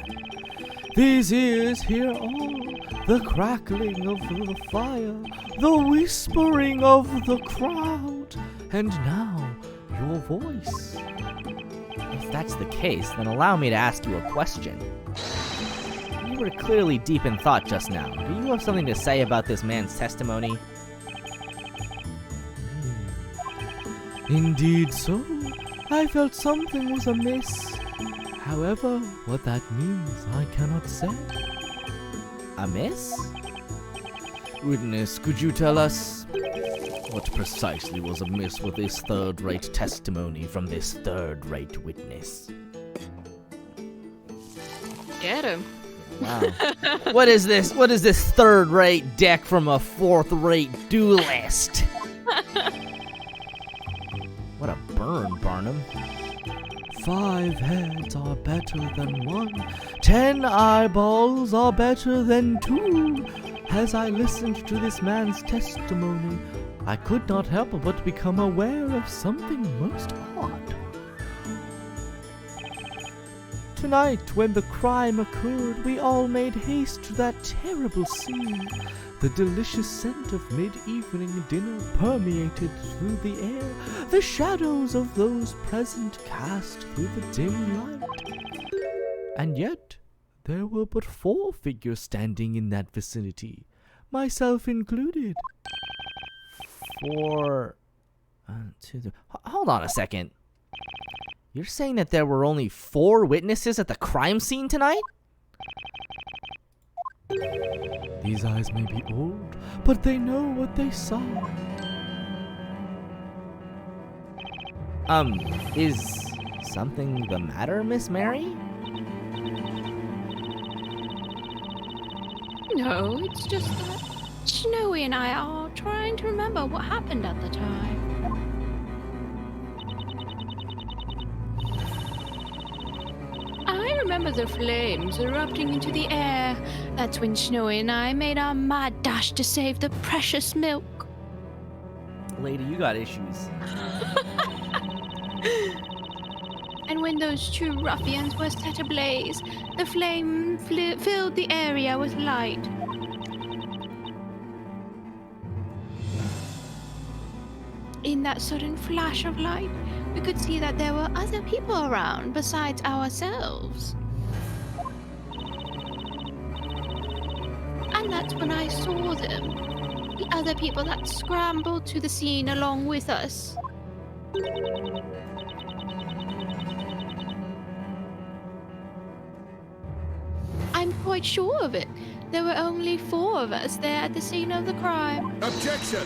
These ears hear all, the crackling of the fire, the whispering of the crowd, and now your voice. If that's the case, then allow me to ask you a question. You were clearly deep in thought just now. Do you have something to say about this man's testimony? Indeed so. I felt something was amiss. However, what that means, I cannot say. Amiss? Witness, could you tell us what precisely was amiss with this third-rate testimony from this third-rate witness? Get him. Wow. What is this? What is this third-rate deck from a fourth-rate duelist? What a burn, Barnum. 5 heads are better than 1. 10 eyeballs are better than 2. As I listened to this man's testimony, I could not help but become aware of something most odd. Tonight, when the crime occurred, we all made haste to that terrible scene. The delicious scent of mid-evening dinner permeated through the air. The shadows of those present cast through the dim light. And yet, there were but 4 figures standing in that vicinity, myself included. 4... Hold on a second. You're saying that there were only 4 witnesses at the crime scene tonight? These eyes may be old, but they know what they saw. Is something the matter, Miss Mary? No, it's just that Snowy and I are trying to remember what happened at the time. I remember the flames erupting into the air. That's when Snowy and I made our mad dash to save the precious milk. Lady, you got issues. And when those 2 ruffians were set ablaze, the flame filled the area with light. In that sudden flash of light, we could see that there were other people around besides ourselves. And that's when I saw them. The other people that scrambled to the scene along with us. I'm quite sure of it. There were only 4 of us there at the scene of the crime. Objection!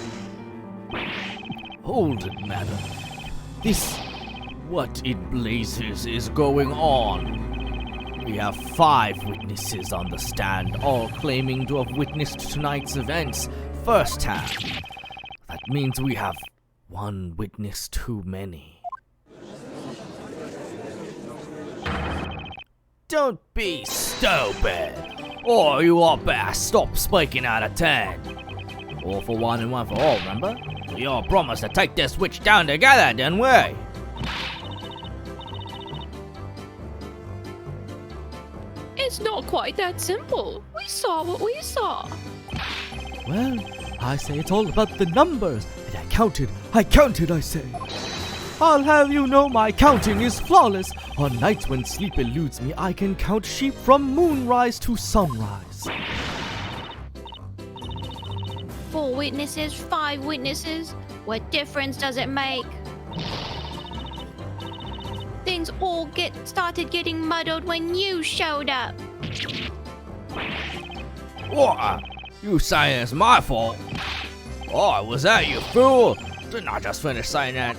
Hold it, madam. What in blazes is going on? We have 5 witnesses on the stand, all claiming to have witnessed tonight's events firsthand. That means we have 1 witness too many. Don't be stupid, or you all better stop speaking out of turn. All for one and one for all, remember? We all promised to take this witch down together, didn't we? It's not quite that simple. We saw what we saw. Well, I say it's all about the numbers. And I counted, I say. I'll have you know my counting is flawless. On nights when sleep eludes me, I can count sheep from moonrise to sunrise. 4 witnesses, 5 witnesses. What difference does it make? Things all started getting muddled when you showed up. What? You saying it's my fault? Oh, was that you fool? Didn't I just finish saying that?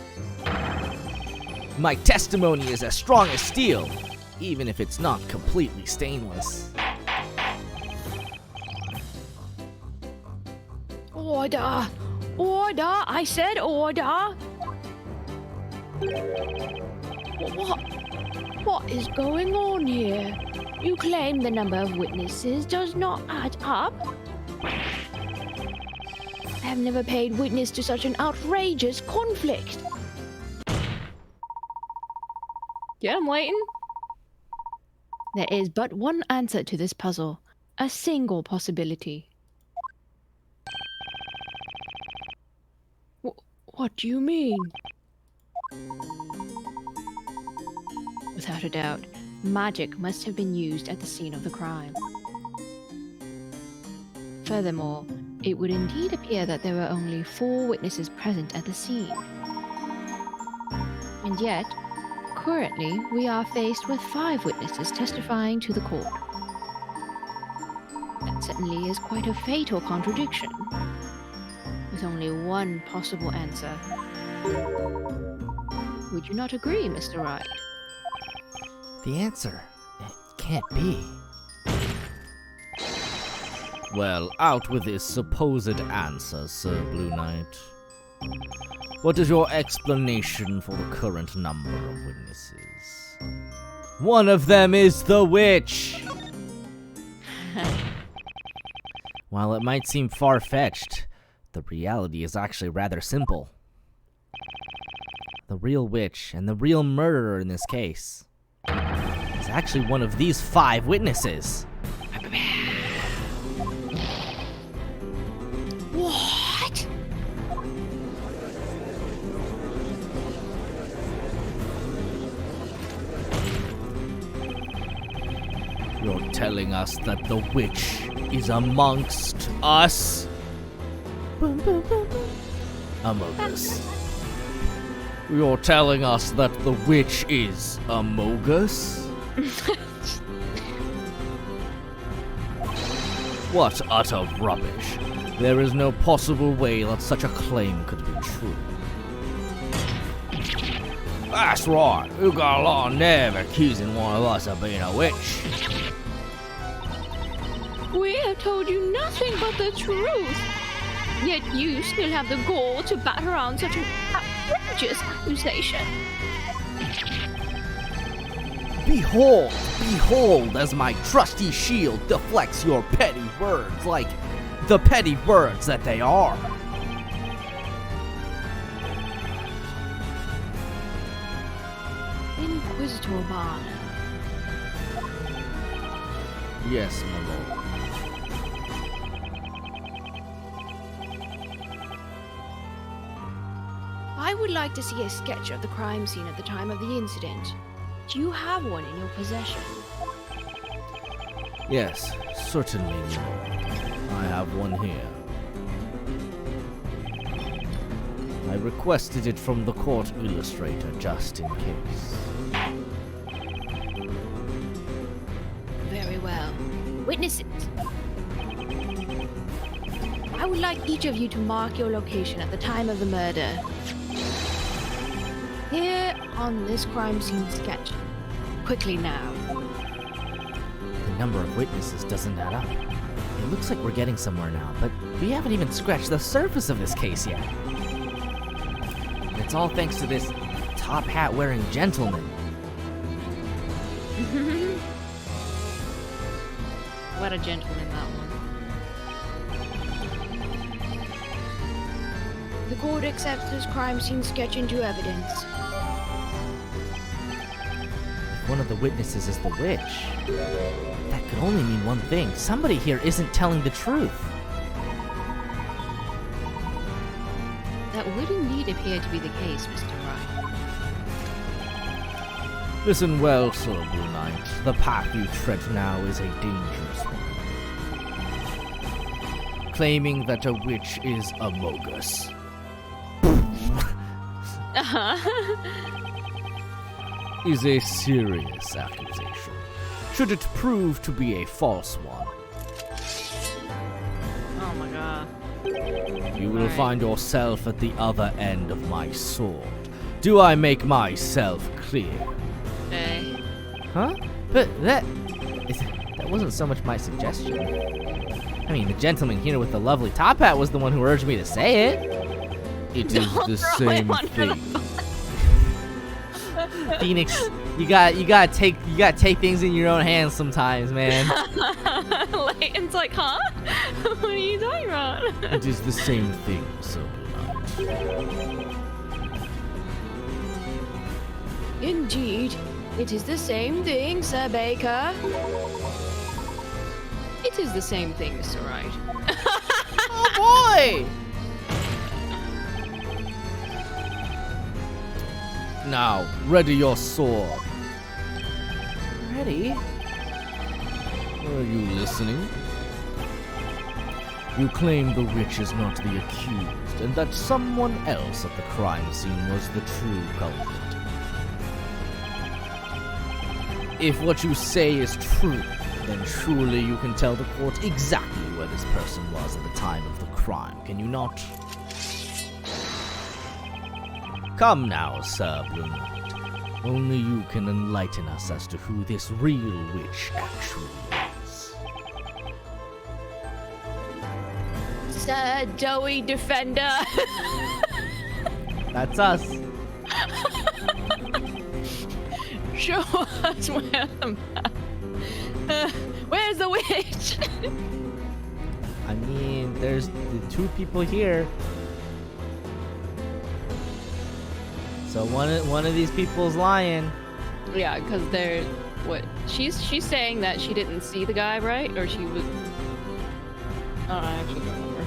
My testimony is as strong as steel, even if it's not completely stainless. Order! Order! I said order! What is going on here? You claim the number of witnesses does not add up? I have never paid witness to such an outrageous conflict. Yeah, I'm waiting. There is but one answer to this puzzle. A single possibility. What do you mean? Without a doubt, magic must have been used at the scene of the crime. Furthermore, it would indeed appear that there were only 4 witnesses present at the scene. And yet, currently, we are faced with 5 witnesses testifying to the court. That certainly is quite a fatal contradiction, with only one possible answer. Would you not agree, Mr. Wright? The answer, it can't be. Well, out with this supposed answer, Sir Blue Knight. What is your explanation for the current number of witnesses? One of them is the witch! While it might seem far-fetched, the reality is actually rather simple. The real witch and the real murderer in this case is actually one of these 5 witnesses. What? You're telling us that the witch is amongst us? Among us. You're telling us that the witch is among us? What utter rubbish. There is no possible way that such a claim could be true. That's right. You got a lot of nerve accusing one of us of being a witch. We have told you nothing but the truth. Yet you still have the gall to bat around such an outrageous accusation. Behold, behold, as my trusty shield deflects your petty words like the petty words that they are. Inquisitor Bard. Yes, my lord. I would like to see a sketch of the crime scene at the time of the incident. Do you have one in your possession? Yes, certainly, my lord. I have one here. I requested it from the court illustrator just in case. Very well. Witness it. I would like each of you to mark your location at the time of the murder. Here on this crime scene sketch. Quickly now. The number of witnesses doesn't add up. It looks like we're getting somewhere now, but we haven't even scratched the surface of this case yet. And it's all thanks to this top hat wearing gentleman. What a gentleman that one. The court accepts this crime scene sketch into evidence. If one of the witnesses is the witch, that could only mean one thing. Somebody here isn't telling the truth. That would indeed appear to be the case, Mr. Wright. Listen well, Sir Blue Knight. The path you tread now is a dangerous one. Claiming that a witch is a bogus is a serious accusation. Should it prove to be a false one, Oh my god. you will Alright. find yourself at the other end of my sword. Do I make myself clear? Okay. Huh? But that wasn't so much my suggestion. I mean, the gentleman here with the lovely top hat was the one who urged me to say it. It is Don't the throw it same under the thing. Phoenix, you gotta take things in your own hands sometimes, man. Layton's like, huh? What are you talking about? It is the same thing, Sir Blue Knight. Indeed, it is the same thing, Sir Baker. It is the same thing, Mr. Wright. Oh boy! Now, ready your sword. Ready? Are you listening? You claim the witch is not the accused, and that someone else at the crime scene was the true culprit. If what you say is true, then surely you can tell the court exactly where this person was at the time of the crime, can you not? Come now, Sir Blue Knight. Only you can enlighten us as to who this real witch actually is. Sir Doughy Defender. That's us. Show us where the map. Where's the witch? I mean, there's the two people here. So one of these people's lying. Yeah, because they're what? She's saying that she didn't see the guy, right? Or she was. Oh, I actually don't remember.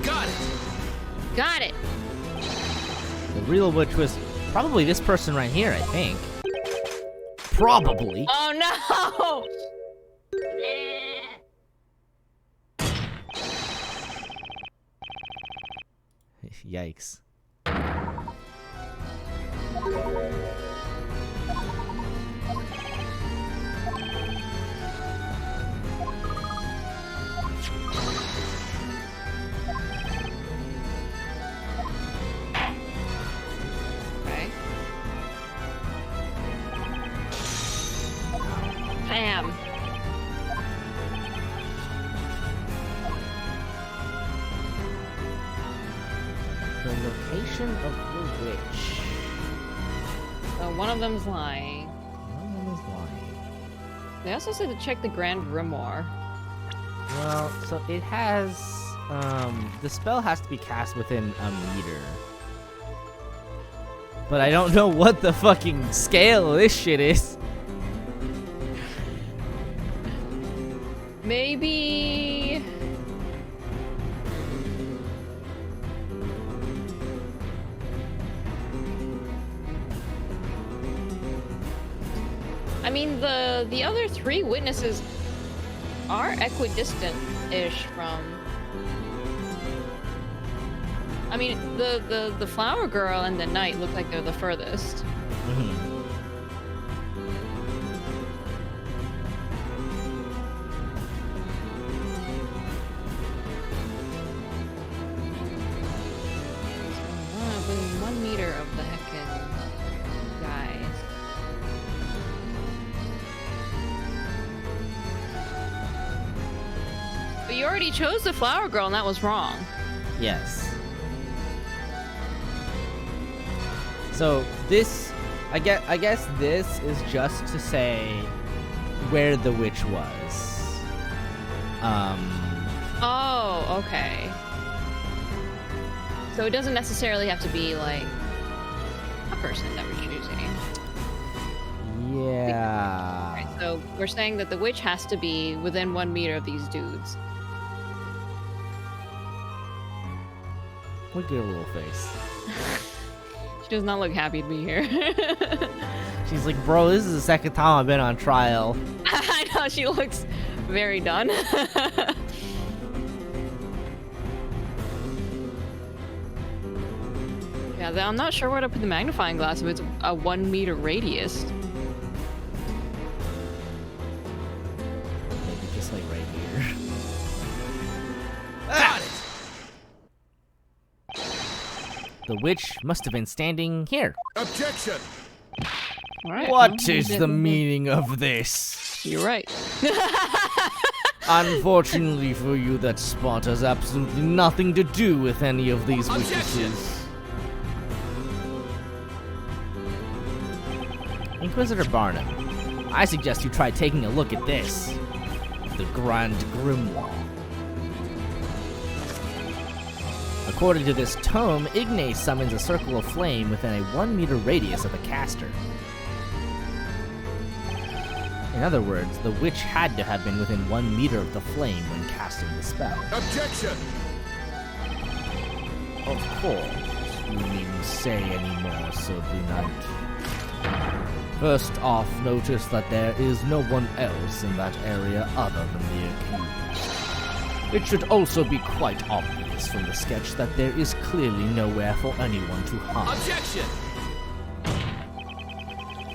Got it. Got it. The real witch was probably this person right here, I think. Probably. Oh no! Yikes. Okay. Bam. The location of the witch. One of them's lying. One of them is lying. They also said to check the Grand Grimoire. Well, so it has, the spell has to be cast within a meter. But I don't know what the fucking scale of this shit is. Maybe. I mean, the other three witnesses are equidistant-ish from. I mean, the flower girl and the knight look like they're the furthest. you already chose the flower girl, and that was wrong. Yes. So this, I guess this is just to say where the witch was. Oh, okay. So it doesn't necessarily have to be like a person that we're choosing. Yeah. Right, so we're saying that the witch has to be within 1 meter of these dudes. Look at her little face. She does not look happy to be here. She's like, bro, this is the second time I've been on trial. I know, she looks very done. Yeah, I'm not sure where to put the magnifying glass if it's a 1 meter radius. Maybe just like right here. Got it. The witch must have been standing here. Objection. All right. What is the meaning of this? You're right. Unfortunately for you, that spot has absolutely nothing to do with any of these Objection. witnesses. Inquisitor Barnum, I suggest you try taking a look at this. The Grand Grimoire. According to this tome, Ignace summons a circle of flame within a 1 meter radius of the caster. In other words, the witch had to have been within 1 meter of the flame when casting the spell. Objection. Of course, you needn't say any more, Sir Blue Knight. First off, notice that there is no one else in that area other than the accused. It should also be quite obvious from the sketch that there is clearly nowhere for anyone to hide. Objection.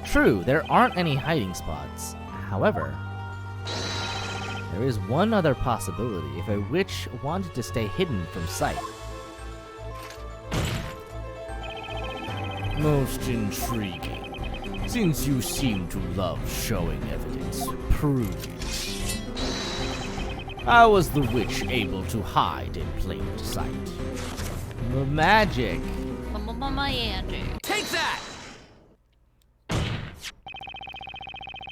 True, there aren't any hiding spots. However, there is one other possibility if a witch wanted to stay hidden from sight. Most intriguing. Since you seem to love showing evidence, prove it. How was the witch able to hide in plain sight? The magic. Take that.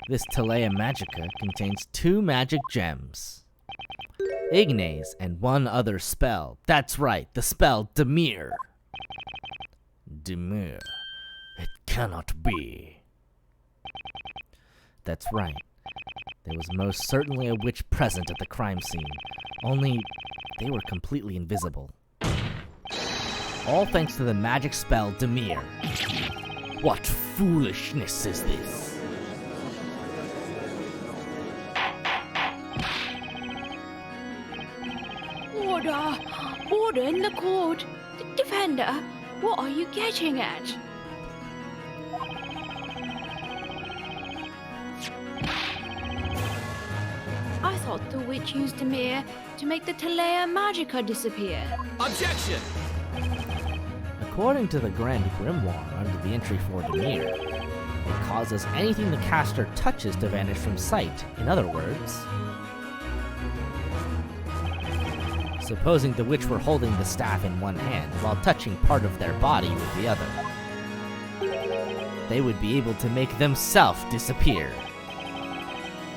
This Telea Magica contains 2 magic gems. Ignace and 1 other spell. That's right, the spell Demir. Demir. It cannot be. That's right. There was most certainly a witch present at the crime scene. Only, they were completely invisible. All thanks to the magic spell Demir. What foolishness is this? Order! Order in the court! Defender, what are you getting at? I thought the witch used Demir to make the Telea Magica disappear. Objection. According to the Grand Grimoire under the entry for Demir, it causes anything the caster touches to vanish from sight. In other words, supposing the witch were holding the staff in one hand while touching part of their body with the other, they would be able to make themselves disappear.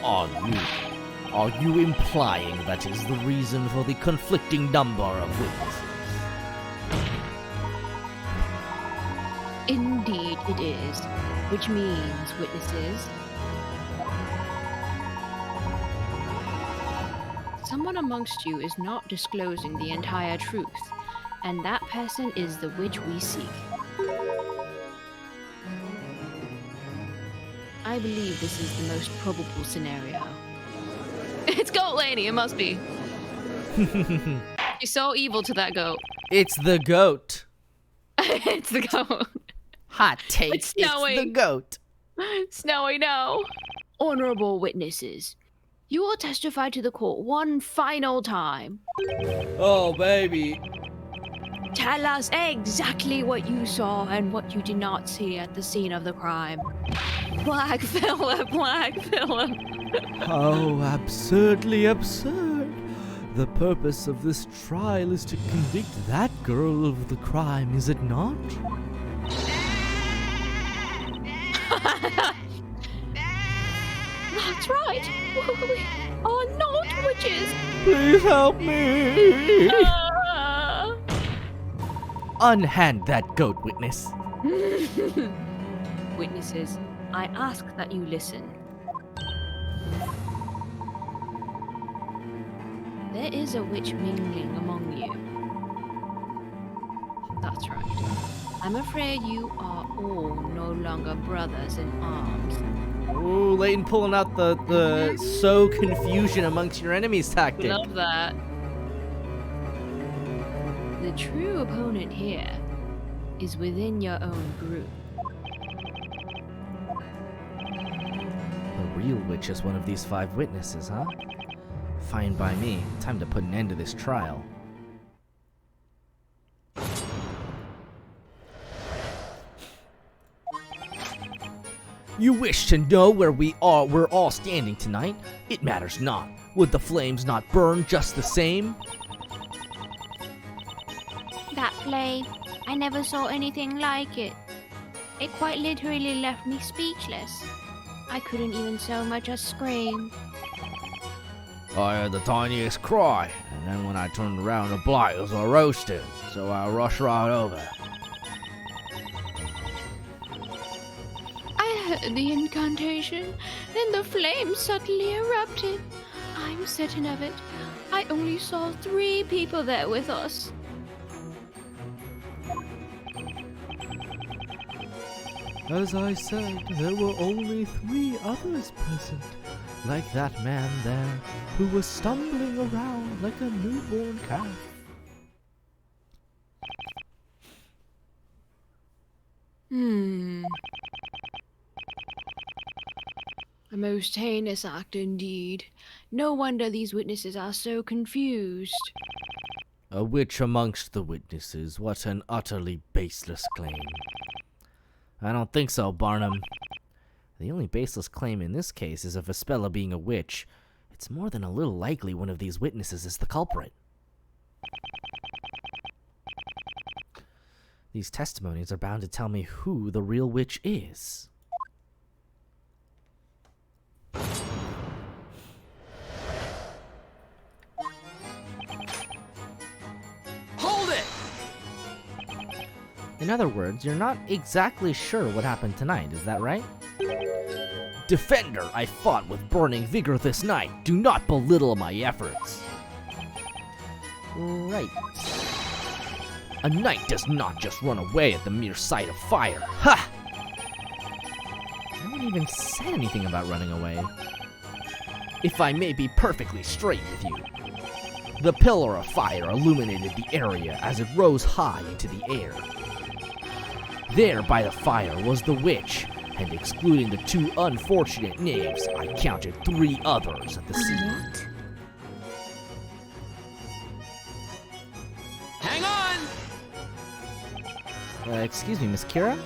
Are you implying that is the reason for the conflicting number of witnesses? Indeed it is, which means witnesses. Someone amongst you is not disclosing the entire truth, and that person is the witch we seek. I believe this is the most probable scenario. It's Goat Lady, it must be. She's so evil to that goat. It's the goat. It's the goat. Hot take, It's it's the snowing. goat. Snowy, no. Honorable witnesses, you will testify to the court one final time. Oh, baby. Tell us exactly what you saw and what you did not see at the scene of the crime. Black Phillip, Black Phillip. How absurdly absurd. The purpose of this trial is to convict that girl of the crime, is it not? That's right. We are not witches. Please help me! Unhand that goat, witness. Witnesses, I ask that you listen. There is a witch mingling among you. That's right. I'm afraid you are all no longer brothers in arms. Ooh, Leighton pulling out the sow confusion amongst your enemies tactic. Love that. The true opponent here is within your own group. The real witch is one of these 5 witnesses, huh? Fine by me. Time to put an end to this trial. You wish to know where we're all standing tonight? It matters not. Would the flames not burn just the same? That flame, I never saw anything like it. It quite literally left me speechless. I couldn't even so much as scream. I heard the tiniest cry, and then when I turned around, the blighters were roasted, so I rushed right over. I heard the incantation, then the flames suddenly erupted. I'm certain of it. I only saw 3 people there with us. As I said, there were only 3 others present, like that man there, who was stumbling around like a newborn calf. A most heinous act indeed. No wonder these witnesses are so confused. A witch amongst the witnesses, what an utterly baseless claim. I don't think so, Barnum. The only baseless claim in this case is of PLvsPWAA being a witch. It's more than a little likely one of these witnesses is the culprit. These testimonies are bound to tell me who the real witch is. Hold it! In other words, you're not exactly sure what happened tonight, is that right? Defender, I fought with burning vigor this night. Do not belittle my efforts. Right. A knight does not just run away at the mere sight of fire. Ha! No one even said anything about running away. If I may be perfectly straight with you, the pillar of fire illuminated the area as it rose high into the air. There by the fire was the witch, and excluding the 2 unfortunate knaves, I counted 3 others at the scene. Hang on! Excuse me, Miss Kira?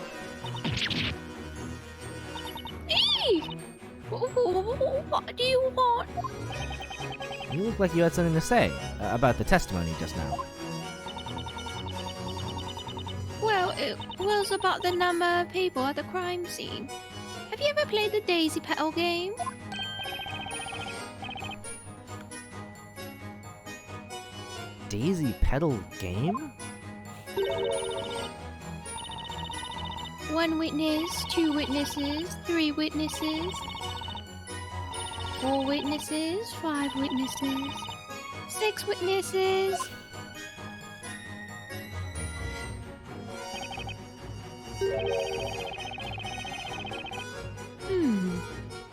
What do you want? You look like you had something to say about the testimony just now. Well, it was about the number of people at the crime scene. Have you ever played the Daisy Petal game? Daisy Petal game? 1 witness, 2 witnesses, 3 witnesses, 4 witnesses, 5 witnesses, 6 witnesses.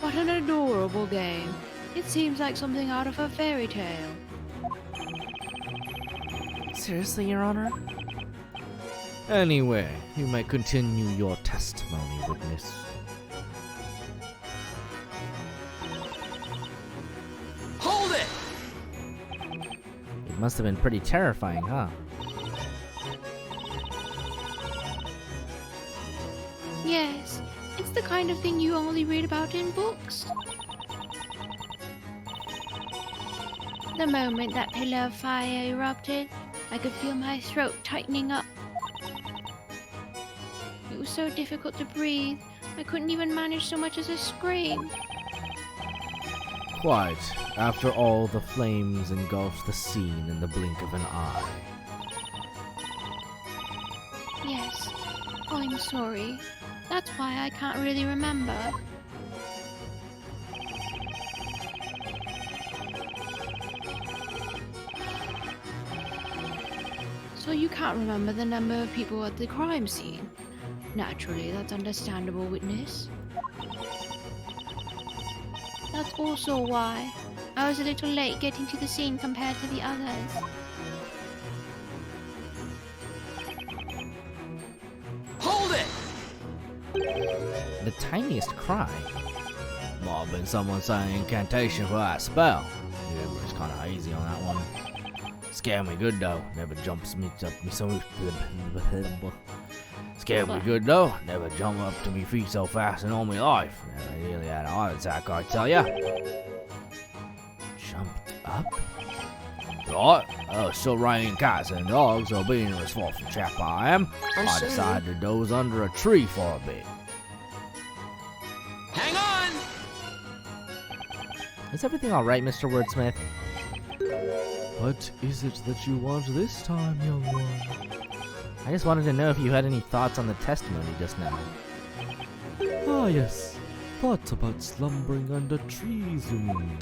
What an adorable game. It seems like something out of a fairy tale. Seriously, Your Honor? Anyway, you may continue your testimony, witness. Hold it! It must have been pretty terrifying, huh? Yes, it's the kind of thing you only read about in books. The moment that pillar of fire erupted, I could feel my throat tightening up. It was so difficult to breathe, I couldn't even manage so much as a scream. Quite. After all, the flames engulfed the scene in the blink of an eye. Yes, I'm sorry. That's why I can't really remember. So you can't remember the number of people at the crime scene? Naturally, that's understandable, witness. That's also why I was a little late getting to the scene compared to the others. Hold it! The tiniest cry. Might have been someone saying incantation for that spell. Yeah, but it's kind of hazy on that one. Scared me good though. Never jumps me up me so. Scared me good though. Never jumped up to me feet so fast in all my life. Never nearly had a heart attack, I tell ya. Jumped up? Right. Still raining cats and dogs, so being a resourceful chap I am, I decided to doze under a tree for a bit. Hang on! Is everything alright, Mr. Wordsmith? What is it that you want this time, young one? I just wanted to know if you had any thoughts on the testimony just now. Ah, yes. Thoughts about slumbering under trees, you mean?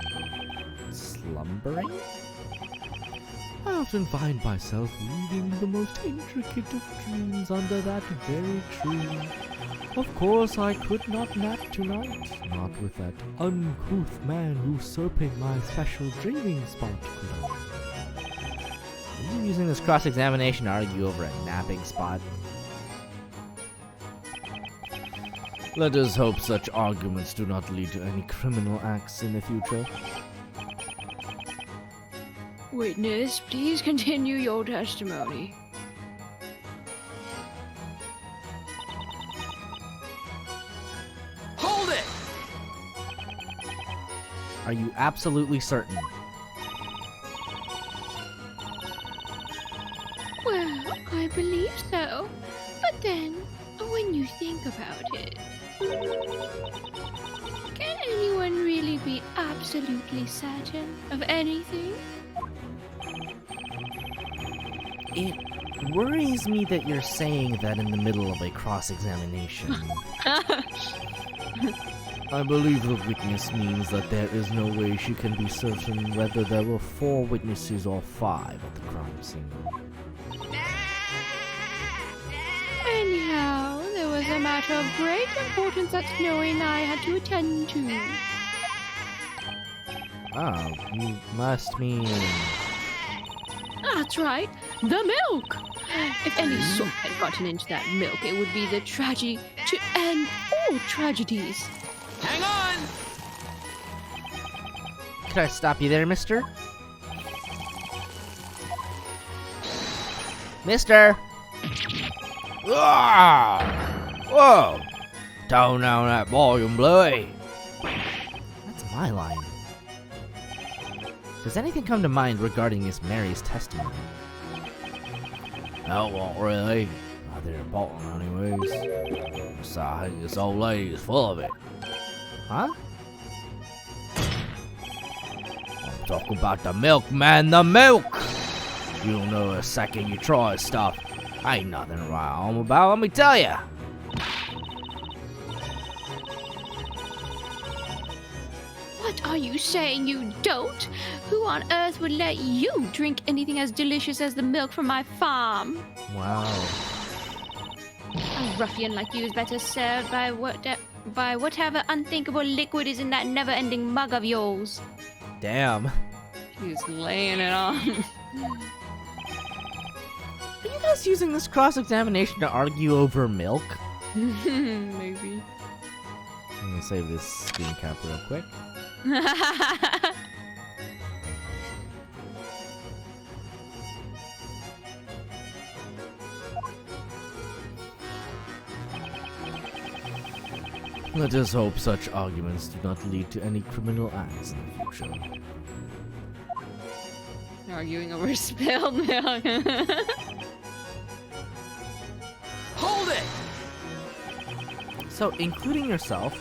Slumbering? I often find myself weaving the most intricate of dreams under that very tree. Of course, I could not nap tonight, not with that uncouth man usurping my special dreaming spot, could I? Are you using this cross-examination to argue over a napping spot? Let us hope such arguments do not lead to any criminal acts in the future. Witness, please continue your testimony. Hold it! Are you absolutely certain? Well, I believe so. But then, when you think about it, can anyone really be absolutely certain of anything? It worries me that you're saying that in the middle of a cross-examination. I believe the witness means that there is no way she can be certain whether there were 4 witnesses or 5 at the crime scene. Anyhow, there was a matter of great importance that Snowy and I had to attend to. Oh, you must mean... That's right, the milk! If any soot had gotten into that milk, it would be the tragedy to end all tragedies. Hang on! Could I stop you there, mister? Mister! Ah! Whoa! Tone down that volume, Bluey. That's my line. Does anything come to mind regarding Miss Mary's testimony? That won't really. Nothing important anyways. Besides, I think this old lady is full of it. Huh? I'm talking about the milk, man, the milk! You'll know the second you try stuff. Ain't nothing to write home about, let me tell ya. What are you saying, you dolt? Who on earth would let you drink anything as delicious as the milk from my farm? Wow. A ruffian like you is better served by whatever unthinkable liquid is in that never-ending mug of yours. Damn. He's laying it on. Are you guys using this cross-examination to argue over milk? Maybe. I'm gonna save this screen cap real quick. Let us hope such arguments do not lead to any criminal acts in the future. Arguing over spilled milk. Hold it! So, including yourself,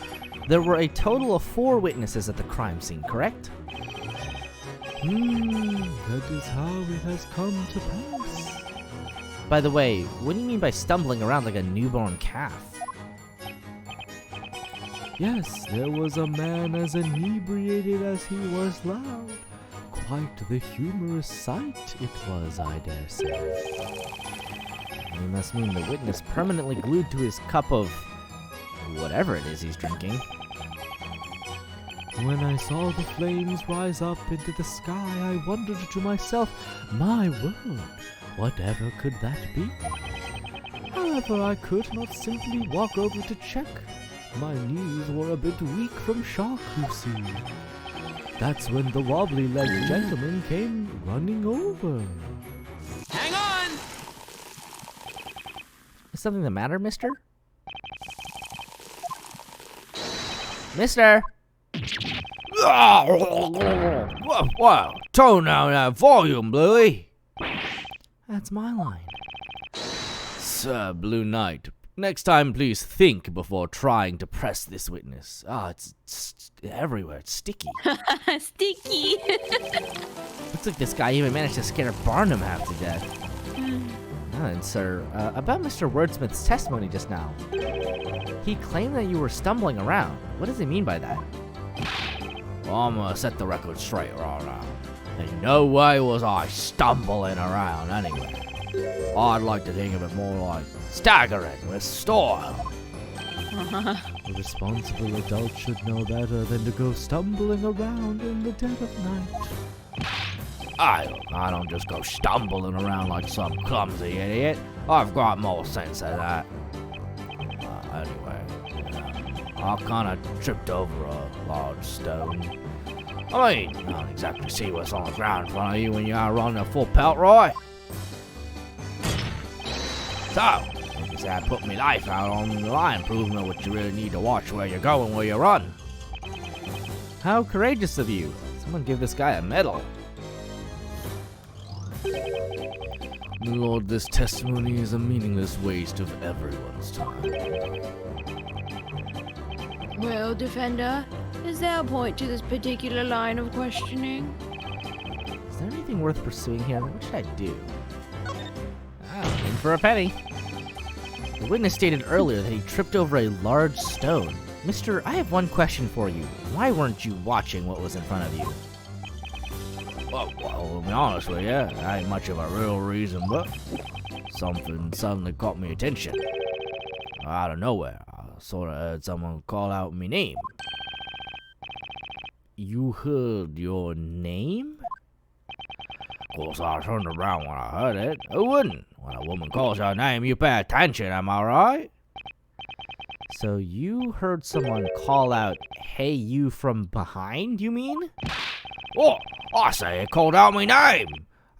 there were a total of 4 witnesses at the crime scene, correct? That is how it has come to pass. By the way, what do you mean by stumbling around like a newborn calf? Yes, there was a man as inebriated as he was loud. Quite the humorous sight it was, I dare say. You must mean the witness permanently glued to his cup of whatever it is he's drinking. When I saw the flames rise up into the sky, I wondered to myself, my word, whatever could that be? However, I could not simply walk over to check. My knees were a bit weak from shock, you see. That's when the wobbly-legged gentleman came running over. Hang on! Is something the matter, mister? Mister! Wow, tone down that volume, Bluey. That's my line. Sir Blue Knight, next time please think before trying to press this witness. It's everywhere. It's sticky. Sticky. Looks like this guy even managed to scare Barnum half to death. And sir, about Mr. Wordsmith's testimony just now. He claimed that you were stumbling around. What does he mean by that? Well, I'm gonna set the record straight right now. In no way was I stumbling around anyway. I'd like to think of it more like staggering with style. A responsible adult should know better than to go stumbling around in the dead of night. I don't just go stumbling around like some clumsy idiot. I've got more sense than that. Anyway, I kind of tripped over a large stone. I mean, you don't exactly see what's on the ground in front of you when you are running a full pelt, right? So, you say I put my life out on the line, proving that you really need to watch where you're going, where you run. How courageous of you. Someone give this guy a medal. Lord, this testimony is a meaningless waste of everyone's time. Well, Defender, is there a point to this particular line of questioning? Is there anything worth pursuing here? What should I do? In for a penny. The witness stated earlier that he tripped over a large stone. Mister, I have one question for you. Why weren't you watching what was in front of you? Well, to be honest with you, that ain't much of a real reason, but something suddenly caught my attention. Out of nowhere, I sort of heard someone call out my name. You heard your name? Of course, I turned around when I heard it. Who wouldn't? When a woman calls her name, you pay attention, am I right? So you heard someone call out, "Hey, you," from behind, you mean? Oh, I say it called out my name.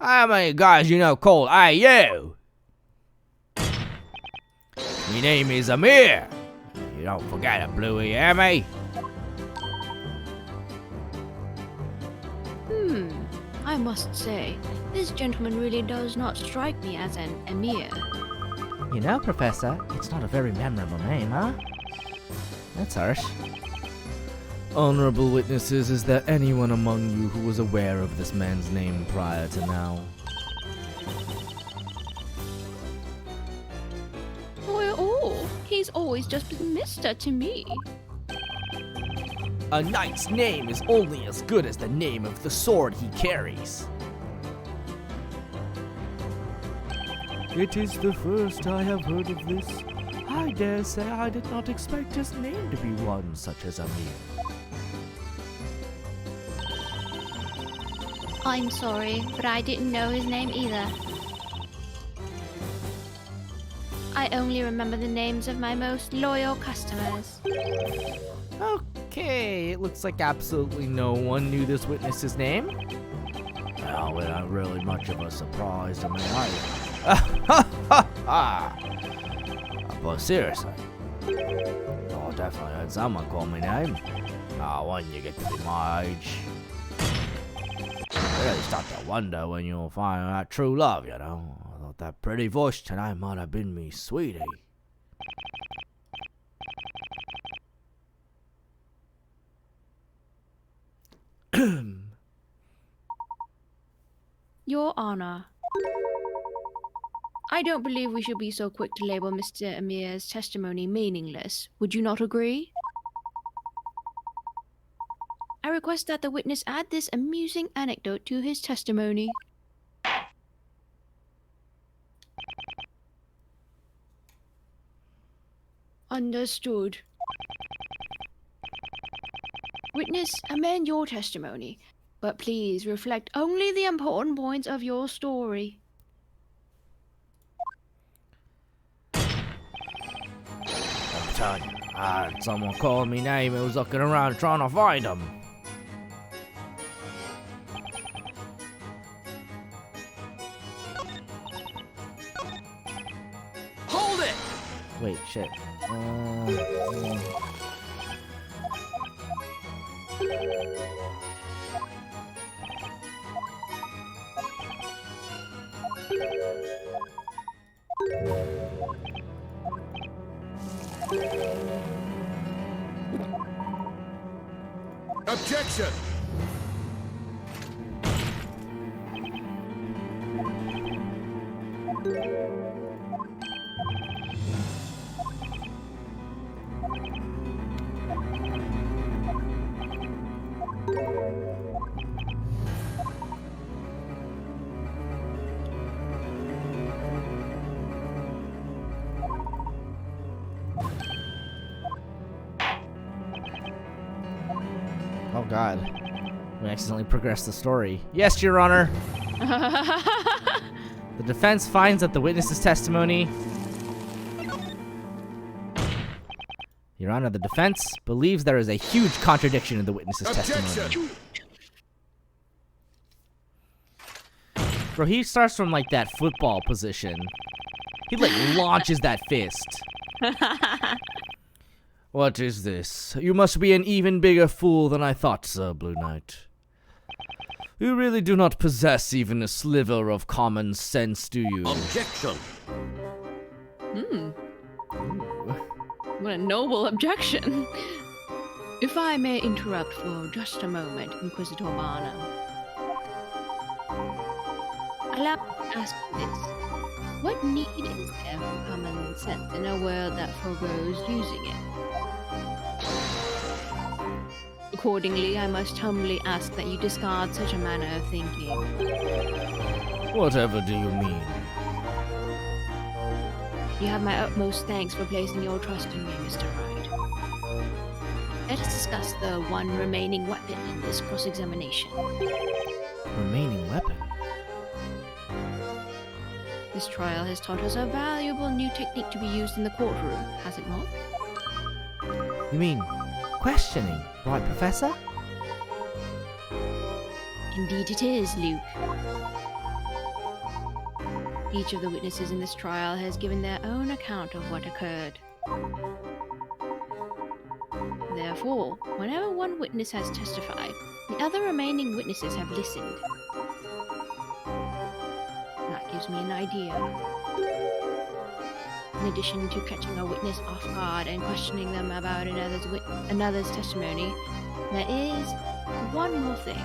How many guys you know called "Hey, you"? My name is Amir. You don't forget it, Bluey, hear me? I must say, this gentleman really does not strike me as an emir. You know, Professor, it's not a very memorable name, huh? That's harsh. Honorable witnesses, is there anyone among you who was aware of this man's name prior to now? Not at all. He's always just been Mister to me. A knight's name is only as good as the name of the sword he carries. It is the first I have heard of this. I dare say I did not expect his name to be one such as Amir. I'm sorry, but I didn't know his name either. I only remember the names of my most loyal customers. Okay, it looks like absolutely no one knew this witness's name. Well, it ain't really much of a surprise to me, but seriously, I definitely heard someone call my name. When you get to be my age. really start to wonder when you'll find that true love, you know. I thought that pretty voice tonight might have been me sweetie. Your Honor, I don't believe we should be so quick to label Mr. Amir's testimony meaningless. Would you not agree? I request that the witness add this amusing anecdote to his testimony. Understood. Witness, amend your testimony, but please reflect only the important points of your story. I'm telling you, I had someone call me name and was looking around trying to find him. Hold it! Wait, shit. Objection! Oh god. We accidentally progressed the story. Yes, Your Honor. The defense finds that the witness's testimony... Your Honor, the defense believes there is a huge contradiction in the witness's testimony. Objection! Bro, he starts from like that football position. He like launches that fist. What is this? You must be an even bigger fool than I thought, Sir Blue Knight. You really do not possess even a sliver of common sense, do you? Objection! What a noble objection. If I may interrupt for just a moment, Inquisitor Barnum. Allow me to ask you this. What need is there for common sense in a world that forgoes using it? Accordingly, I must humbly ask that you discard such a manner of thinking. Whatever do you mean? You have my utmost thanks for placing your trust in me, Mr. Wright. Let us discuss the one remaining weapon in this cross-examination. Remaining weapon? This trial has taught us a valuable new technique to be used in the courtroom, has it not? You mean questioning, right, Professor? Indeed it is, Luke. Each of the witnesses in this trial has given their own account of what occurred. Therefore, whenever one witness has testified, the other remaining witnesses have listened. That gives me an idea. In addition to catching a witness off guard and questioning them about another's testimony, there is one more thing.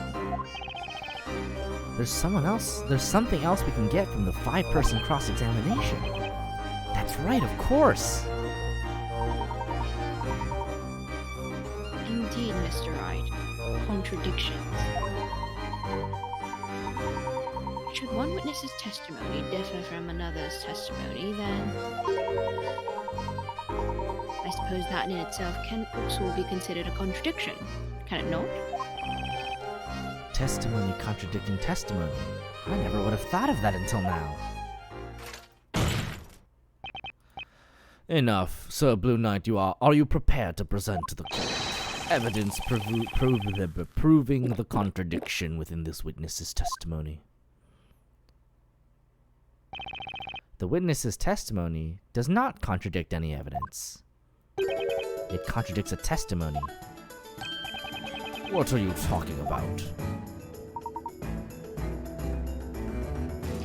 There's something else we can get from the 5-person cross-examination. That's right, of course. Indeed, Mr. Wright. Contradictions. Should one witness's testimony differ from another's testimony, then I suppose that in itself can also be considered a contradiction, can it not? Testimony contradicting testimony. I never would have thought of that until now. Enough, Sir Blue Knight. Are you prepared to present to the court evidence proving the contradiction within this witness's testimony? The witness's testimony does not contradict any evidence. It contradicts a testimony. What are you talking about?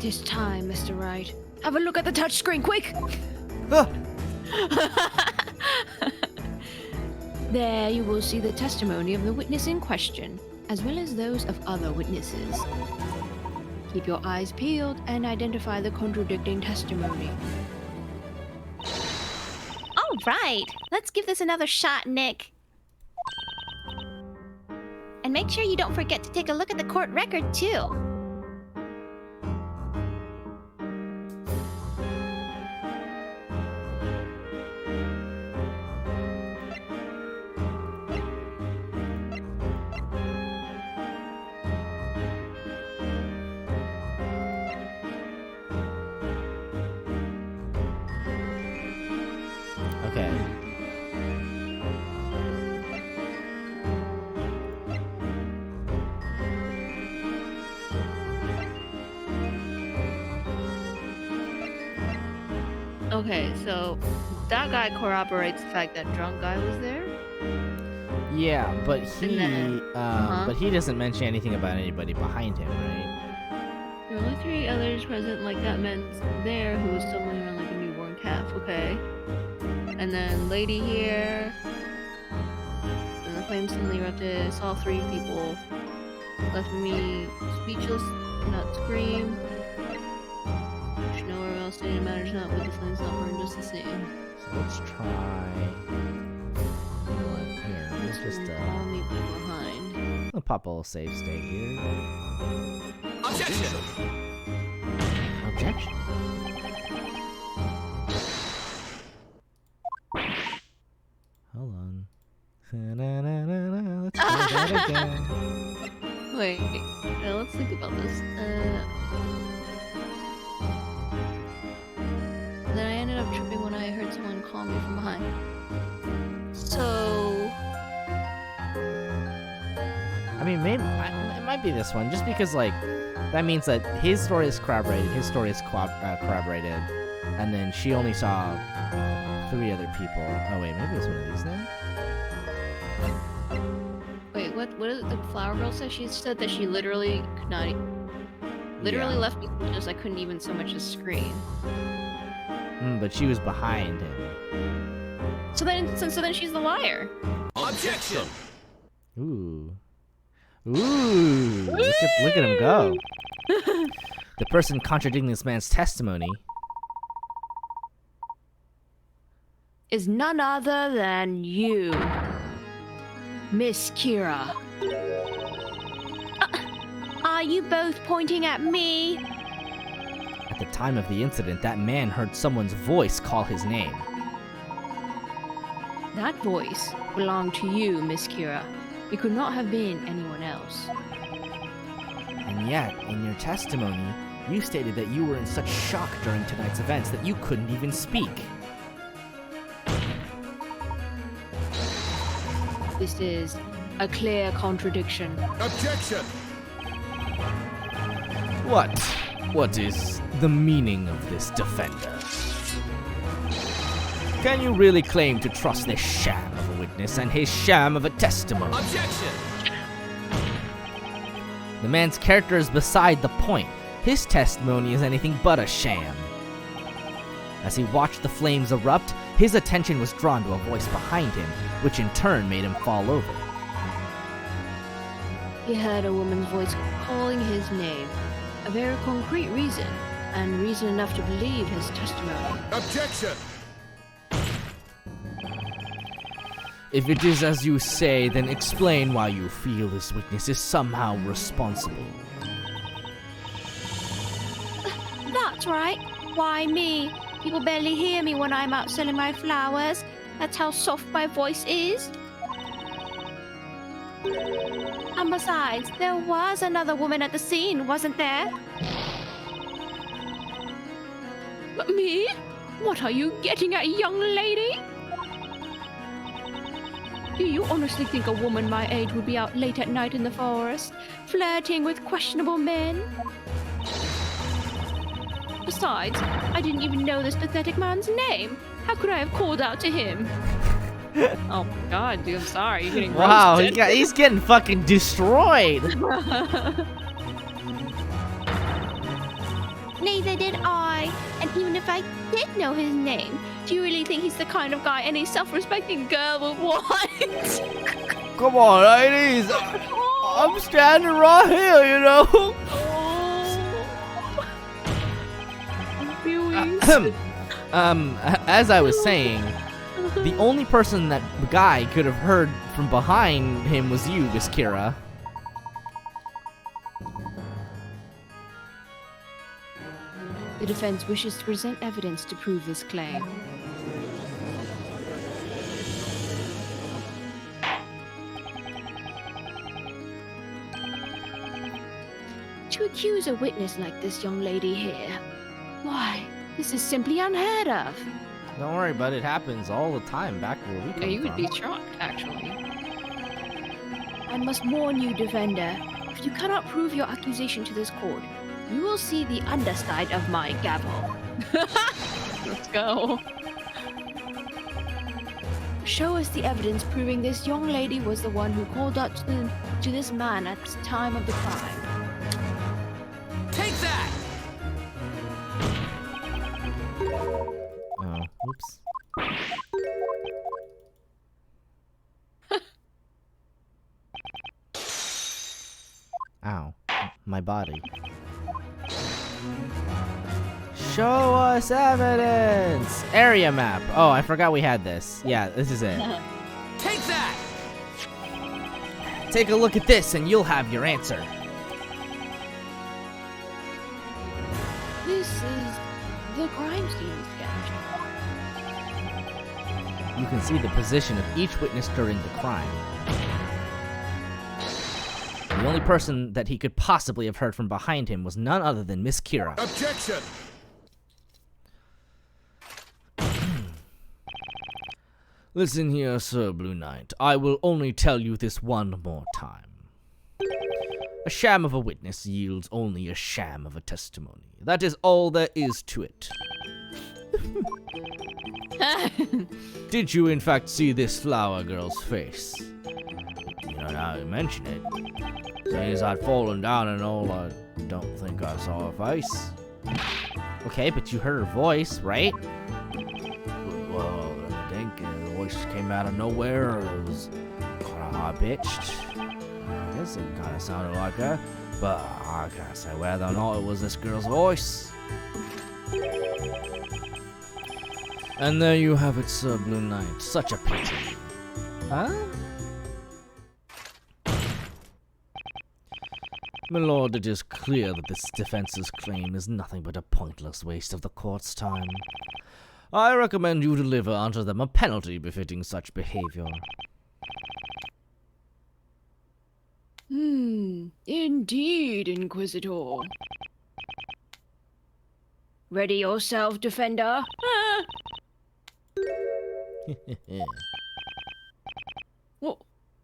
This time, Mr. Wright. Have a look at the touchscreen, quick! Ah! There you will see the testimony of the witness in question, as well as those of other witnesses. Keep your eyes peeled and identify the contradicting testimony. All right, let's give this another shot, Nick. And make sure you don't forget to take a look at the court record, too. Okay. Okay, so that guy corroborates the fact that drunk guy was there. Yeah, but he, then- but he doesn't mention anything about anybody behind him, right? There were only 3 others present, like that man's there who was someone around like a newborn calf. Okay. And then lady here. And the flame suddenly erupted. Saw 3 people. Left me speechless, not scream. Should nowhere else stated matters not, but the flames not burn just the same. So let's try. Here, let's just I'll meet you behind. I'll pop a little save state here. Objection! Objection. Hold on. Let's try that again. Wait, let's think about this. Then I ended up tripping when I heard someone call me from behind. So, I mean, maybe it might be this one, just because like that means that his story is corroborated, his story is corroborated, and then she only saw 3 other people. Oh wait, maybe it's one of these then. wait, what did the flower girl say? She said that she literally could not, literally Yeah. left me speechless. I couldn't even so much as scream. But she was behind him. So then she's the liar. Objection! Ooh. Ooh. Look at him go. The person contradicting this man's testimony. Is none other than you, Miss Kira. Are you both pointing at me? At the time of the incident, that man heard someone's voice call his name. That voice belonged to you, Miss Kira. It could not have been anyone else. And yet, in your testimony, you stated that you were in such shock during tonight's events that you couldn't even speak. This is a clear contradiction. Objection! What is the meaning of this defender? Can you really claim to trust this sham of a witness and his sham of a testimony? Objection! The man's character is beside the point. His testimony is anything but a sham. As he watched the flames erupt, his attention was drawn to a voice behind him, which in turn made him fall over. He heard a woman's voice calling his name. A very concrete reason, and reason enough to believe his testimony. Objection! If it is as you say, then explain why you feel this witness is somehow responsible. That's right. Why me? People barely hear me when I'm out selling my flowers. That's how soft my voice is. And besides, there was another woman at the scene, wasn't there? Me? What are you getting at, young lady? Do you honestly think a woman my age would be out late at night in the forest, flirting with questionable men? Besides, I didn't even know this pathetic man's name. How could I have called out to him? Oh my god, dude, I'm sorry. You're getting Wow, roasted. he's getting fucking destroyed. Neither did I. And even if I did know his name, do you really think he's the kind of guy any self-respecting girl would want? Come on, ladies. I'm standing right here, you know. As I was saying, the only person that guy could have heard from behind him was you, Miss Kira. The defense wishes to present evidence to prove this claim. To accuse a witness like this young lady here, why, this is simply unheard of. Don't worry, but it happens all the time back where we come Yeah, you would from. be shocked, actually. I must warn you, defender, if you cannot prove your accusation to this court, you will see the underside of my gavel. Let's go. Show us the evidence proving this young lady was the one who called out to this man at the time of the crime. Take that! Oh, oops. Ow, my body. Show us evidence! Area map. Oh, I forgot we had this. Yeah, this is it. Take that! Take a look at this and you'll have your answer. This is the crime scene sketch. You can see the position of each witness during the crime. The only person that he could possibly have heard from behind him was none other than Miss Kira. Objection! Listen here, Sir Blue Knight. I will only tell you this one more time. A sham of a witness yields only a sham of a testimony. That is all there is to it. Did you in fact see this flower girl's face? You know, now you mention it. Since I'd fallen down and all, I don't think I saw her face. Okay, but you heard her voice, right? Well, I think the voice came out of nowhere. It was kind of high-pitched. I guess it kind of sounded like her, but I can't say whether or not it was this girl's voice. And there you have it, Sir Blue Knight. Such a pity. Huh? My lord, it is clear that this defense's claim is nothing but a pointless waste of the court's time. I recommend you deliver unto them a penalty befitting such behavior. Indeed, Inquisitor. Ready yourself, defender.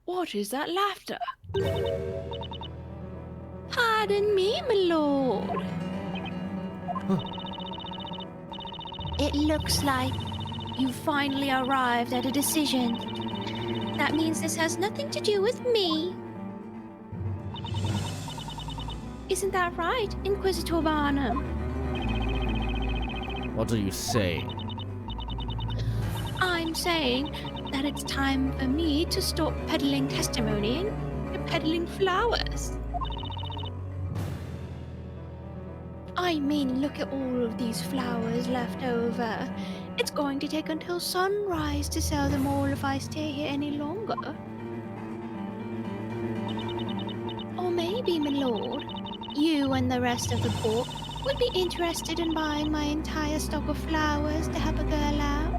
What is that laughter? Pardon me, my lord. It looks like you finally arrived at a decision. That means this has nothing to do with me. Isn't that right, Inquisitor Barnum? What are you saying? I'm saying that it's time for me to stop peddling testimony and peddling flowers. I mean, look at all of these flowers left over. It's going to take until sunrise to sell them all if I stay here any longer. Or maybe, my lord, you and the rest of the court would be interested in buying my entire stock of flowers to help a girl out.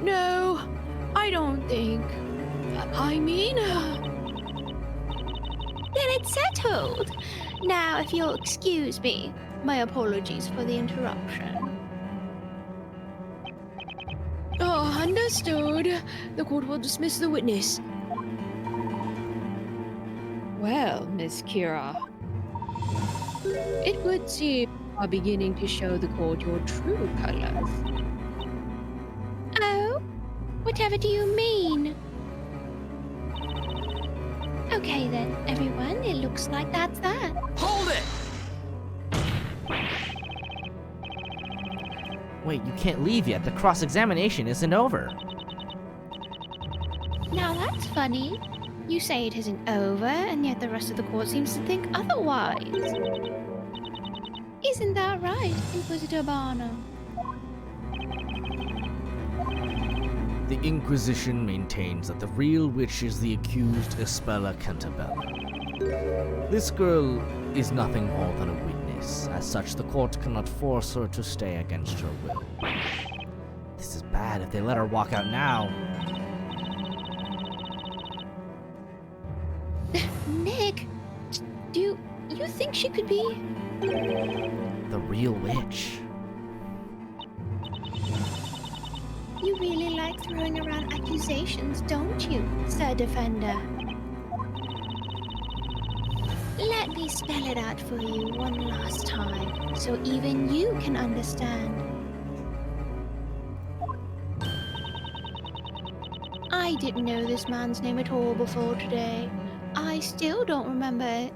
No, I don't think. I mean, Then it's settled. Now, if you'll excuse me, my apologies for the interruption. Understood. The court will dismiss the witness. Well, Miss Kira, it would seem you are beginning to show the court your true colors. Oh? Whatever do you mean? Okay then, everyone, it looks like that's that. Hold it! Wait, you can't leave yet. The cross-examination isn't over. Now that's funny. You say it isn't over, and yet the rest of the court seems to think otherwise. Isn't that right, Inquisitor Barnum? The Inquisition maintains that the real witch is the accused Espella Cantabella. This girl is nothing more than a witness. As such, the court cannot force her to stay against her will. This is bad. If they let her walk out now... Nick, do you think she could be... the real witch. You really like throwing around accusations, don't you, Sir Defender? Let me spell it out for you one last time, so even you can understand. I didn't know this man's name at all before today. I still don't remember it.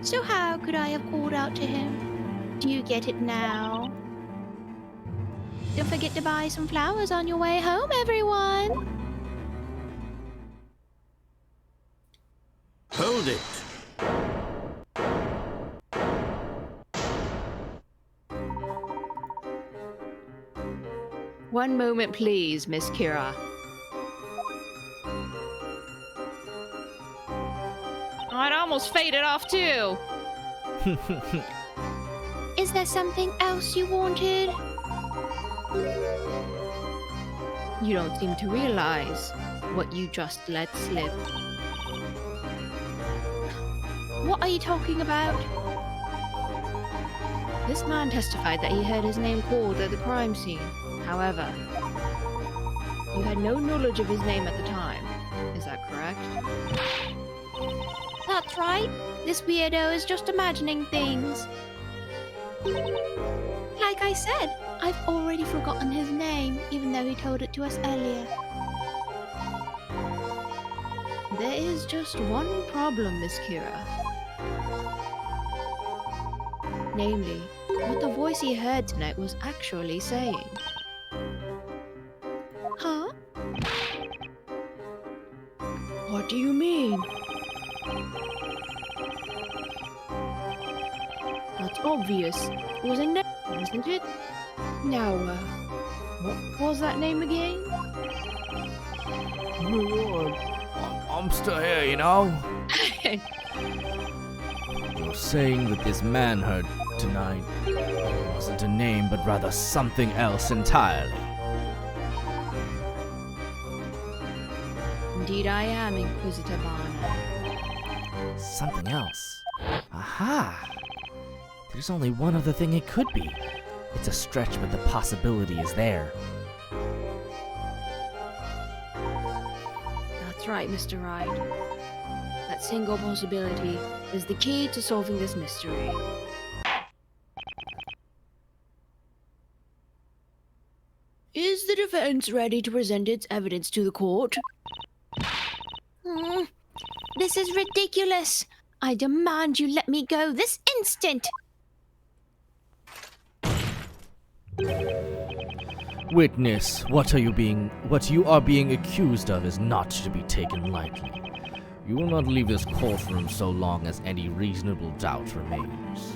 So how could I have called out to him? Do you get it now? Don't forget to buy some flowers on your way home, everyone! Hold it. One moment, please, Miss Kira. I'd almost faded off too. Is there something else you wanted? You don't seem to realize what you just let slip. What are you talking about? This man testified that he heard his name called at the crime scene. However, you had no knowledge of his name at the time. Is that correct? That's right. This weirdo is just imagining things. Like I said, I've already forgotten his name, even though he told it to us earlier. There is just one problem, Miss Kira. Namely, what the voice he heard tonight was actually saying. Huh? What do you mean? That's obvious. It was a name, wasn't it? Now, what was that name again? I'm still here, you know? You're saying that this man heard tonight wasn't a name, but rather something else entirely. Indeed I am, Inquisitor Barnum. Something else. Aha! There's only one other thing it could be. It's a stretch, but the possibility is there. That's right, Mr. Wright. That single possibility is the key to solving this mystery. Is the defense ready to present its evidence to the court? This is ridiculous. I demand you let me go this instant. Witness, what you are being accused of is not to be taken lightly. You will not leave this courtroom so long as any reasonable doubt remains.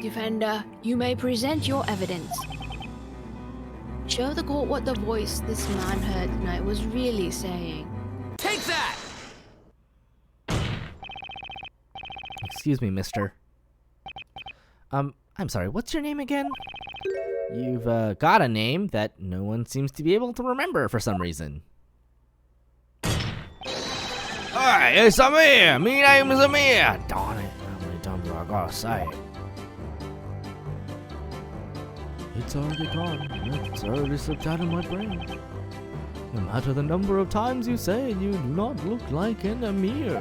Defender, you may present your evidence. Show the court what the voice this man heard tonight was really saying. Take that! Excuse me, mister. I'm sorry, what's your name again? You've, got a name that no one seems to be able to remember for some reason. Hi, it's Amir! Me name is Amir! Darn it, how many times do I gotta say it? It's already gone. It's already slipped out of my brain. No matter the number of times you say it, you do not look like an Amir.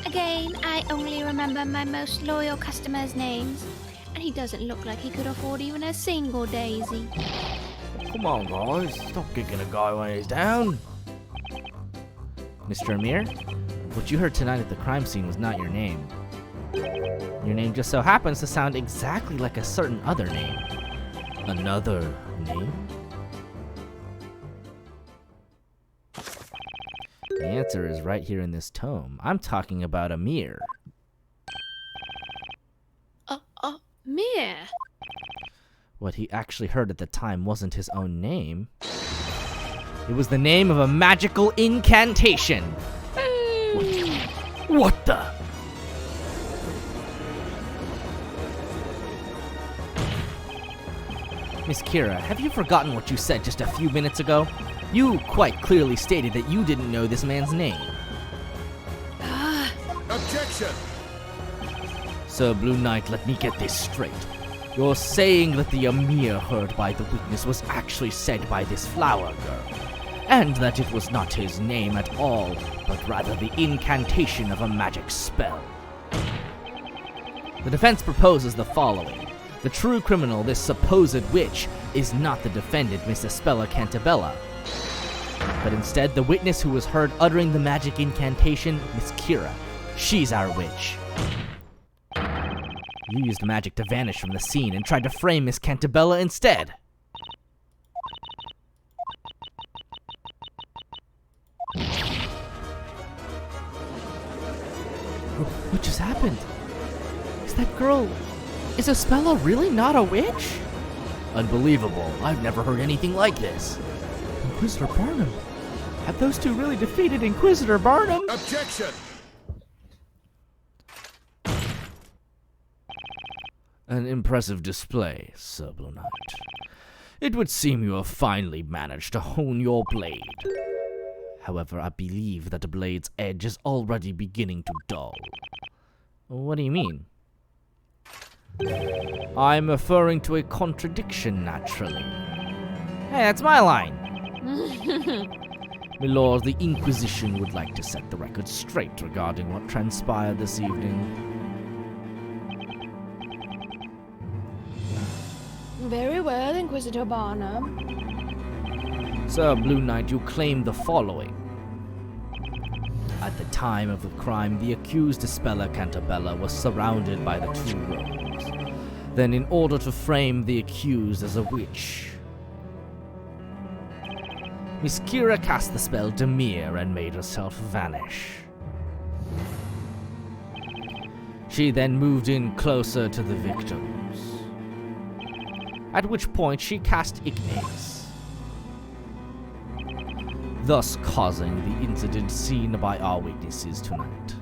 Again, I only remember my most loyal customers' names. And he doesn't look like he could afford even a single daisy. Come on, guys. Stop kicking a guy when he's down. Mr. Amir, what you heard tonight at the crime scene was not your name. Your name just so happens to sound exactly like a certain other name. Another name? The answer is right here in this tome. I'm talking about Amir. Mir. What he actually heard at the time wasn't his own name. It was the name of a magical incantation. What the? Miss Kira, have you forgotten what you said just a few minutes ago? You quite clearly stated that you didn't know this man's name. Objection! Sir Blue Knight, let me get this straight. You're saying that the Amir heard by the witness was actually said by this flower girl, and that it was not his name at all, but rather the incantation of a magic spell. The defense proposes the following. The true criminal, this supposed witch, is not the defendant, Miss Espella Cantabella, but instead the witness who was heard uttering the magic incantation, Miss Kira. She's our witch. You used magic to vanish from the scene and tried to frame Miss Cantabella instead. What just happened? Is that girl... Is Espella really not a witch? Unbelievable. I've never heard anything like this. Inquisitor Barnum? Have those two really defeated Inquisitor Barnum? Objection! An impressive display, Sir Blue Knight. It would seem you have finally managed to hone your blade. However, I believe that the blade's edge is already beginning to dull. What do you mean? I'm referring to a contradiction, naturally. Hey, that's my line. Milord, the Inquisition would like to set the record straight regarding what transpired this evening. Very well, Inquisitor Barnum. Sir Blue Knight, you claim the following. At the time of the crime, the accused Espella Cantabella was surrounded by the two rogues. Then, in order to frame the accused as a witch, Miss Kira cast the spell Demir and made herself vanish. She then moved in closer to the victims, at which point she cast Ignace, thus causing the incident seen by our witnesses tonight.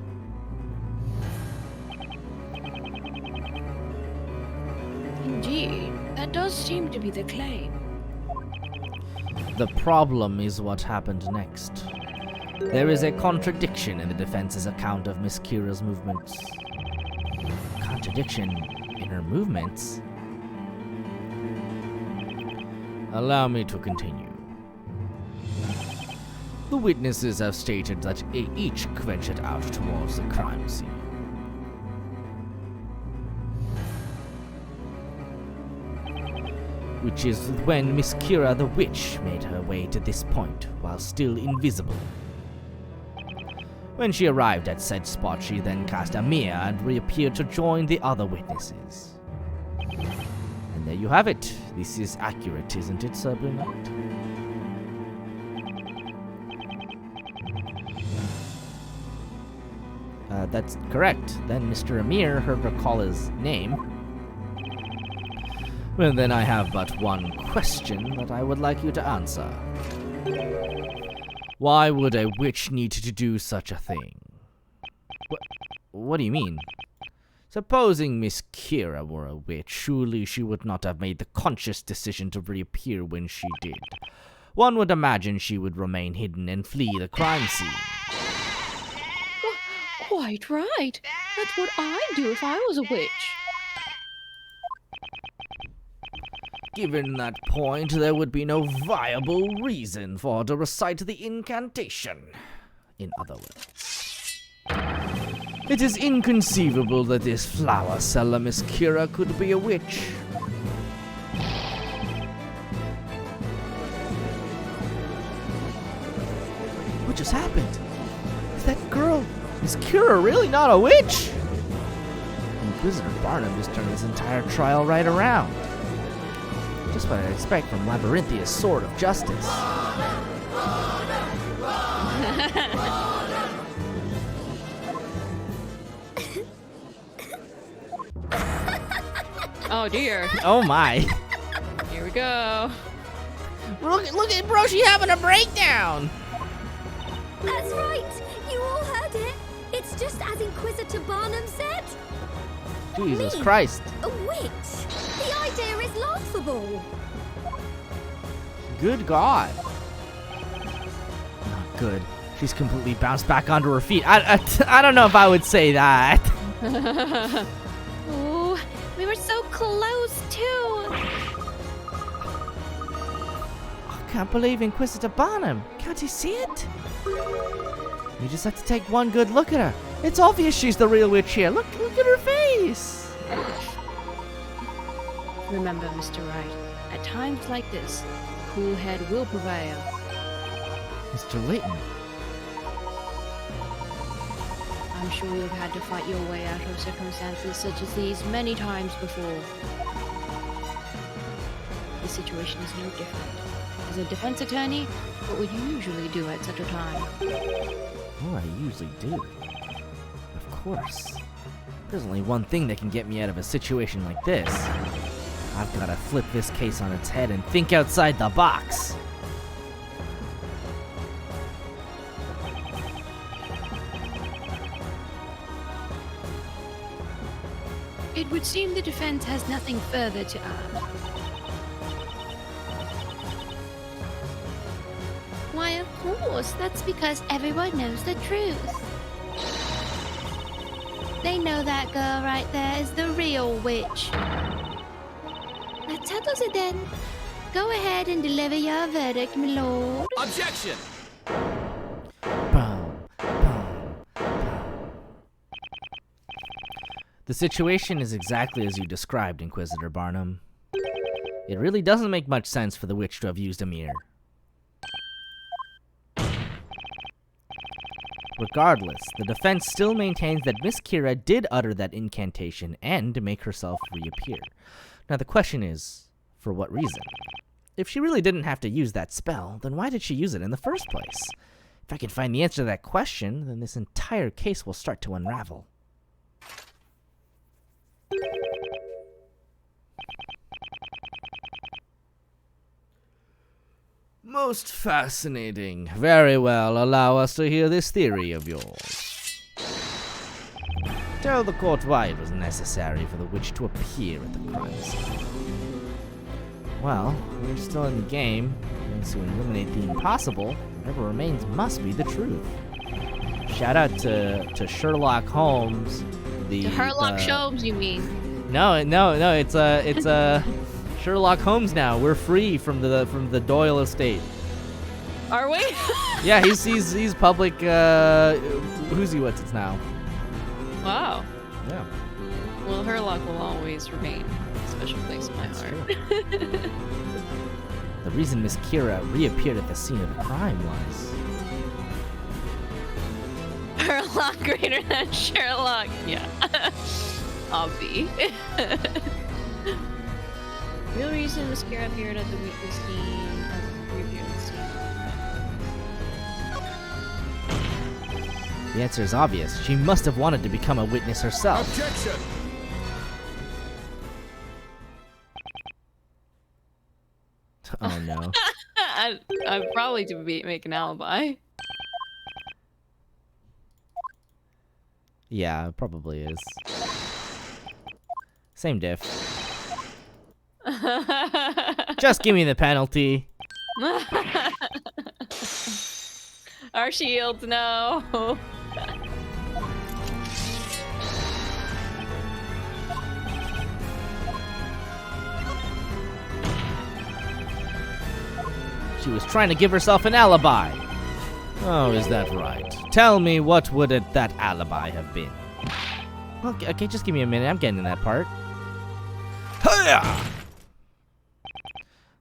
Indeed, that does seem to be the claim. The problem is what happened next. There is a contradiction in the defense's account of Miss Kira's movements. Contradiction in her movements? Allow me to continue. The witnesses have stated that each ventured out towards the crime scene. Which is when Miss Kira the Witch made her way to this point while still invisible. When she arrived at said spot, she then cast Amir and reappeared to join the other witnesses. And there you have it. This is accurate, isn't it, Sir Blue Knight? That's correct. Then Mr. Amir heard her call his name. Well, then I have but one question that I would like you to answer. Why would a witch need to do such a thing? What do you mean? Supposing Miss Kira were a witch, surely she would not have made the conscious decision to reappear when she did. One would imagine she would remain hidden and flee the crime scene. Quite right. That's what I'd do if I was a witch. Given that point, there would be no viable reason for her to recite the incantation. In other words. It is inconceivable that this flower seller, Miss Kira, could be a witch. What just happened? Is that girl, Miss Kira, really not a witch? Inquisitor Barnum just turned this entire trial right around. Just what I'd expect from Labyrinthia's Sword of Justice. Oh dear. Oh my. Here we go. Look at bro, she having a breakdown. That's right! You all heard it! It's just as Inquisitor Barnum said! Jesus Me, Christ. a witch! The idea is laughable! Good God. Not good. She's completely bounced back onto her feet. I don't know if I would say that. Ooh, we were so close, too. I can't believe Inquisitor Barnum. Can't you see it? You just have to take one good look at her. It's obvious she's the real witch here. Look at her face. Remember, Mr. Wright, at times like this, cool head will prevail. Mr. Layton. I'm sure you've had to fight your way out of circumstances such as these many times before. The situation is no different. As a defense attorney, what would you usually do at such a time? What I usually do? Of course. There's only one thing that can get me out of a situation like this. I've got to flip this case on its head and think outside the box. It would seem the defense has nothing further to add. Why, of course. That's because everyone knows the truth. They know that girl right there is the real witch. That settles it then. Go ahead and deliver your verdict, my lord. Objection! Boom, boom, boom. The situation is exactly as you described, Inquisitor Barnum. It really doesn't make much sense for the witch to have used a mirror. Regardless, the defense still maintains that Miss Kira did utter that incantation and make herself reappear. Now the question is, for what reason? If she really didn't have to use that spell, then why did she use it in the first place? If I can find the answer to that question, then this entire case will start to unravel. Most fascinating. Very well, allow us to hear this theory of yours. Tell the court why it was necessary for the witch to appear at the crime scene. Well, we're still in the game. Once we eliminate the impossible, whatever remains must be the truth. Shout out to Sherlock Holmes. The Sherlock Holmes, you mean? No, it's Sherlock Holmes now. We're free from the Doyle estate. Are we? Yeah, he's public who's he what's it's now. Wow. Yeah. Well, Sherlock will always remain a special place in my heart. The reason Miss Kira reappeared at the scene of the crime was Sherlock greater than Sherlock. Yeah. Obvi. Real reason Miss Kira appeared at the weekly scene reappeared at the scene. the answer is obvious. She must have wanted to become a witness herself. Objection! Oh no. I'd probably to make an alibi. Yeah, it probably is. Same diff. Just give me the penalty. Our shields, no. She was trying to give herself an alibi. Oh, is that right? Tell me, what would that alibi have been? Okay, just give me a minute. I'm getting to that part.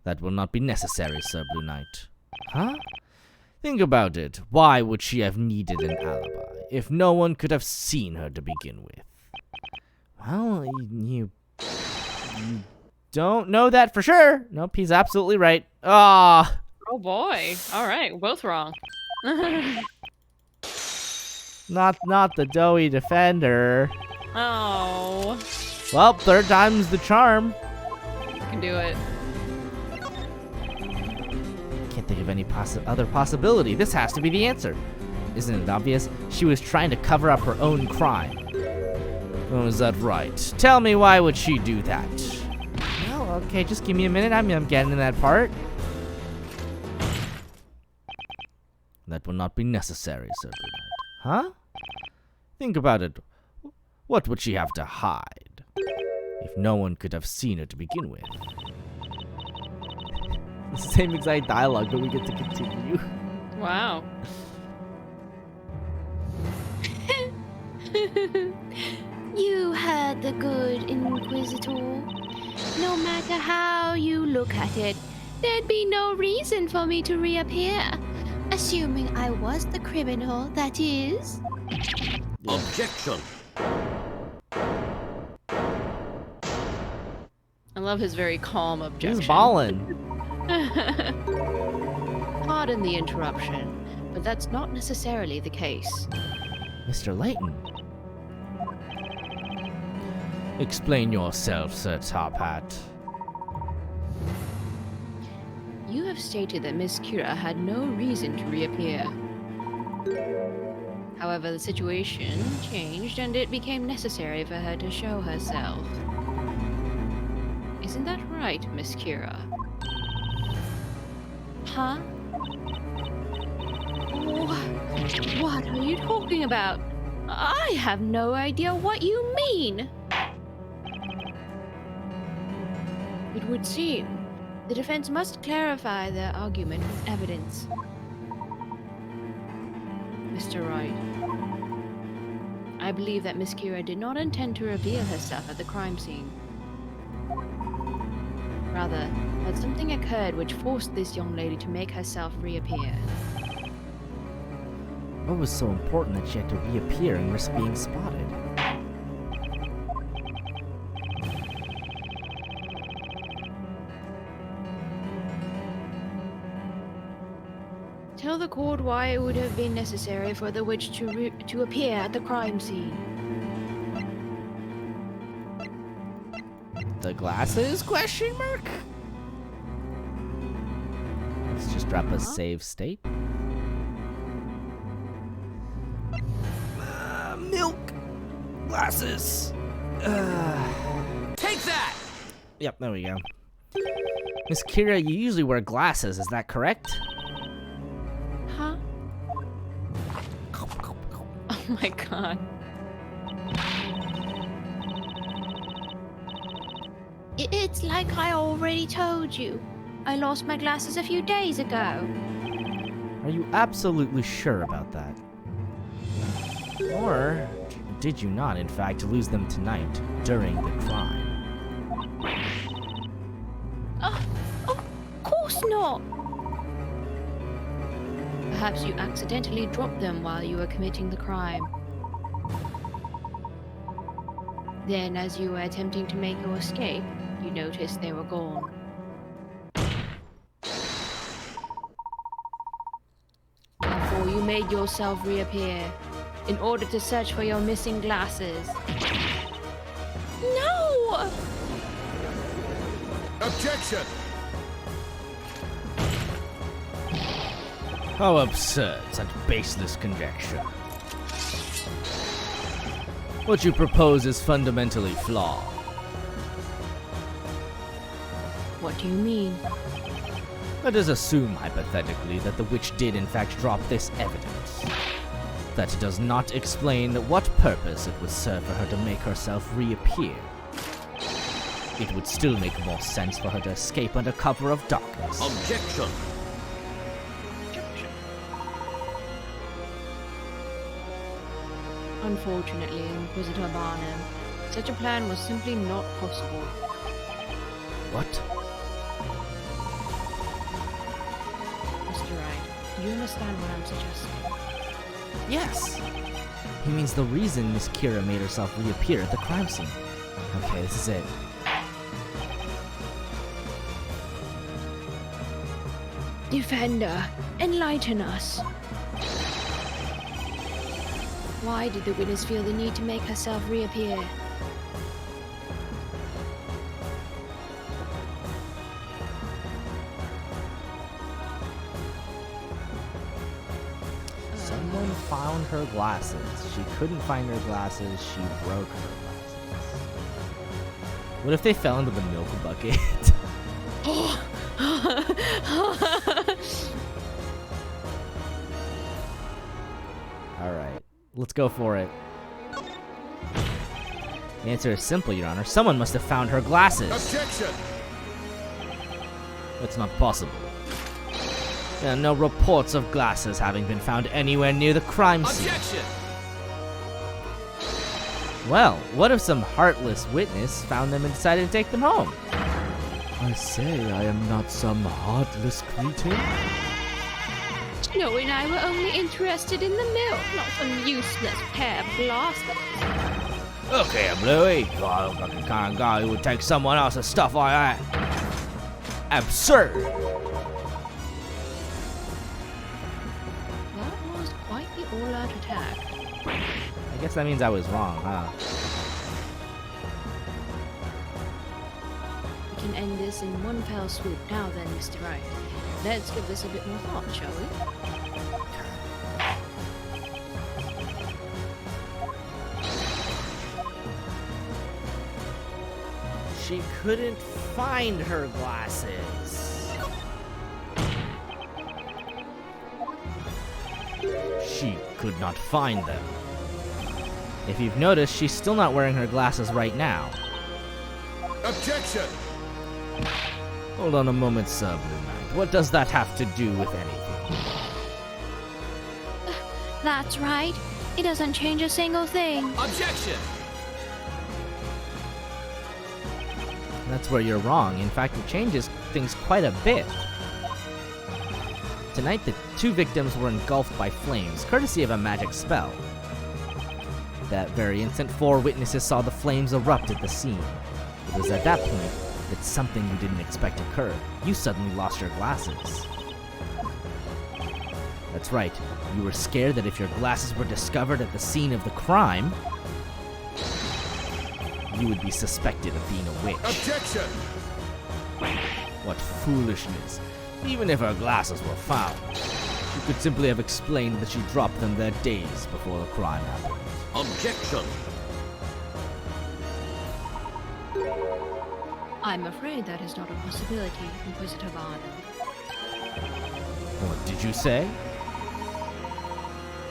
That will not be necessary, Sir Blue Knight. Huh? Think about it. Why would she have needed an alibi if no one could have seen her to begin with? Well, you don't know that for sure. Nope, he's absolutely right. Ah. Oh boy. All right, both wrong. Not the doughy defender. Oh. Well, third time's the charm. I can do it. Can't think of any other possibility. This has to be the answer. Isn't it obvious? She was trying to cover up her own crime. Oh, is that right? Tell me, why would she do that? Well, okay, just give me a minute. I'm getting to that part. That will not be necessary, Sir Blue Knight. Huh? Think about it. What would she have to hide if no one could have seen her to begin with? The same exact dialogue, but we get to continue. Wow. You heard the good Inquisitor. No matter how you look at it, there'd be no reason for me to reappear. Assuming I was the criminal, that is. Objection. I love his very calm objection. He's ballin'. Pardon the interruption, but that's not necessarily the case. Mr. Layton. Explain yourself, Sir Top Hat. You have stated that Miss Kira had no reason to reappear. However, the situation changed and it became necessary for her to show herself. Isn't that right, Miss Kira? Huh? What are you talking about? I have no idea what you mean. It would seem the defense must clarify their argument with evidence. Mr. Wright, I believe that Miss Kira did not intend to reveal herself at the crime scene. Rather, that something occurred which forced this young lady to make herself reappear. What was so important that she had to reappear and risk being spotted? Tell the court why it would have been necessary for the witch to appear at the crime scene. The glasses? Question mark? Let's just drop a save state. Milk! Glasses! Take that! Yep, there we go. Miss Kira, you usually wear glasses, is that correct? Huh? Oh my god. It's like I already told you. I lost my glasses a few days ago. Are you absolutely sure about that? Or did you not, in fact, lose them tonight during the crime? Of course not. Perhaps you accidentally dropped them while you were committing the crime. Then, as you were attempting to make your escape, you noticed they were gone. Therefore, you made yourself reappear in order to search for your missing glasses. No! Objection! How absurd, such baseless conjecture. What you propose is fundamentally flawed. What do you mean? Let us assume, hypothetically, that the witch did in fact drop this evidence. That does not explain what purpose it would serve for her to make herself reappear. It would still make more sense for her to escape under cover of darkness. Objection! Unfortunately, Inquisitor Barnum, such a plan was simply not possible. What? Mr. Wright, you understand what I'm suggesting? Yes. He means the reason Miss Kira made herself reappear at the crime scene. Okay, this is it. Defender, enlighten us. Why did the witness feel the need to make herself reappear? Someone found her glasses. She couldn't find her glasses. She broke her glasses. What if they fell into the milk bucket? Alright, let's go for it. The answer is simple, Your Honor. Someone must have found her glasses. Objection! That's not possible. There are no reports of glasses having been found anywhere near the crime scene. Objection! Well, what if some heartless witness found them and decided to take them home? I say I am not some heartless cretin. Snow and I were only interested in the milk, not some useless pair of glasses. Okay, Bluey. I look like the kind of guy who would take someone else's stuff like that. Absurd. That was quite the all-out attack. I guess that means I was wrong, huh? We can end this in one fell swoop now then, Mr. Wright. Let's give this a bit more thought, shall we? She couldn't find her glasses. She could not find them. If you've noticed, she's still not wearing her glasses right now. Objection! Hold on a moment, Sir Blue Knight. What does that have to do with anything? That's right. It doesn't change a single thing. Objection! That's where you're wrong. In fact, it changes things quite a bit. Tonight, the two victims were engulfed by flames, courtesy of a magic spell. That very instant, 4 witnesses saw the flames erupt at the scene. It was at that point that something you didn't expect occurred. You suddenly lost your glasses. That's right. You were scared that if your glasses were discovered at the scene of the crime, you would be suspected of being a witch. Objection! What foolishness. Even if her glasses were found, she could simply have explained that she dropped them there days before the crime happened. Objection! I'm afraid that is not a possibility, Inquisitor Barnum. What did you say?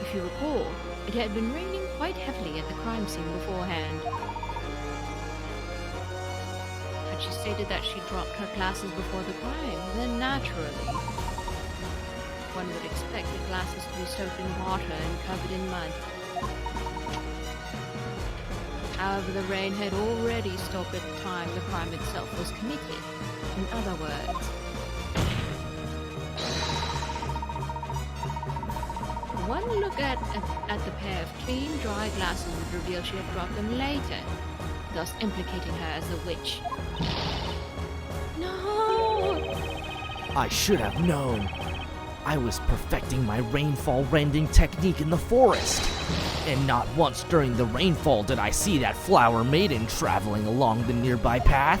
If you recall, it had been raining quite heavily at the crime scene beforehand. Had she stated that she dropped her glasses before the crime, then naturally, one would expect the glasses to be soaked in water and covered in mud. However, the rain had already stopped at the time the crime itself was committed. In other words, one look at the pair of clean, dry glasses would reveal she had dropped them later, thus implicating her as the witch. No! I should have known. I was perfecting my rainfall rending technique in the forest. And not once during the rainfall did I see that flower maiden traveling along the nearby path.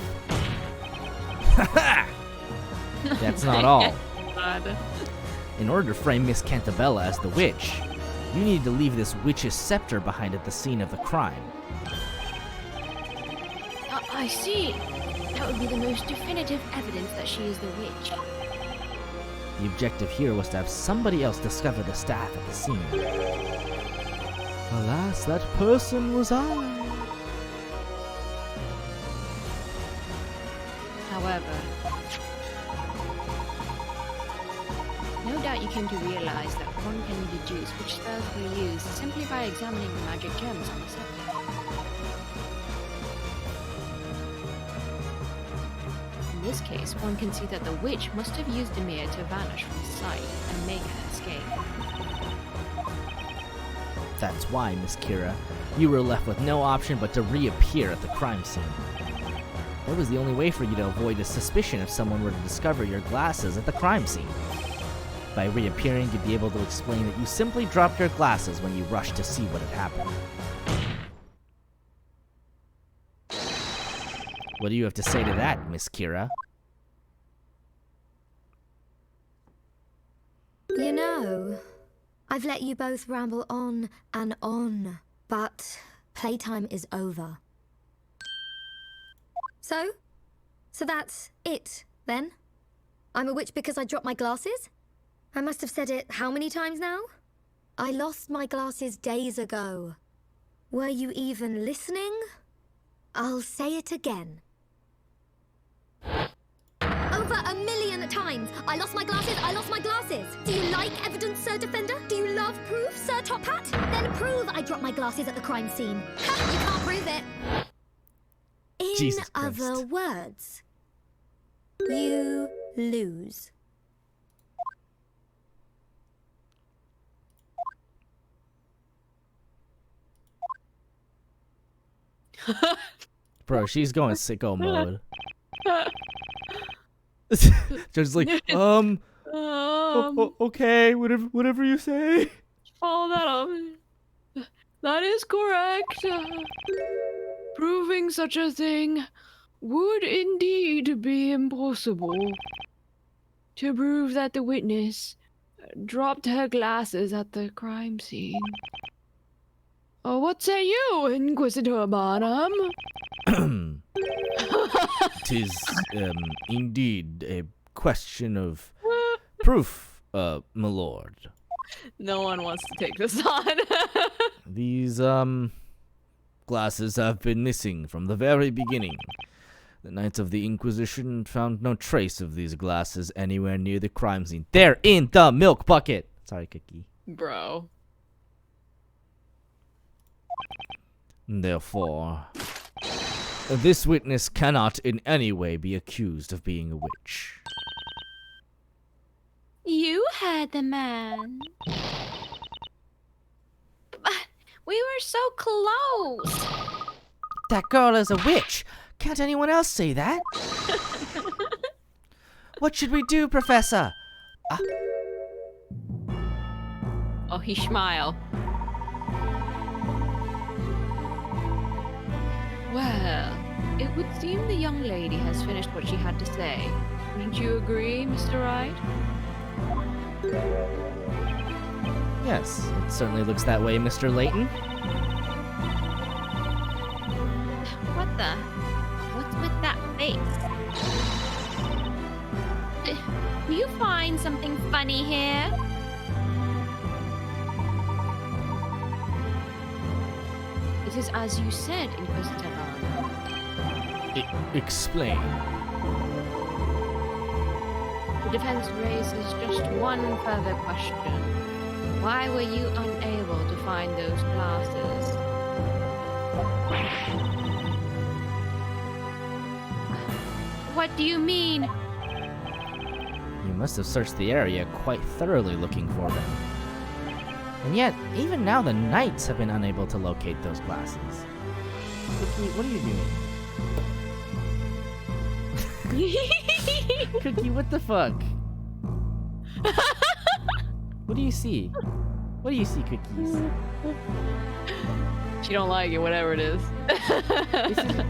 That's not all. God. In order to frame Miss Cantabella as the witch, you need to leave this witch's scepter behind at the scene of the crime. I see. That would be the most definitive evidence that she is the witch. The objective here was to have somebody else discover the staff at the scene. Alas, that person was I. However, No doubt you came to realize that one can deduce which spells were used simply by examining the magic gems on the scepter. In this case, one can see that the witch must have used Demir to vanish from sight and make her escape. That's why, Miss Kira, you were left with no option but to reappear at the crime scene. That was the only way for you to avoid the suspicion if someone were to discover your glasses at the crime scene. By reappearing, you'd be able to explain that you simply dropped your glasses when you rushed to see what had happened. What do you have to say to that, Miss Kira? You know, I've let you both ramble on and on, but playtime is over. So that's it, then? I'm a witch because I dropped my glasses? I must have said it how many times now? I lost my glasses days ago. Were you even listening? I'll say it again. Over 1,000,000 times! I lost my glasses, I lost my glasses! Do you like evidence, Sir Defender? Do you love proof, Sir Top Hat? Then prove I dropped my glasses at the crime scene. Ha! You can't prove it! In Jesus other Christ. words, you lose. Bro, she's going sicko mode. Just like, okay, whatever you say. Follow that up. That is correct. Proving such a thing would indeed be impossible. To prove that the witness dropped her glasses at the crime scene. What say you, Inquisitor Barnum? 'Tis, indeed a question of proof, my lord. No one wants to take this on. These, glasses have been missing from the very beginning. The Knights of the Inquisition found no trace of these glasses anywhere near the crime scene. They're in the milk bucket! Sorry, Cookie. Bro. Therefore, this witness cannot in any way be accused of being a witch. You heard the man. But we were so close. That girl is a witch! Can't anyone else say that? What should we do, Professor? Oh, he smile. Well, it would seem the young lady has finished what she had to say. Wouldn't you agree, Mr. Wright? Yes, it certainly looks that way, Mr. Layton. What the? What's with that face? Do you find something funny here? It is as you said, Inquisitor Barnum. Explain. The defense raises just one further question. Why were you unable to find those glasses? What do you mean? You must have searched the area quite thoroughly looking for them. And yet, even now the Knights have been unable to locate those glasses. Cookie, what are you doing? Cookie, what the fuck? What do you see? What do you see, Cookies? She don't like it, whatever it is.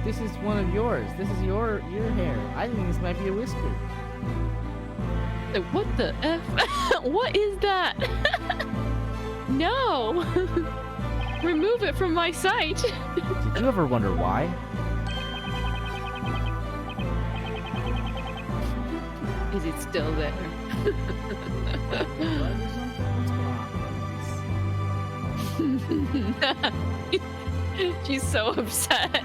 This is one of yours. This is your hair. I think this might be a whisker. What the F? What is that? No! Remove it from my sight! Did you ever wonder why? Is it still there? She's so upset.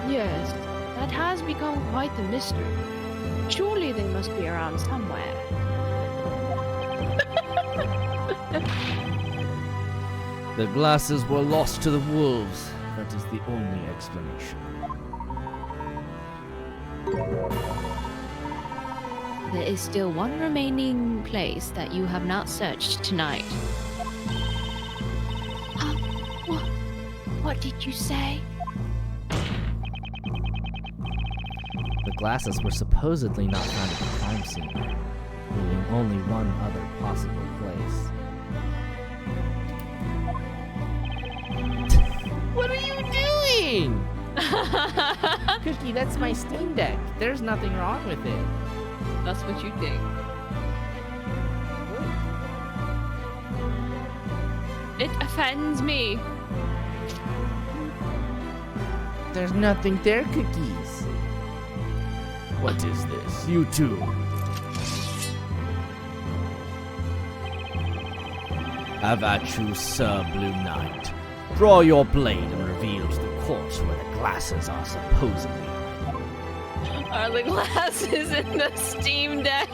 Yes, that has become quite the mystery. Surely they must be around somewhere. The glasses were lost to the wolves. That is the only explanation. There is still one remaining place that you have not searched tonight. What did you say? The glasses were supposedly not found at the crime scene, leaving only one other possible place. What are you doing? Cookie, that's my Steam Deck. There's nothing wrong with it. That's what you think. It offends me. There's nothing there, Cookies. What is this? You too. Have at you, Sir Blue Knight. Draw your blade and reveal to the court where the glasses are supposedly. Are the glasses in the Steam Deck?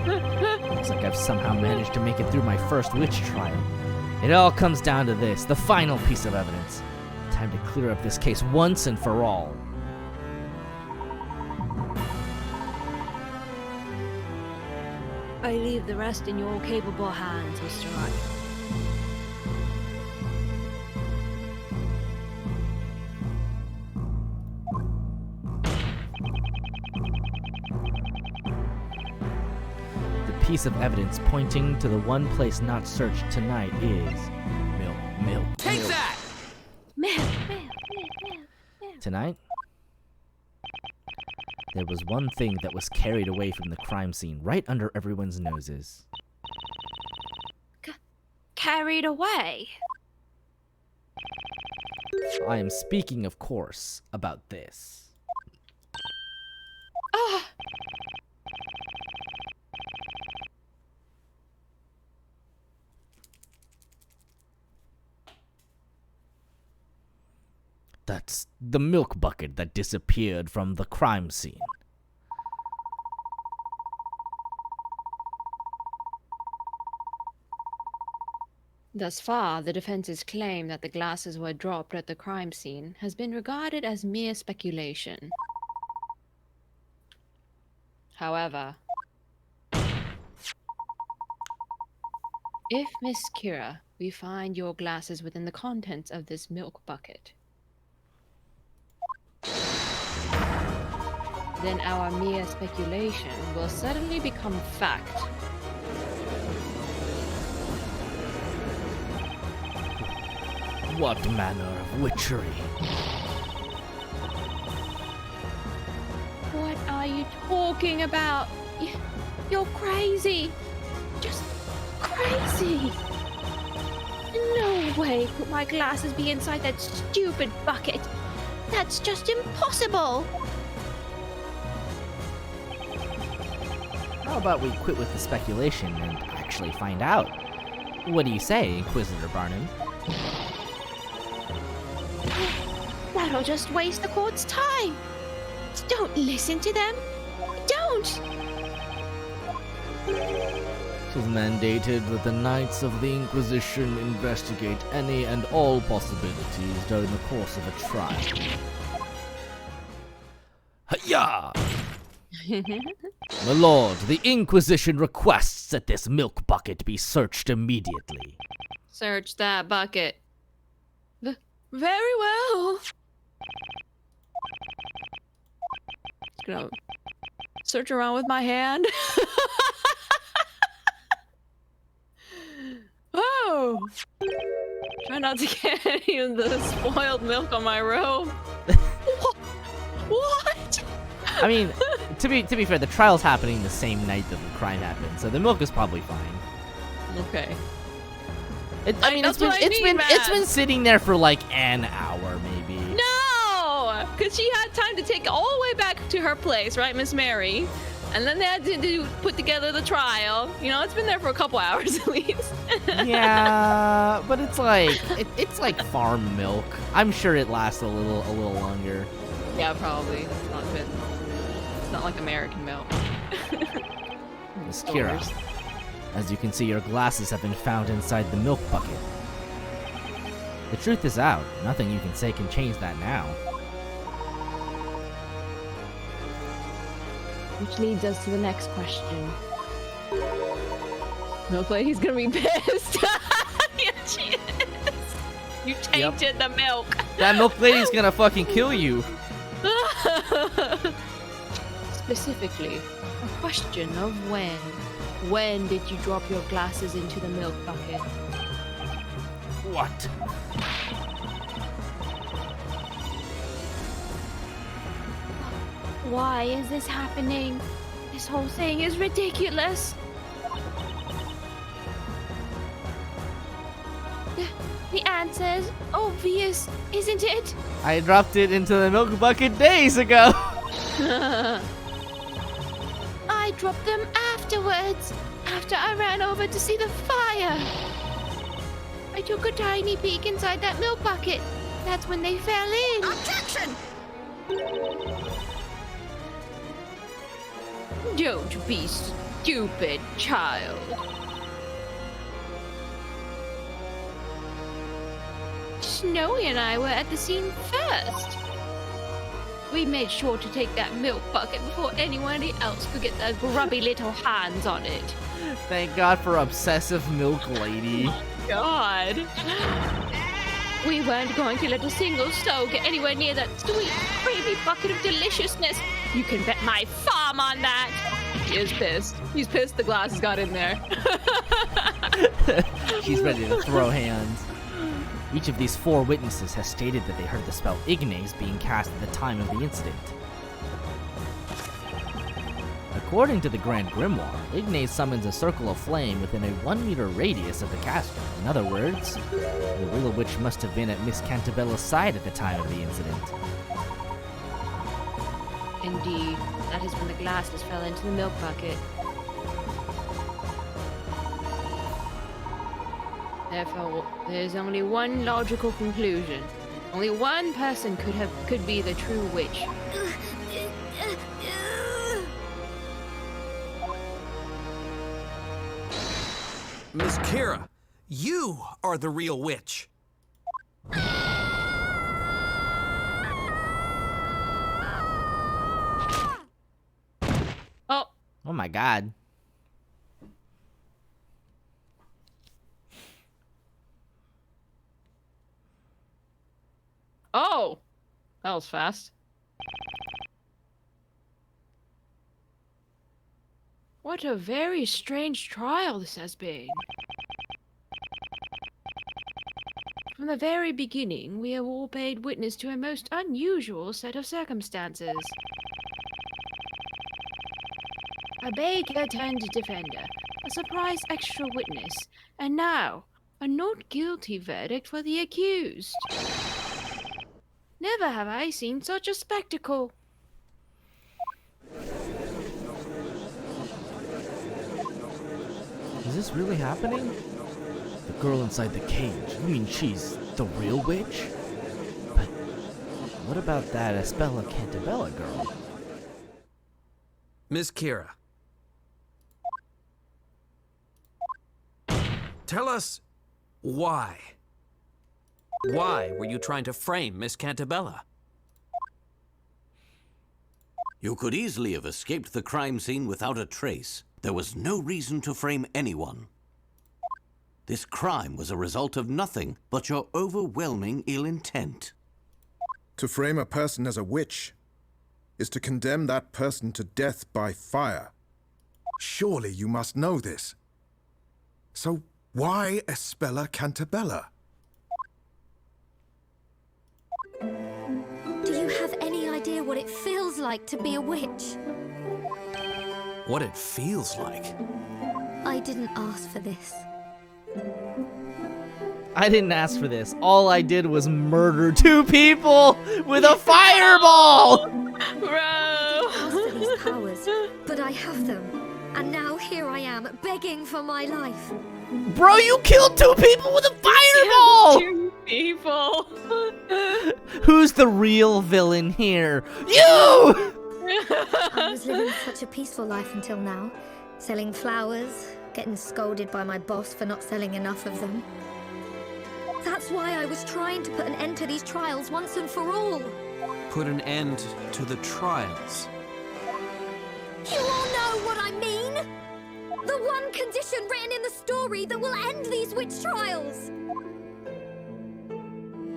Looks like I've somehow managed to make it through my first witch trial. It all comes down to this, the final piece of evidence. Time to clear up this case once and for all. I leave the rest in your capable hands, Mr. Wright. The piece of evidence pointing to the one place not searched tonight is milk. Take that! Milk. Tonight, there was one thing that was carried away from the crime scene right under everyone's noses. Carried away? I am speaking, of course, about this. Ah! That's the milk bucket that disappeared from the crime scene. Thus far, the defense's claim that the glasses were dropped at the crime scene has been regarded as mere speculation. However, if, Miss Kira, we find your glasses within the contents of this milk bucket, then our mere speculation will suddenly become fact. What manner of witchery? What are you talking about? You're crazy. Just crazy. No way could my glasses be inside that stupid bucket. That's just impossible. How about we quit with the speculation and actually find out? What do you say, Inquisitor Barnum? That'll just waste the court's time. Don't listen to them. Don't. It is mandated that the Knights of the Inquisition investigate any and all possibilities during the course of a trial. Hi-ya! My lord, the Inquisition requests that this milk bucket be searched immediately. Search that bucket. Very well. Just gonna search around with my hand. Oh! Try not to get any of the spoiled milk on my robe. What? I mean, to be fair, the trial's happening the same night that the crime happened, so the milk is probably fine. Okay. It's been sitting there for like an hour, maybe. No! Because she had time to take it all the way back to her place, right, Miss Mary? And then they had to put together the trial. You know, it's been there for a couple hours at least. Yeah, but it's like it's like farm milk. I'm sure it lasts a little longer. Yeah, probably. It's not like American milk. Miss Kira, as you can see, your glasses have been found inside the milk bucket. The truth is out. Nothing you can say can change that now. Which leads us to the next question. Milk Lady's gonna be pissed. Yeah, she is. You tainted the milk. That milk lady's gonna fucking kill you. Specifically, a question of when. When did you drop your glasses into the milk bucket? What? Why is this happening? This whole thing is ridiculous. The answer's obvious, isn't it? I dropped it into the milk bucket days ago. I dropped them afterwards, after I ran over to see the fire. I took a tiny peek inside that milk bucket. That's when they fell in. Objection! Don't be stupid, child. Snowy and I were at the scene first. We made sure to take that milk bucket before anybody else could get their grubby little hands on it. Thank God for obsessive milk lady. God. We weren't going to let a single soul get anywhere near that sweet, creamy bucket of deliciousness. You can bet my farm on that. He is pissed. He's pissed the glasses got in there. She's ready to throw hands. Each of these 4 witnesses has stated that they heard the spell Ignace being cast at the time of the incident. According to the Grand Grimoire, Ignace summons a circle of flame within a 1-meter radius of the caster. In other words, the Willow Witch must have been at Miss Cantabella's side at the time of the incident. Indeed, that is when the glasses fell into the milk bucket. Therefore, there's only one logical conclusion. Only one person could be the true witch. Miss Kira, you are the real witch. Oh. Oh my God. Oh! That was fast. What a very strange trial this has been. From the very beginning, we have all paid witness to a most unusual set of circumstances. A baker turned defender, a surprise extra witness, and now, a not guilty verdict for the accused. Never have I seen such a spectacle. Is this really happening? The girl inside the cage, you mean she's the real witch? But what about that Espella Cantabella girl? Miss Kira, tell us why. Why were you trying to frame Miss Cantabella? You could easily have escaped the crime scene without a trace. There was no reason to frame anyone. This crime was a result of nothing but your overwhelming ill intent. To frame a person as a witch is to condemn that person to death by fire. Surely you must know this. So why Espella Cantabella? Do you have any idea what it feels like to be a witch? What it feels like? I didn't ask for this. I didn't ask for this. All I did was murder 2 people with a fireball! Bro! Ask for these powers, but I have them. And now here I am, begging for my life. Bro, you killed 2 people with a fireball! 2 people! Who's the real villain here? You! I was living such a peaceful life until now. Selling flowers, getting scolded by my boss for not selling enough of them. That's why I was trying to put an end to these trials once and for all. Put an end to the trials. You all know what I mean! The one condition written in the story that will end these witch trials!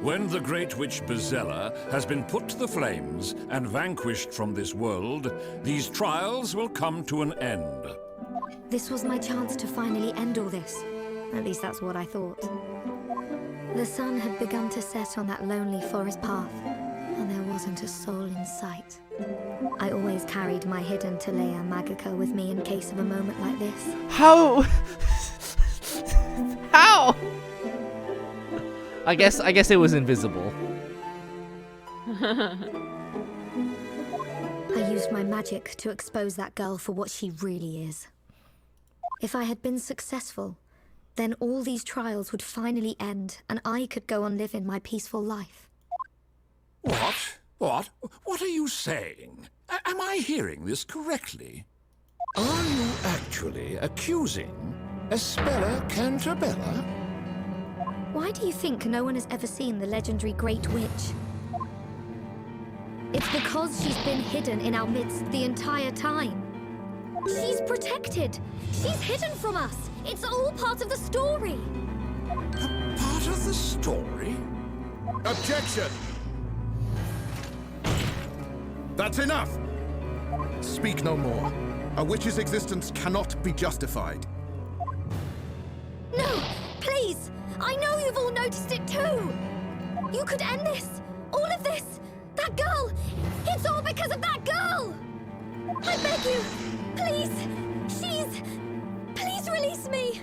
When the great witch Bezella has been put to the flames and vanquished from this world, these trials will come to an end. This was my chance to finally end all this. At least that's what I thought. The sun had begun to set on that lonely forest path, and there wasn't a soul in sight. I always carried my hidden Telea Magica with me in case of a moment like this. How? How? I guess it was invisible. I used my magic to expose that girl for what she really is. If I had been successful, then all these trials would finally end and I could go on living my peaceful life. What? What are you saying? Am I hearing this correctly? Are you actually accusing Espella Cantabella? Why do you think no one has ever seen the legendary Great Witch? It's because she's been hidden in our midst the entire time. She's protected. She's hidden from us. It's all part of the story. Part of the story? Objection! That's enough! Speak no more. A witch's existence cannot be justified. No, please! I know you've all noticed it too! You could end this! All of this! That girl! It's all because of that girl! I beg you! Please! Please release me!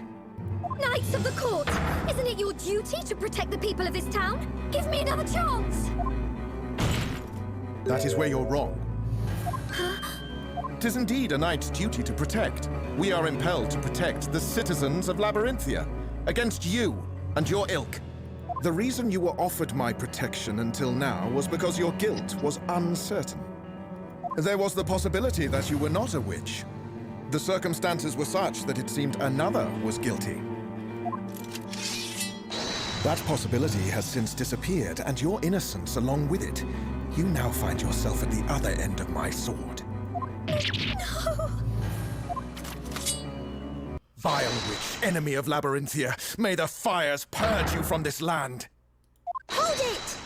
Knights of the Court! Isn't it your duty to protect the people of this town? Give me another chance! That is where you're wrong. Tis indeed a knight's duty to protect. We are impelled to protect the citizens of Labyrinthia against you and your ilk. The reason you were offered my protection until now was because your guilt was uncertain. There was the possibility that you were not a witch. The circumstances were such that it seemed another was guilty. That possibility has since disappeared, and your innocence along with it. You now find yourself at the other end of my sword. No! Vile witch, enemy of Labyrinthia, may the fires purge you from this land. Hold it!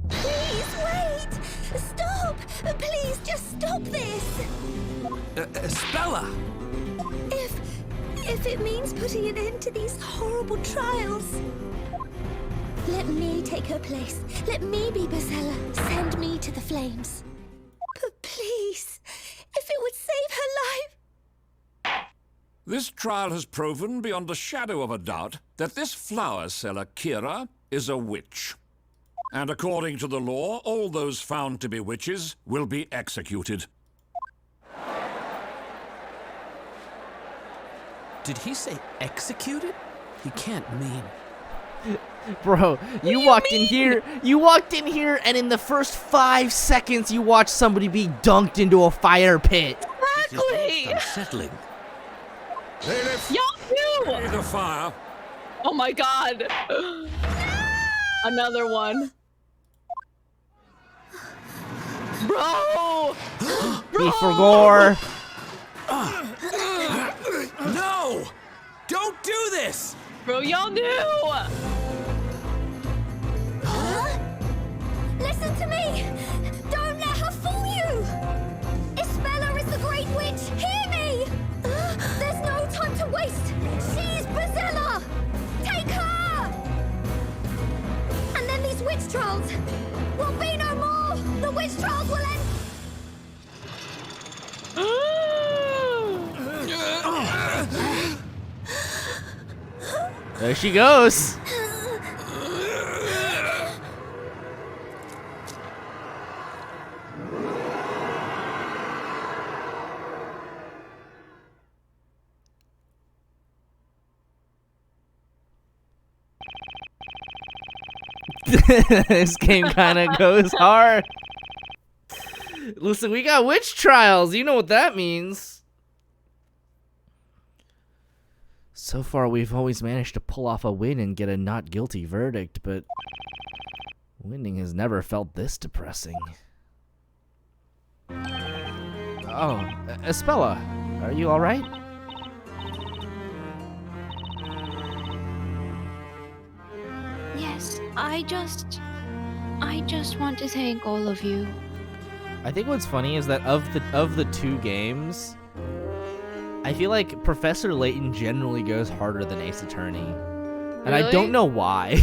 Please, wait! Stop! Please, just stop this! Espella! If it means putting an end to these horrible trials, let me take her place. Let me be Bezella. Send me to the flames. But please, if it would save her life. This trial has proven beyond a shadow of a doubt that this flower seller, Kira, is a witch. And according to the law, all those found to be witches will be executed. Did he say executed? He can't mean. Bro, you walked in here, and in the first 5 seconds you watched somebody be dunked into a fire pit. Exactly! Unsettling. Y'all too! Pay the fire. Oh my god. Another one. Bro! Be for gore. No! Don't do this! Bro, y'all knew! Listen to me! Don't let her fool you! Espella is the Great Witch! Hear me! There's no time to waste! She's Bezella! Take her! And then these witch trials will be no more! The witch trials will end! There she goes. This game kind of goes hard. Listen, we got witch trials. You know what that means. So far, we've always managed to pull off a win and get a not guilty verdict, but winning has never felt this depressing. Oh, Espella, are you all right? Yes, I just want to thank all of you. I think what's funny is that of the two games, I feel like Professor Layton generally goes harder than Ace Attorney. And I don't know why.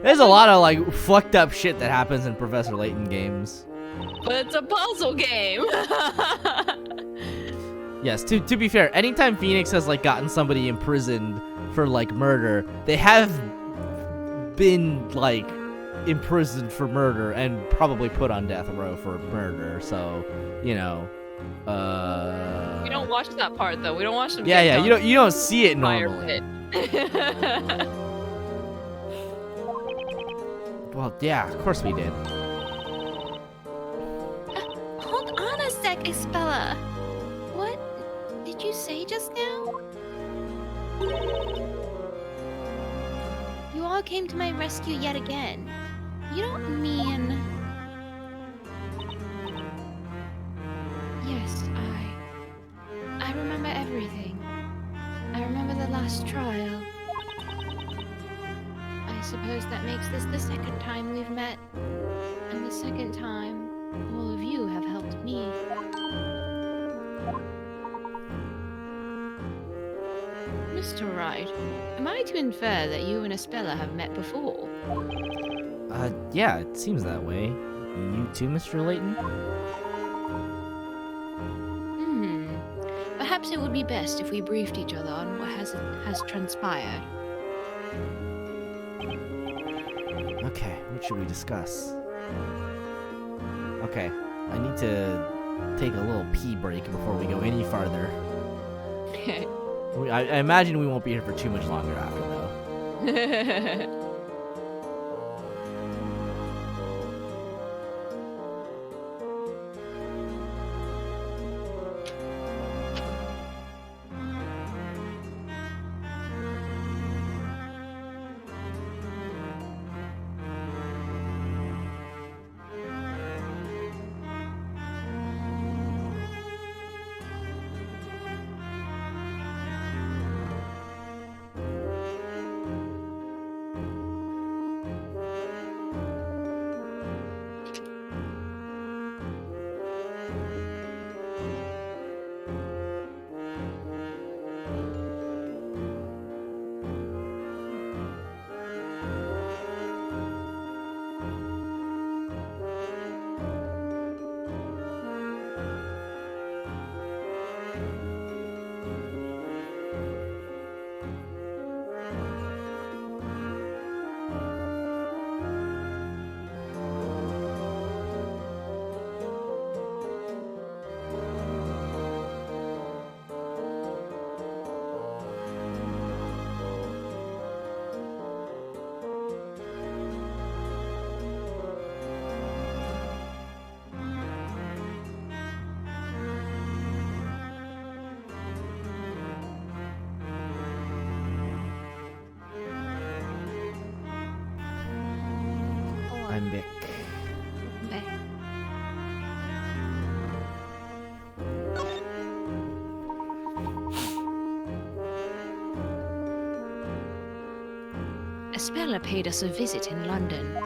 There's a lot of like fucked up shit that happens in Professor Layton games. But it's a puzzle game. Yes, to be fair, anytime Phoenix has like gotten somebody imprisoned for like murder, they have been like imprisoned for murder and probably put on death row for murder. So, you know, We don't watch that part though. We don't watch them. Yeah, you don't see it normally. Well, yeah, of course we did. Hold on a sec, Espella. What did you say just now? You all came to my rescue yet again. You don't mean... Yes, I remember everything. I remember the last trial. I suppose that makes this the second time we've met, and the second time all of you have helped me. Mr. Wright, am I to infer that you and Espella have met before? Yeah, it seems that way. You too, Mr. Layton? Perhaps it would be best if we briefed each other on what has transpired. Okay, what should we discuss? Okay, I need to take a little pee break before we go any farther. I imagine we won't be here for too much longer after, though. I'm Vic. Espella paid us a visit in London.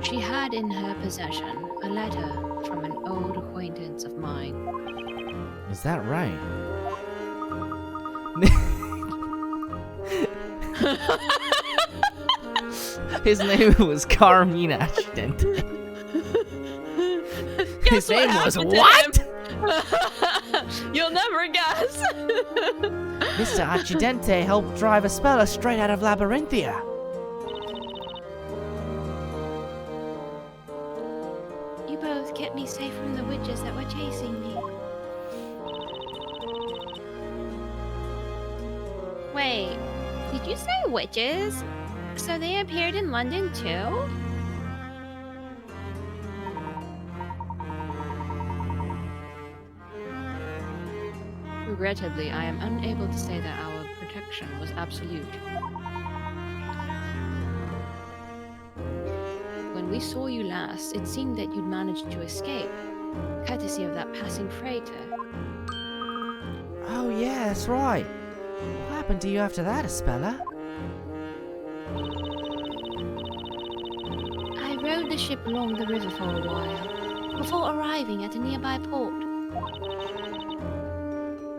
She had in her possession a letter from an old acquaintance of mine. Is that right? His name was Carmine Accidente. His name was what? You'll never guess. Mr. Accidente helped drive Espella straight out of Labyrinthia. You both kept me safe from the witches that were chasing me. Wait, did you say witches? So they appeared in London too? Regrettably, I am unable to say that our protection was absolute. When we saw you last, it seemed that you'd managed to escape, courtesy of that passing freighter. Oh yeah, that's right. What happened to you after that, Espella? I rowed the ship along the river for a while, before arriving at a nearby port.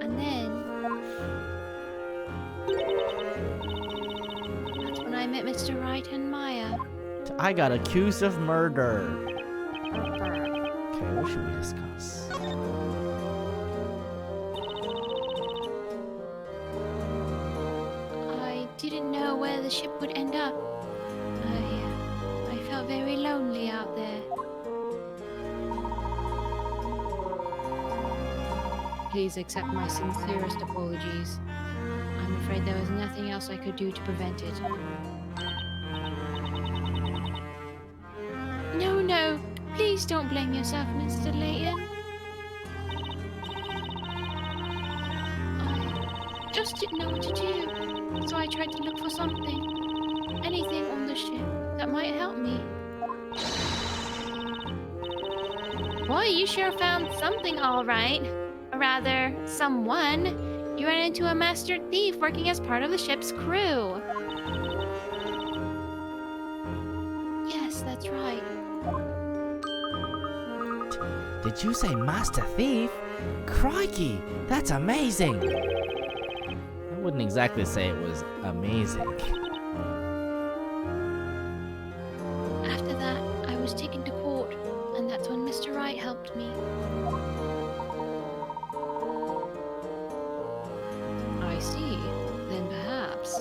And then... that's when I met Mr. Wright and Maya. I got accused of murder. Okay, what should we discuss? I didn't know where the ship would end up. I felt very lonely out there. Please accept my sincerest apologies. I'm afraid there was nothing else I could do to prevent it. No, please don't blame yourself, Mr. Layton. I just didn't know what to do, so I tried to look for something, anything on the ship that might help me. Boy, you sure found something all right. Or rather, someone. You ran into a master thief working as part of the ship's crew. Yes, that's right. Did you say Master Thief? Crikey, that's amazing! I wouldn't exactly say it was amazing. After that, I was taken to court, and that's when Mr. Wright helped me. I see. Then perhaps...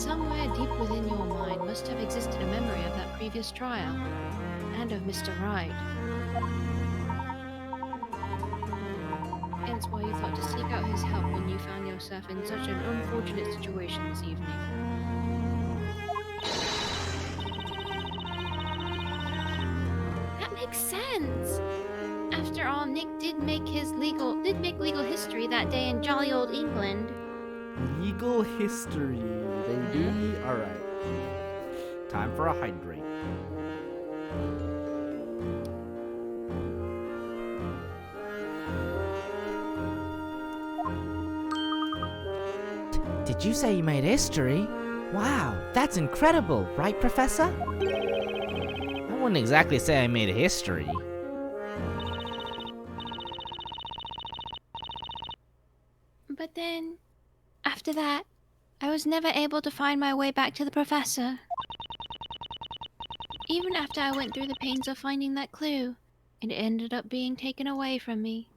somewhere deep within your mind must have existed a memory of that previous trial, and of Mr. Wright. Hence why you thought to seek out his help when you found yourself in such an unfortunate situation this evening. That makes sense. After all, Nick did make legal history that day in jolly old England. Legal history, baby. Alright. Time for a hydrate. Did you say you made history? Wow, that's incredible, right, Professor? I wouldn't exactly say I made history. But then, after that, I was never able to find my way back to the professor. Even after I went through the pains of finding that clue, it ended up being taken away from me.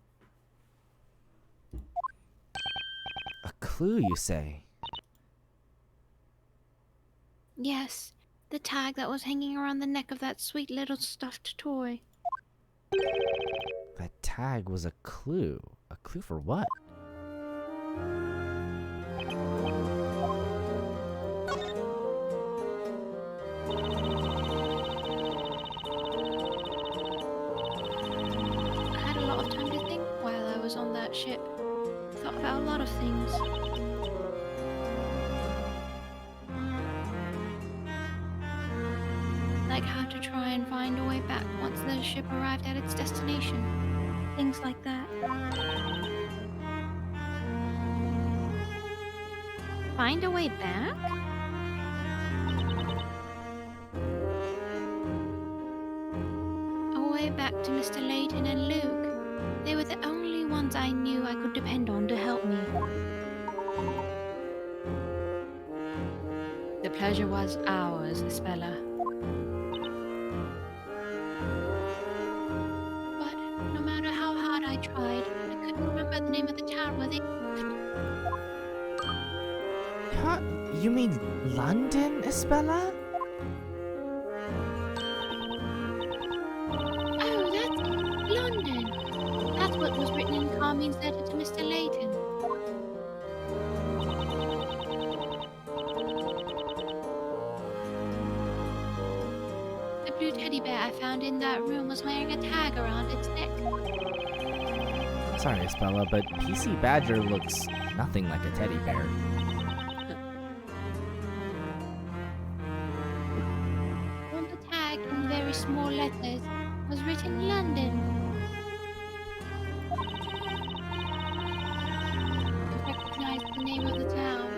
A clue, you say? Yes, the tag that was hanging around the neck of that sweet little stuffed toy. That tag was a clue. A clue for what? I had a lot of time to think while I was on that ship. Thought about a lot of things. Like how to try and find a way back once the ship arrived at its destination. Things like that. Find a way back? A way back to Mr. Layton and Luke. They were the only ones I knew I could depend on to help me. The pleasure was ours, Spella. But no matter how hard I tried, I couldn't remember the name of the town where they... Huh? You mean London, Espella? Oh, that's it. London. That's what was written in Carmine's letter to Mr. Layton. teddy bear I found in that room was wearing a tag around its neck. Sorry, Espella, but PC Badger looks nothing like a teddy bear. On the tag, in very small letters, was written London. I recognized the name of the town.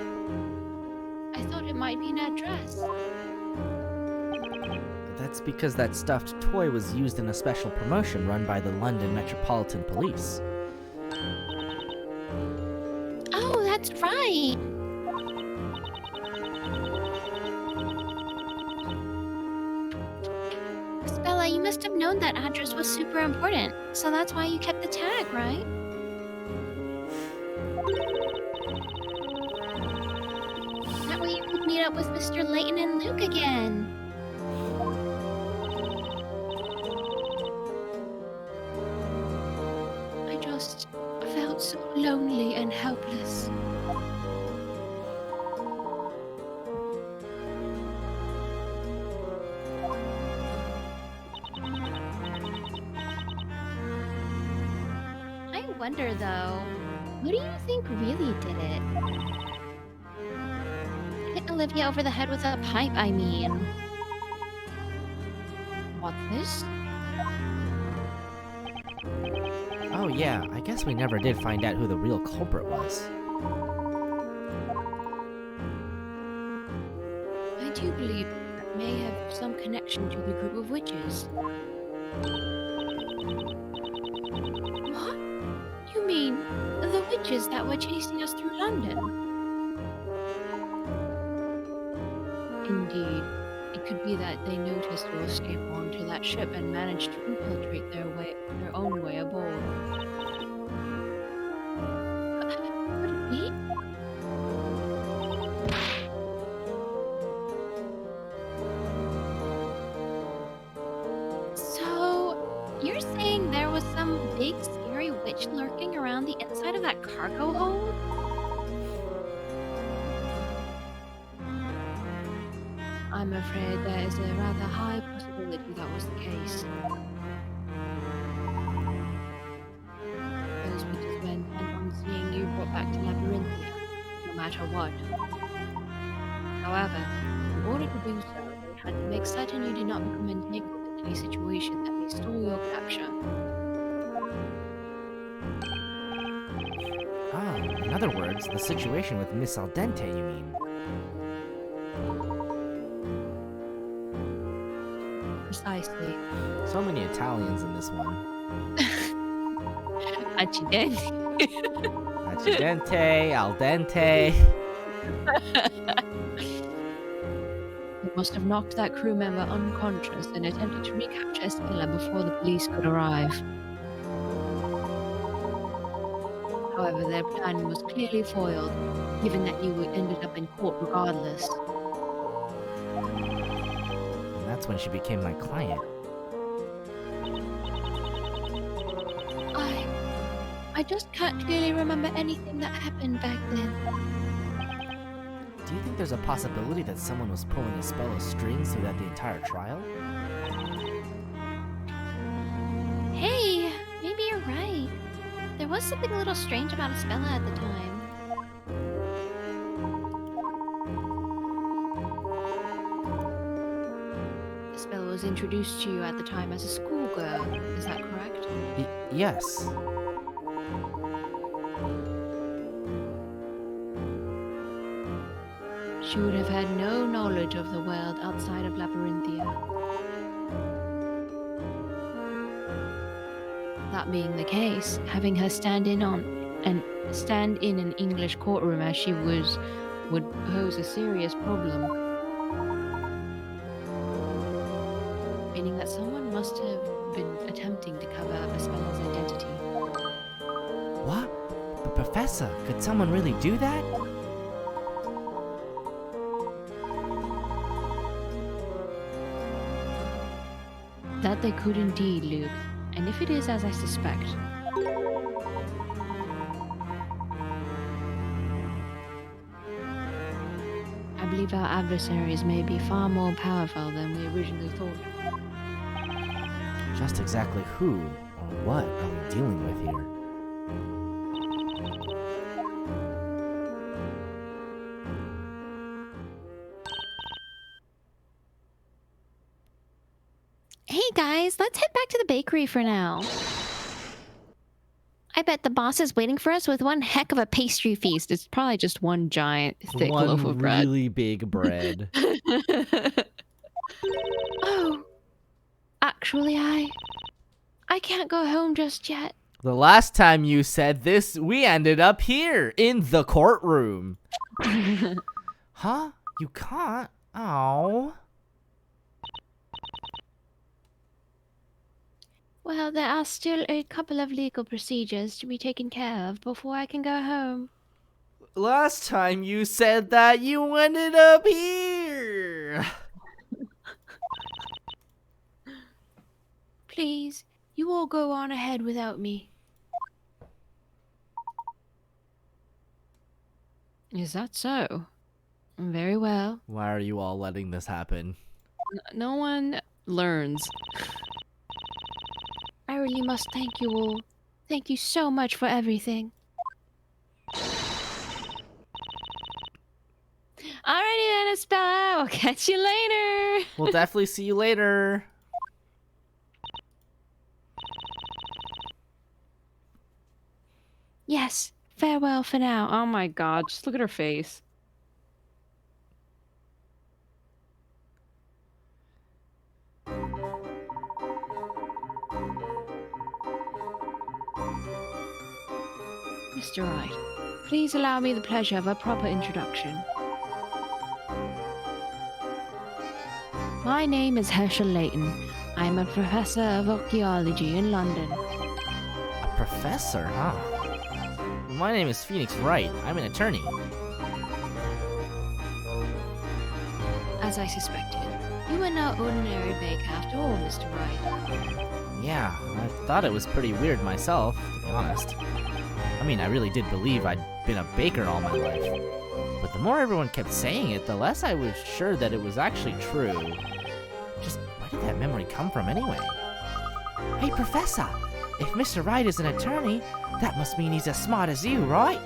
I thought it might be an address. That's because that stuffed toy was used in a special promotion run by the London Metropolitan Police. Oh, that's right. Bella, you must have known that address was super important, so that's why you kept the tag, right? That way you could meet up with Mr. Layton and Luke again. I just felt so lonely and helpless. I wonder though, who do you think really did it? Hit Olivia over the head with a pipe, I mean. What's this? Oh yeah, I guess we never did find out who the real culprit was. I do believe that may have some connection to the group of witches. What? You mean the witches that were chasing us through London? Indeed. It could be that they noticed your escape onto that ship and managed to infiltrate their own way aboard. Could it be? So, you're saying there was some big scary witch lurking around the inside of that cargo hold? I'm afraid there is a rather high possibility that was the case. Those witches were intent on seeing you brought back to Labyrinthia, no matter what. However, in order to do so, they had to make certain you did not become entangled in any situation that may stall your capture. Ah, in other words, the situation with Miss Al Dente, you mean? Precisely. So many Italians in this one. Accidenti. Accidente, al dente. They must have knocked that crew member unconscious and attempted to recapture Estella before the police could arrive. However, their plan was clearly foiled, given that you ended up in court regardless. And that's when she became my client. I just can't clearly remember anything that happened back then. Do you think there's a possibility that someone was pulling Espella's strings throughout the entire trial? Hey, maybe you're right. There was something a little strange about Espella at the time. Espella was introduced to you at the time as a schoolgirl, is that correct? Yes. She would have had no knowledge of the world outside of Labyrinthia. That being the case, having her stand in an English courtroom as she was would pose a serious problem. Meaning that someone must have been attempting to cover up Espella's identity. What? But Professor, could someone really do that? That they could indeed, Luke. And if it is as I suspect, I believe our adversaries may be far more powerful than we originally thought. Just exactly who or what are we dealing with here? Hey guys, let's head back to the bakery for now. I bet the boss is waiting for us with one heck of a pastry feast. It's probably just one giant thick loaf of bread. One really big bread. Oh, actually, I can't go home just yet. The last time you said this, we ended up here in the courtroom. Huh? You can't? Oh. Well, there are still a couple of legal procedures to be taken care of before I can go home. Last time you said that you ended up here. Please, you all go on ahead without me. Is that so? Very well. Why are you all letting this happen? No one learns. I really must thank you all. Thank you so much for everything. Alrighty then, Espella. We'll catch you later. We'll definitely see you later. Yes, farewell for now. Oh my god, just look at her face. Mr. Wright, please allow me the pleasure of a proper introduction. My name is Herschel Layton. I'm a professor of archaeology in London. A professor, huh? My name is Phoenix Wright. I'm an attorney. As I suspected, you are no ordinary baker after all, Mr. Wright. Yeah, I thought it was pretty weird myself, to be honest. I mean, I really did believe I'd been a baker all my life. But the more everyone kept saying it, the less I was sure that it was actually true. Just, where did that memory come from anyway? Hey, Professor! If Mr. Wright is an attorney, that must mean he's as smart as you, right?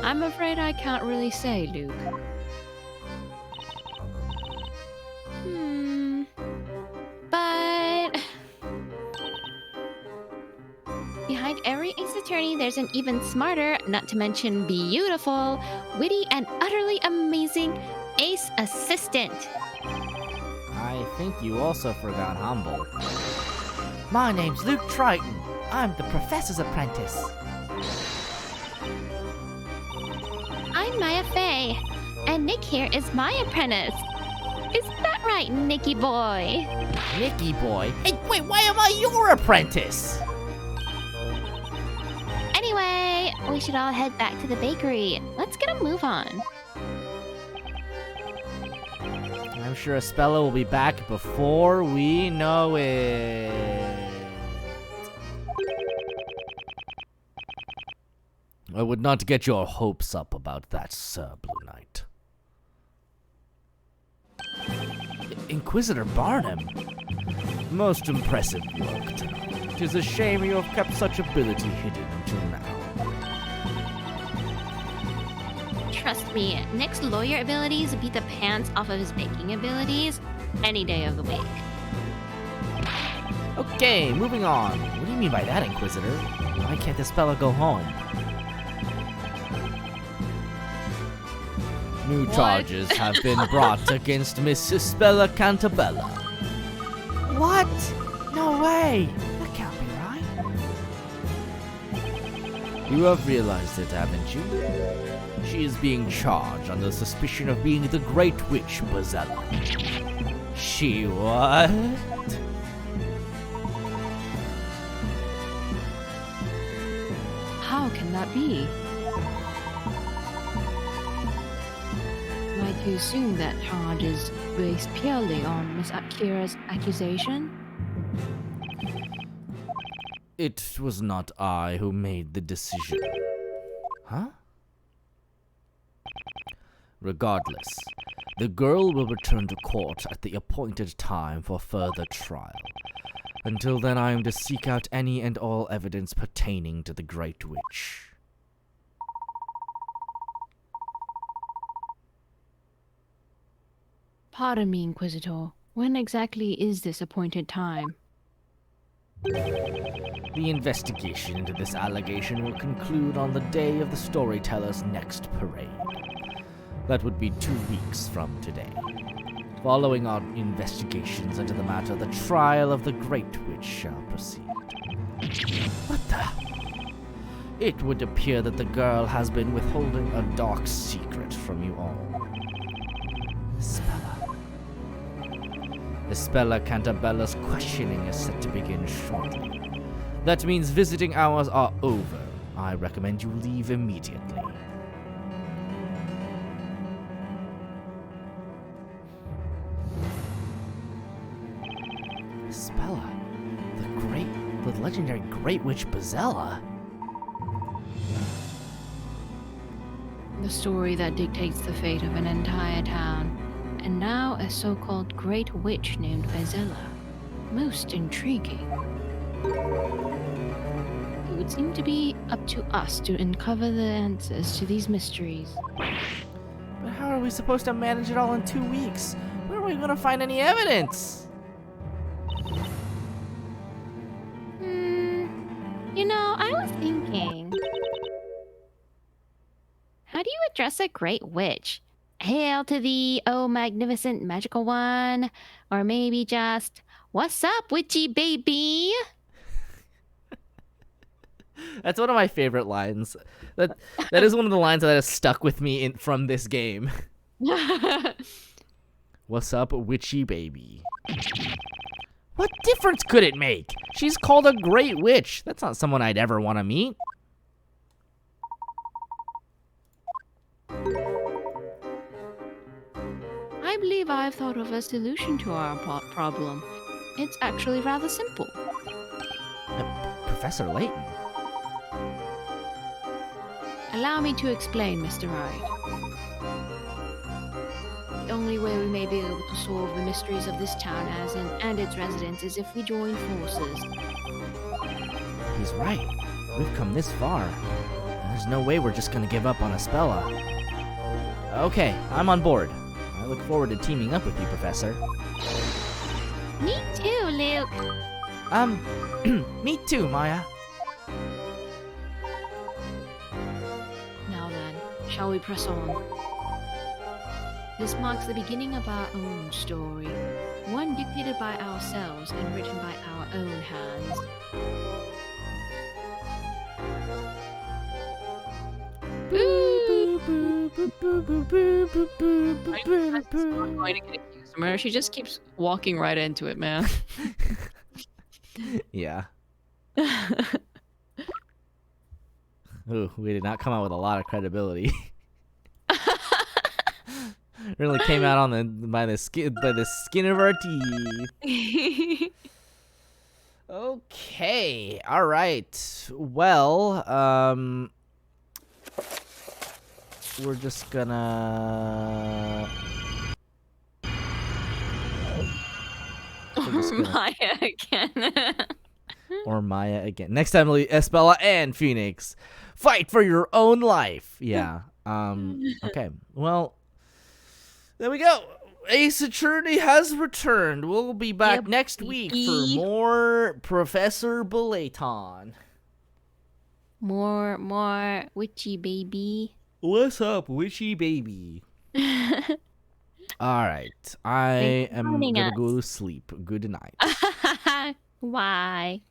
I'm afraid I can't really say, Luke. But behind every ace attorney, there's an even smarter, not to mention beautiful, witty, and utterly amazing ace assistant. I think you also forgot humble. My name's Luke Triton. I'm the professor's apprentice. I'm Maya Fey, and Nick here is my apprentice. Is that right, Nicky boy? Nicky boy? Hey, wait, why am I your apprentice? Anyway, we should all head back to the bakery. Let's get a move on. I'm sure Espella will be back before we know it. I would not get your hopes up about that, Sir Blue Knight. Inquisitor Barnum. Most impressive work tonight. It is a shame you have kept such ability hidden until now. Trust me, Nick's lawyer abilities beat the pants off of his baking abilities any day of the week. Okay, moving on. What do you mean by that, Inquisitor? Why can't Espella go home? New charges have been brought against Miss Espella Cantabella. What? No way! That can't be right. You have realized it, haven't you? She is being charged on the suspicion of being the Great Witch Bazella. She what? How can that be? Am I to assume that charge is based purely on Miss Akira's accusation? It was not I who made the decision. Huh? Regardless, The girl will return to court at the appointed time for further trial. Until then, I am to seek out any and all evidence pertaining to the Great Witch. Pardon me, Inquisitor. When exactly is this appointed time? The investigation into this allegation will conclude on the day of the storyteller's next parade. That would be 2 weeks from today. Following our investigations into the matter, the trial of the Great Witch shall proceed. What the? It would appear that the girl has been withholding a dark secret from you all. Spella Cantabella's questioning is set to begin shortly. That means visiting hours are over. I recommend you leave immediately. Spella, the legendary Great Witch Bezella. The story that dictates the fate of an entire town. And now a so-called Great Witch named Bezella. Most intriguing. It would seem to be up to us to uncover the answers to these mysteries. But how are we supposed to manage it all in 2 weeks? Where are we going to find any evidence? You know, I was thinking, how do you address a great witch? Hail to thee, oh magnificent magical one. Or maybe just, what's up, witchy baby? That's one of my favorite lines. That is one of the lines that has stuck with me from this game. What's up, witchy baby? What difference could it make? She's called a great witch. That's not someone I'd ever want to meet. I believe I've thought of a solution to our problem. It's actually rather simple. Professor Layton. Allow me to explain, Mr. Wright. The only way we may be able to solve the mysteries of this town and its residents is if we join forces. He's right. We've come this far. There's no way we're just gonna give up on Spella. Okay, I'm on board. I look forward to teaming up with you, Professor. Me too, Luke. Me too, Maya. Now then, shall we press on? This marks the beginning of our own story, one dictated by ourselves and written by our own hands. I'm going to get accused of murder. She just keeps walking right into it, man. Yeah. Ooh, we did not come out with a lot of credibility. Really came out on by the skin of our teeth. Okay, all right. Well, we're just gonna. Maya again. Or Maya again. Next time, Espella and Phoenix fight for your own life. Yeah. Okay. Well. There we go. Ace Attorney has returned. We'll be back next week for more Professor Belayton. More witchy baby. What's up, witchy baby? All right. I am going to go to sleep. Good night. Why?